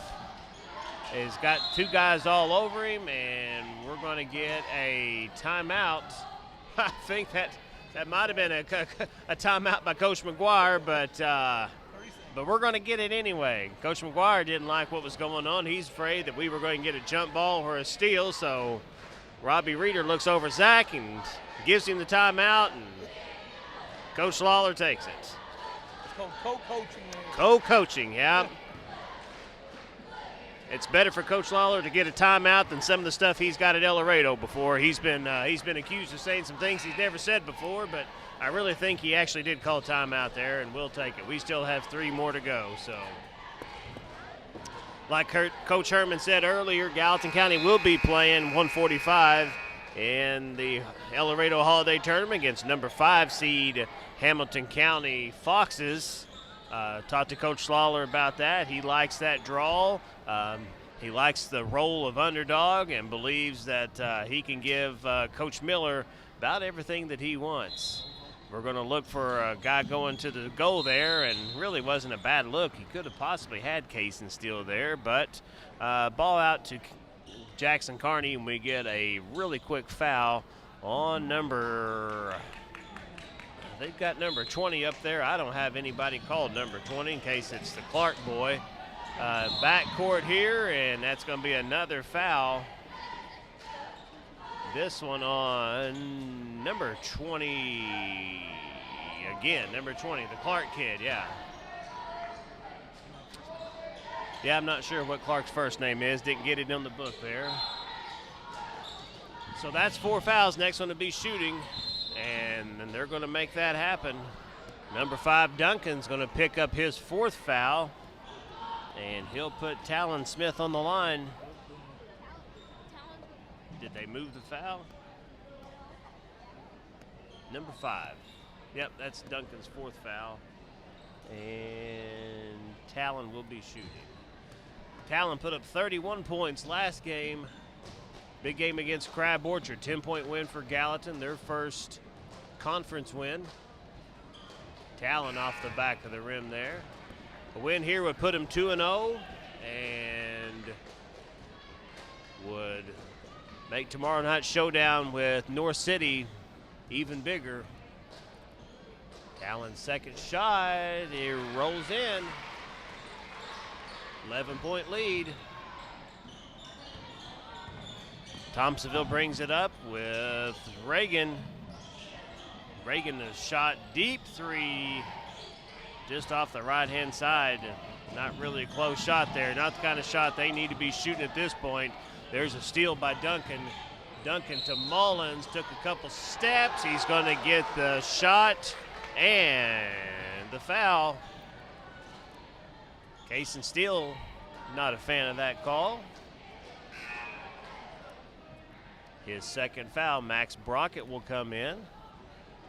has got 2 guys all over him, and we're going to get a timeout. I think that might have been a timeout by Coach McGuire, but we're going to get it anyway. Coach McGuire didn't like what was going on. He's afraid that we were going to get a jump ball or a steal, so Robbie Reeder looks over Zach and gives him the timeout, and Coach Lawler takes it. It's called co-coaching. Co-coaching, yeah. It's better for Coach Lawler to get a timeout than some of the stuff he's got at El Laredo before. He's been accused of saying some things he's never said before, but I really think he actually did call a timeout there, and we'll take it. We still have 3 more to go, so. Like Coach Herman said earlier, Gallatin County will be playing 145 in the El Laredo Holiday Tournament against number 5 seed Hamilton County Foxes. Talked to Coach Lawler about that. He likes that draw. He likes the role of underdog and believes that he can give Coach Miller about everything that he wants. We're going to look for a guy going to the goal there, and really wasn't a bad look. He could have possibly had Kaysen Steele there, but ball out to Jackson Carney, and we get a really quick foul on they've got number 20 up there. I don't have anybody called number 20 in case it's the Clark boy. Backcourt here, and that's going to be another foul. This one on number 20 again, number 20, the Clark kid, yeah. Yeah, I'm not sure what Clark's first name is. Didn't get it on the book there. So that's 4 fouls. Next one to be shooting, and then they're going to make that happen. Number 5, Duncan's going to pick up his 4th foul, and he'll put Talon Smith on the line. Did they move the foul? Number 5. Yep, that's Duncan's 4th foul. And Talon will be shooting. Talon put up 31 points last game. Big game against Crab Orchard. 10-point win for Gallatin, their first conference win. Talon off the back of the rim there. A win here would put him 2-0 and would make tomorrow night's showdown with North City even bigger. Talon's second shot, it rolls in. 11-point lead. Thompsonville brings it up with Reagan. Reagan has shot deep 3 just off the right-hand side. Not really a close shot there. Not the kind of shot they need to be shooting at this point. There's a steal by Duncan. Duncan to Mullins, took a couple steps. He's going to get the shot and the foul. Kaysen Steele, not a fan of that call. His second foul, Max Brockett will come in.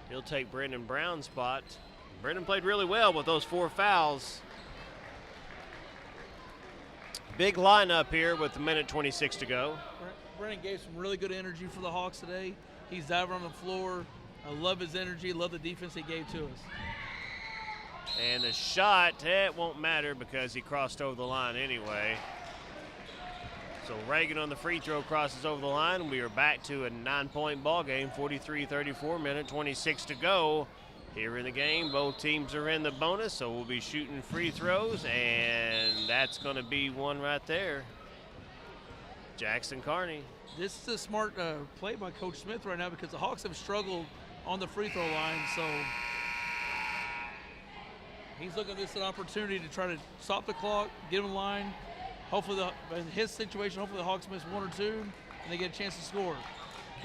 He'll take Brendan Brown's spot. Brendan played really well with those 4 fouls. Big lineup here with 1:26 to go. Brennan gave some really good energy for the Hawks today. He's diving on the floor. I love his energy, love the defense he gave to us. And the shot, it won't matter because he crossed over the line anyway. So Reagan on the free throw crosses over the line. We are back to a 9-point ball game, 43-34, 1:26 to go. Here in the game, both teams are in the bonus, so we'll be shooting free throws, and that's going to be one right there. Jackson Carney. This is a smart play by Coach Smith right now because the Hawks have struggled on the free throw line, so he's looking at this as an opportunity to try to stop the clock, get him in line. Hopefully, in his situation, hopefully the Hawks miss 1 or 2, and they get a chance to score.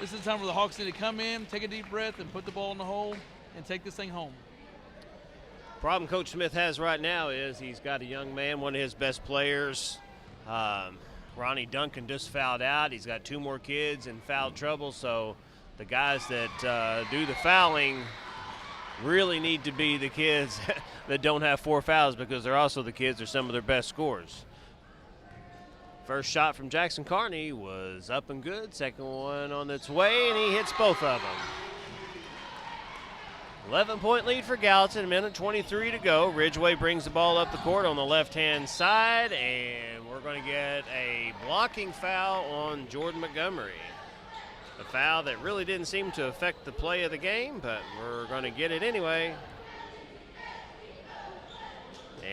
This is the time where the Hawks need to come in, take a deep breath, and put the ball in the hole and take this thing home. Problem Coach Smith has right now is he's got a young man, one of his best players. Ronnie Duncan just fouled out. He's got 2 more kids in foul trouble, so the guys that do the fouling really need to be the kids that don't have 4 fouls because they're also the kids that are some of their best scorers. First shot from Jackson Carney was up and good. Second one on its way, and he hits both of them. 11-point lead for Gallatin, 1:23 to go. Ridgeway brings the ball up the court on the left-hand side, and we're going to get a blocking foul on Jordan Montgomery. A foul that really didn't seem to affect the play of the game, but we're going to get it anyway.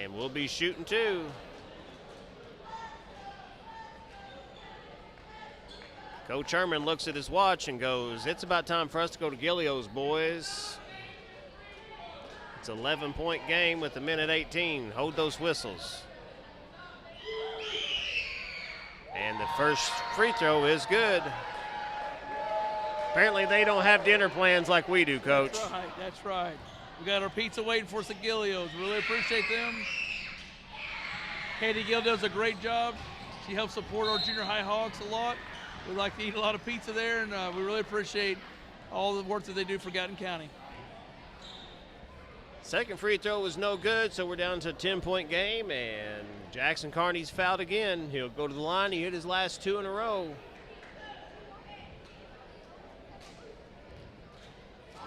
And we'll be shooting 2. Coach Herman looks at his watch and goes, "It's about time for us to go to Gillios, boys." It's an 11-point game with a minute 18. Hold those whistles. And the first free throw is good. Apparently they don't have dinner plans like we do, Coach. That's right, that's right. We got our pizza waiting for us at Gilio's. Really appreciate them. Katie Gill does a great job. She helps support our junior high Hawks a lot. We like to eat a lot of pizza there, and we really appreciate all the work that they do for Gallatin County. Second free throw was no good, so we're down to a 10-point game, and Jackson Carney's fouled again. He'll go to the line. He hit his last 2 in a row.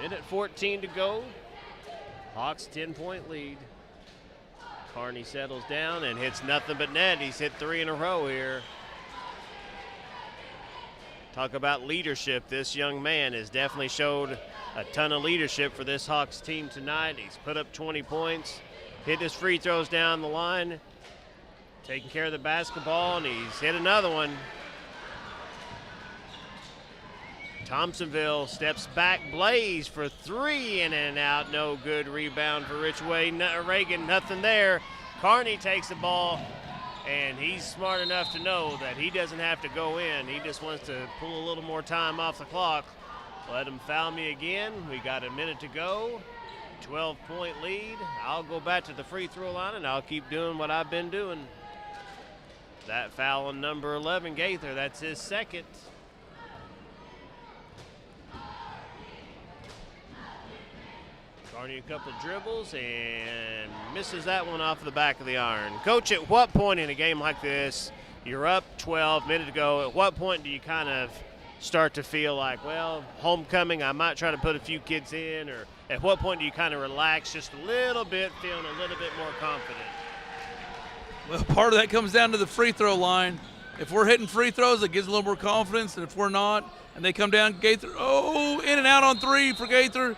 Minute 14 to go. Hawks 10-point lead. Carney settles down and hits nothing but net. He's hit 3 in a row here. Talk about leadership. This young man has definitely showed a ton of leadership for this Hawks team tonight. He's put up 20 points, hit his free throws down the line, taking care of the basketball, and he's hit another one. Thompsonville steps back, Blaze for 3, in and out. No good. Rebound for Reagan, nothing there. Carney takes the ball, and he's smart enough to know that he doesn't have to go in. He just wants to pull a little more time off the clock. Let him foul me again. We got a minute to go. 12-point lead. I'll go back to the free throw line, and I'll keep doing what I've been doing. That foul on number 11, Gaither. That's his second. Carney a couple dribbles and misses that one off the back of the iron. Coach, at what point in a game like this, you're up 12, minute to go, at what point do you kind of start to feel like, well, homecoming, I might try to put a few kids in, or at what point do you kind of relax just a little bit, feeling a little bit more confident? Well, part of that comes down to the free throw line. If we're hitting free throws, it gives a little more confidence, and if we're not, and they come down, Gaither, in and out on 3 for Gaither.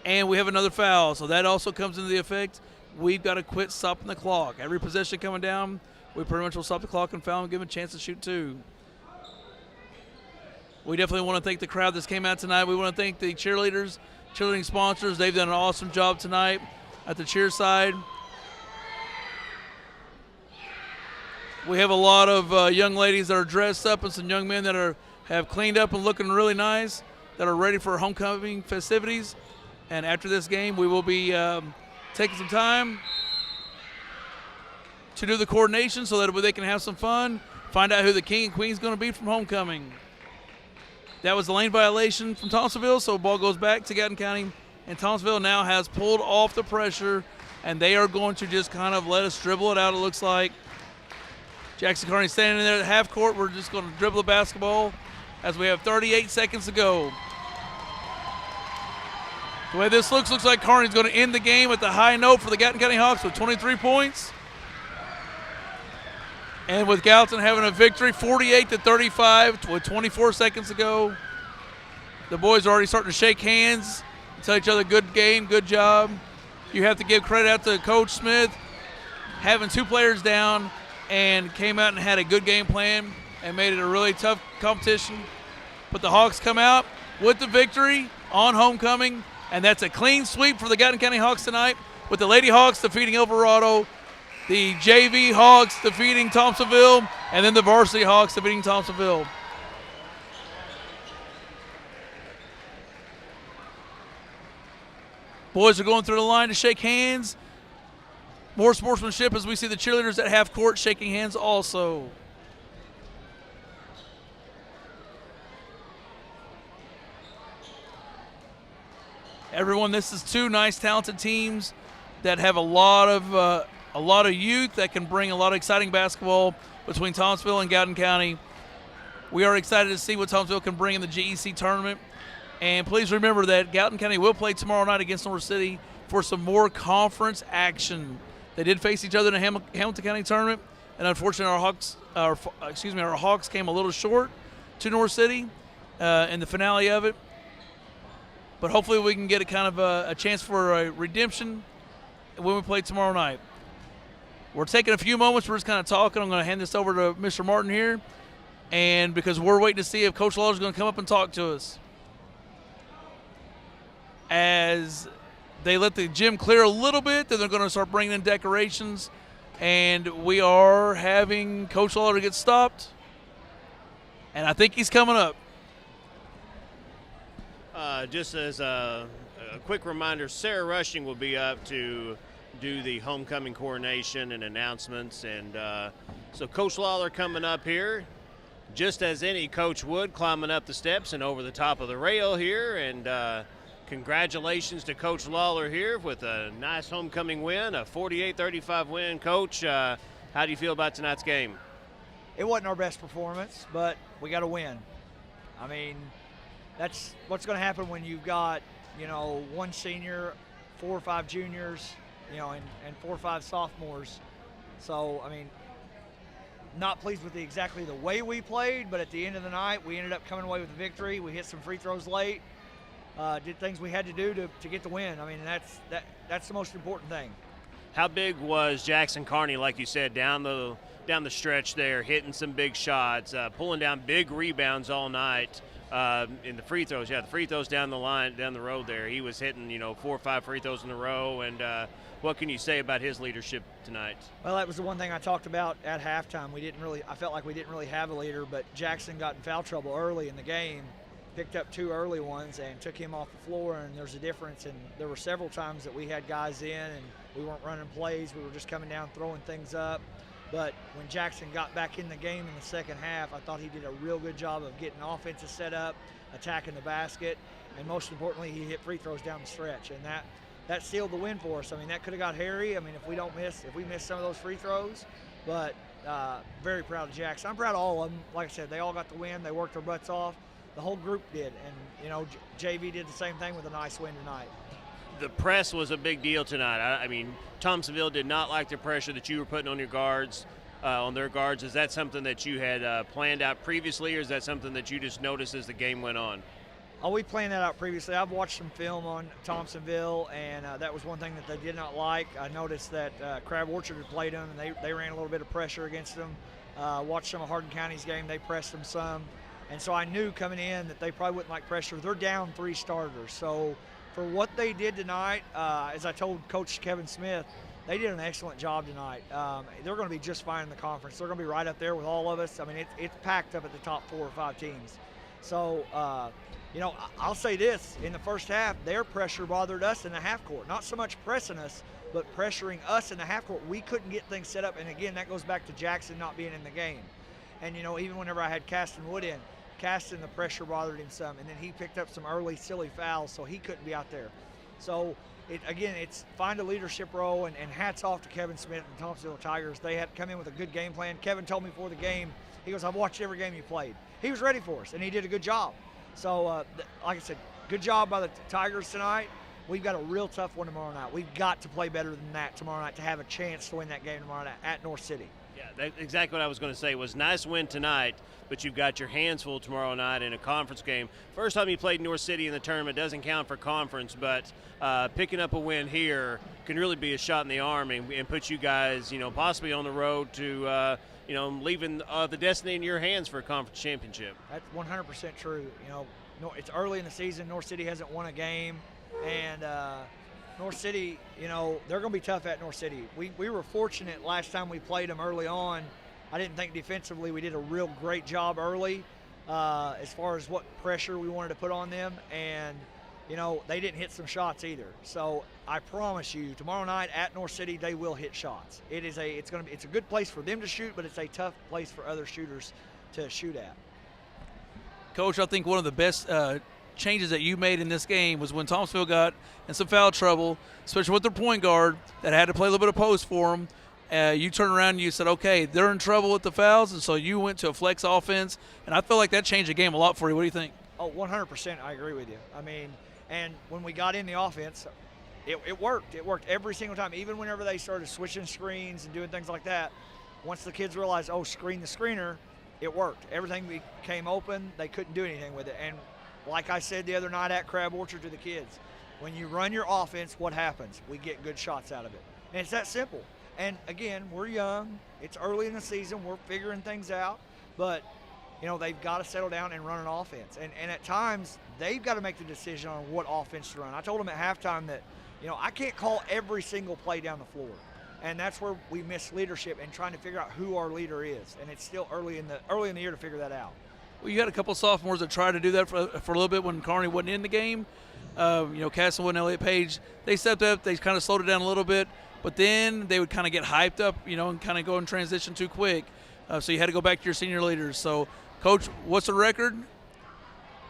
And we have another foul, so that also comes into the effect. We've got to quit stopping the clock. Every possession coming down, we pretty much will stop the clock and foul and give them a chance to shoot 2. We definitely want to thank the crowd that came out tonight. We want to thank the cheerleading sponsors. They've done an awesome job tonight at the cheer side. We have a lot of young ladies that are dressed up and some young men that have cleaned up and looking really nice that are ready for homecoming festivities. And after this game, we will be taking some time to do the coordination so that they can have some fun, find out who the king and queen is going to be from homecoming. That was the lane violation from Thompsonville, so the ball goes back to Gallatin County. And Thompsonville now has pulled off the pressure, and they are going to just kind of let us dribble it out, it looks like. Jackson Carney standing there at half court. We're just going to dribble the basketball as we have 38 seconds to go. The way this looks like Carney's going to end the game at the high note for the Gallatin County Hawks with 23 points. And with Gallatin having a victory, 48-35 with 24 seconds to go. The boys are already starting to shake hands, tell each other good game, good job. You have to give credit out to Coach Smith, having 2 players down and came out and had a good game plan and made it a really tough competition. But the Hawks come out with the victory on homecoming. And that's a clean sweep for the Gallatin County Hawks tonight, with the Lady Hawks defeating El Dorado, the JV Hawks defeating Thompsonville, and then the Varsity Hawks defeating Thompsonville. Boys are going through the line to shake hands. More sportsmanship as we see the cheerleaders at half court shaking hands also. Everyone, this is 2 nice, talented teams that have a lot of youth that can bring a lot of exciting basketball between Thompsonville and Gallatin County. We are excited to see what Thompsonville can bring in the GEC tournament. And please remember that Gallatin County will play tomorrow night against North City for some more conference action. They did face each other in the Hamilton County tournament, and unfortunately our Hawks came a little short to North City in the finale of it. But hopefully we can get a kind of a chance for a redemption when we play tomorrow night. We're taking a few moments. We're just kind of talking. I'm going to hand this over to Mr. Martin here, and because we're waiting to see if Coach Lawler is going to come up and talk to us. As they let the gym clear a little bit, then they're going to start bringing in decorations. And we are having Coach Lawler get stopped. And I think he's coming up. Just as a quick reminder, Sarah Rushing will be up to do the homecoming coronation and announcements. And so Coach Lawler coming up here, just as any coach would, climbing up the steps and over the top of the rail here. And congratulations to Coach Lawler here with a nice homecoming win, a 48-35 win. Coach, how do you feel about tonight's game? It wasn't our best performance, but we got to win. I mean, that's what's going to happen when you've got, you know, one senior, 4 or 5 juniors, you know, and 4 or 5 sophomores. So, I mean, not pleased with exactly the way we played, but at the end of the night, we ended up coming away with a victory. We hit some free throws late, did things we had to do to get the win. I mean, that's the most important thing. How big was Jackson Carney, like you said, down the stretch there, hitting some big shots, pulling down big rebounds all night in the free throws? Yeah, the free throws down the line, down the road there. He was hitting, 4 or 5 free throws in a row. And what can you say about his leadership tonight? Well, that was the one thing I talked about at halftime. I felt like we didn't really have a leader, but Jackson got in foul trouble early in the game, picked up 2 early ones and took him off the floor, and there's a difference. And there were several times that we had guys in and we weren't running plays. We were just coming down, throwing things up. But when Jackson got back in the game in the second half, I thought he did a real good job of getting offensive set up, attacking the basket, and most importantly, he hit free throws down the stretch. And that sealed the win for us. I mean, that could have got hairy. I mean, if we miss some of those free throws, but very proud of Jackson. I'm proud of all of them. Like I said, they all got the win. They worked their butts off. The whole group did. And, JV did the same thing with a nice win tonight. The press was a big deal tonight. I mean, Thompsonville did not like the pressure that you were putting on your guards, on their guards. Is that something that you had planned out previously, or is that something that you just noticed as the game went on? Oh, we planned that out previously. I've watched some film on Thompsonville, and that was one thing that they did not like. I noticed that Crab Orchard had played them, and they ran a little bit of pressure against them. Watched some of Hardin County's game. They pressed them some. And so I knew coming in that they probably wouldn't like pressure. They're down 3 starters. So for what they did tonight, as I told Coach Kevin Smith, they did an excellent job tonight. They're going to be just fine in the conference. They're going to be right up there with all of us. I mean, it's packed up at the top 4 or 5 teams. So, I'll say this. In the first half, their pressure bothered us in the half court. Not so much pressing us, but pressuring us in the half court. We couldn't get things set up. And, again, that goes back to Jackson not being in the game. And, even whenever I had Caston Wood in, the pressure bothered him some, and then he picked up some early silly fouls, so he couldn't be out there. So, it's find a leadership role, and hats off to Kevin Smith and the Thompsonville Tigers. They had come in with a good game plan. Kevin told me before the game, he goes, I've watched every game you played. He was ready for us, and he did a good job. So, like I said, good job by the Tigers tonight. We've got a real tough one tomorrow night. We've got to play better than that tomorrow night to have a chance to win that game tomorrow night at North City. Yeah, that's exactly what I was going to say. It was nice win tonight, but you've got your hands full tomorrow night in a conference game. First time you played North City in the tournament, doesn't count for conference, but picking up a win here can really be a shot in the arm and put you guys, possibly on the road to, leaving the destiny in your hands for a conference championship. That's 100% true. It's early in the season. North City hasn't won a game, and North City, they're going to be tough at North City. We were fortunate last time we played them early on. I didn't think defensively we did a real great job early as far as what pressure we wanted to put on them. And, they didn't hit some shots either. So I promise you, tomorrow night at North City, they will hit shots. It's a good place for them to shoot, but it's a tough place for other shooters to shoot at. Coach, I think one of the best changes that you made in this game was when Thompsonville got in some foul trouble, especially with their point guard that had to play a little bit of post for them. You turned around and you said, okay, they're in trouble with the fouls, and so you went to a flex offense, and I feel like that changed the game a lot for you. What do you think? Oh, 100%. I agree with you. I mean, and when we got in the offense, it worked. It worked every single time, even whenever they started switching screens and doing things like that. Once the kids realized, screen the screener, it worked. Everything became open. They couldn't do anything with it. And like I said the other night at Crab Orchard to the kids, when you run your offense, what happens? We get good shots out of it. And it's that simple. And, again, we're young. It's early in the season. We're figuring things out. But, they've got to settle down and run an offense. And at times, they've got to make the decision on what offense to run. I told them at halftime that, I can't call every single play down the floor. And that's where we miss leadership and trying to figure out who our leader is. And it's still early in the year to figure that out. Well, you had a couple sophomores that tried to do that for a little bit when Kearney wasn't in the game. Castlewood and Elliott Page, they stepped up. They kind of slowed it down a little bit. But then they would kind of get hyped up, and kind of go in transition too quick. So you had to go back to your senior leaders. So, Coach, what's the record?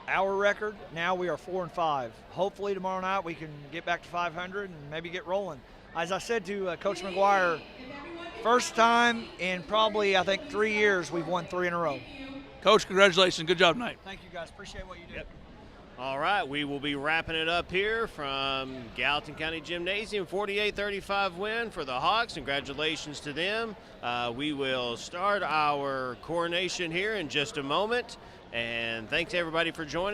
Our record, now we are 4-5. Hopefully tomorrow night we can get back to 500 and maybe get rolling. As I said to Coach McGuire, first time in probably, I think, 3 years we've won 3 in a row. Coach, congratulations. Good job tonight. Thank you, guys. Appreciate what you do. Yep. All right, we will be wrapping it up here from Gallatin County Gymnasium. 48-35 win for the Hawks. Congratulations to them. We will start our coronation here in just a moment. And thanks, everybody, for joining.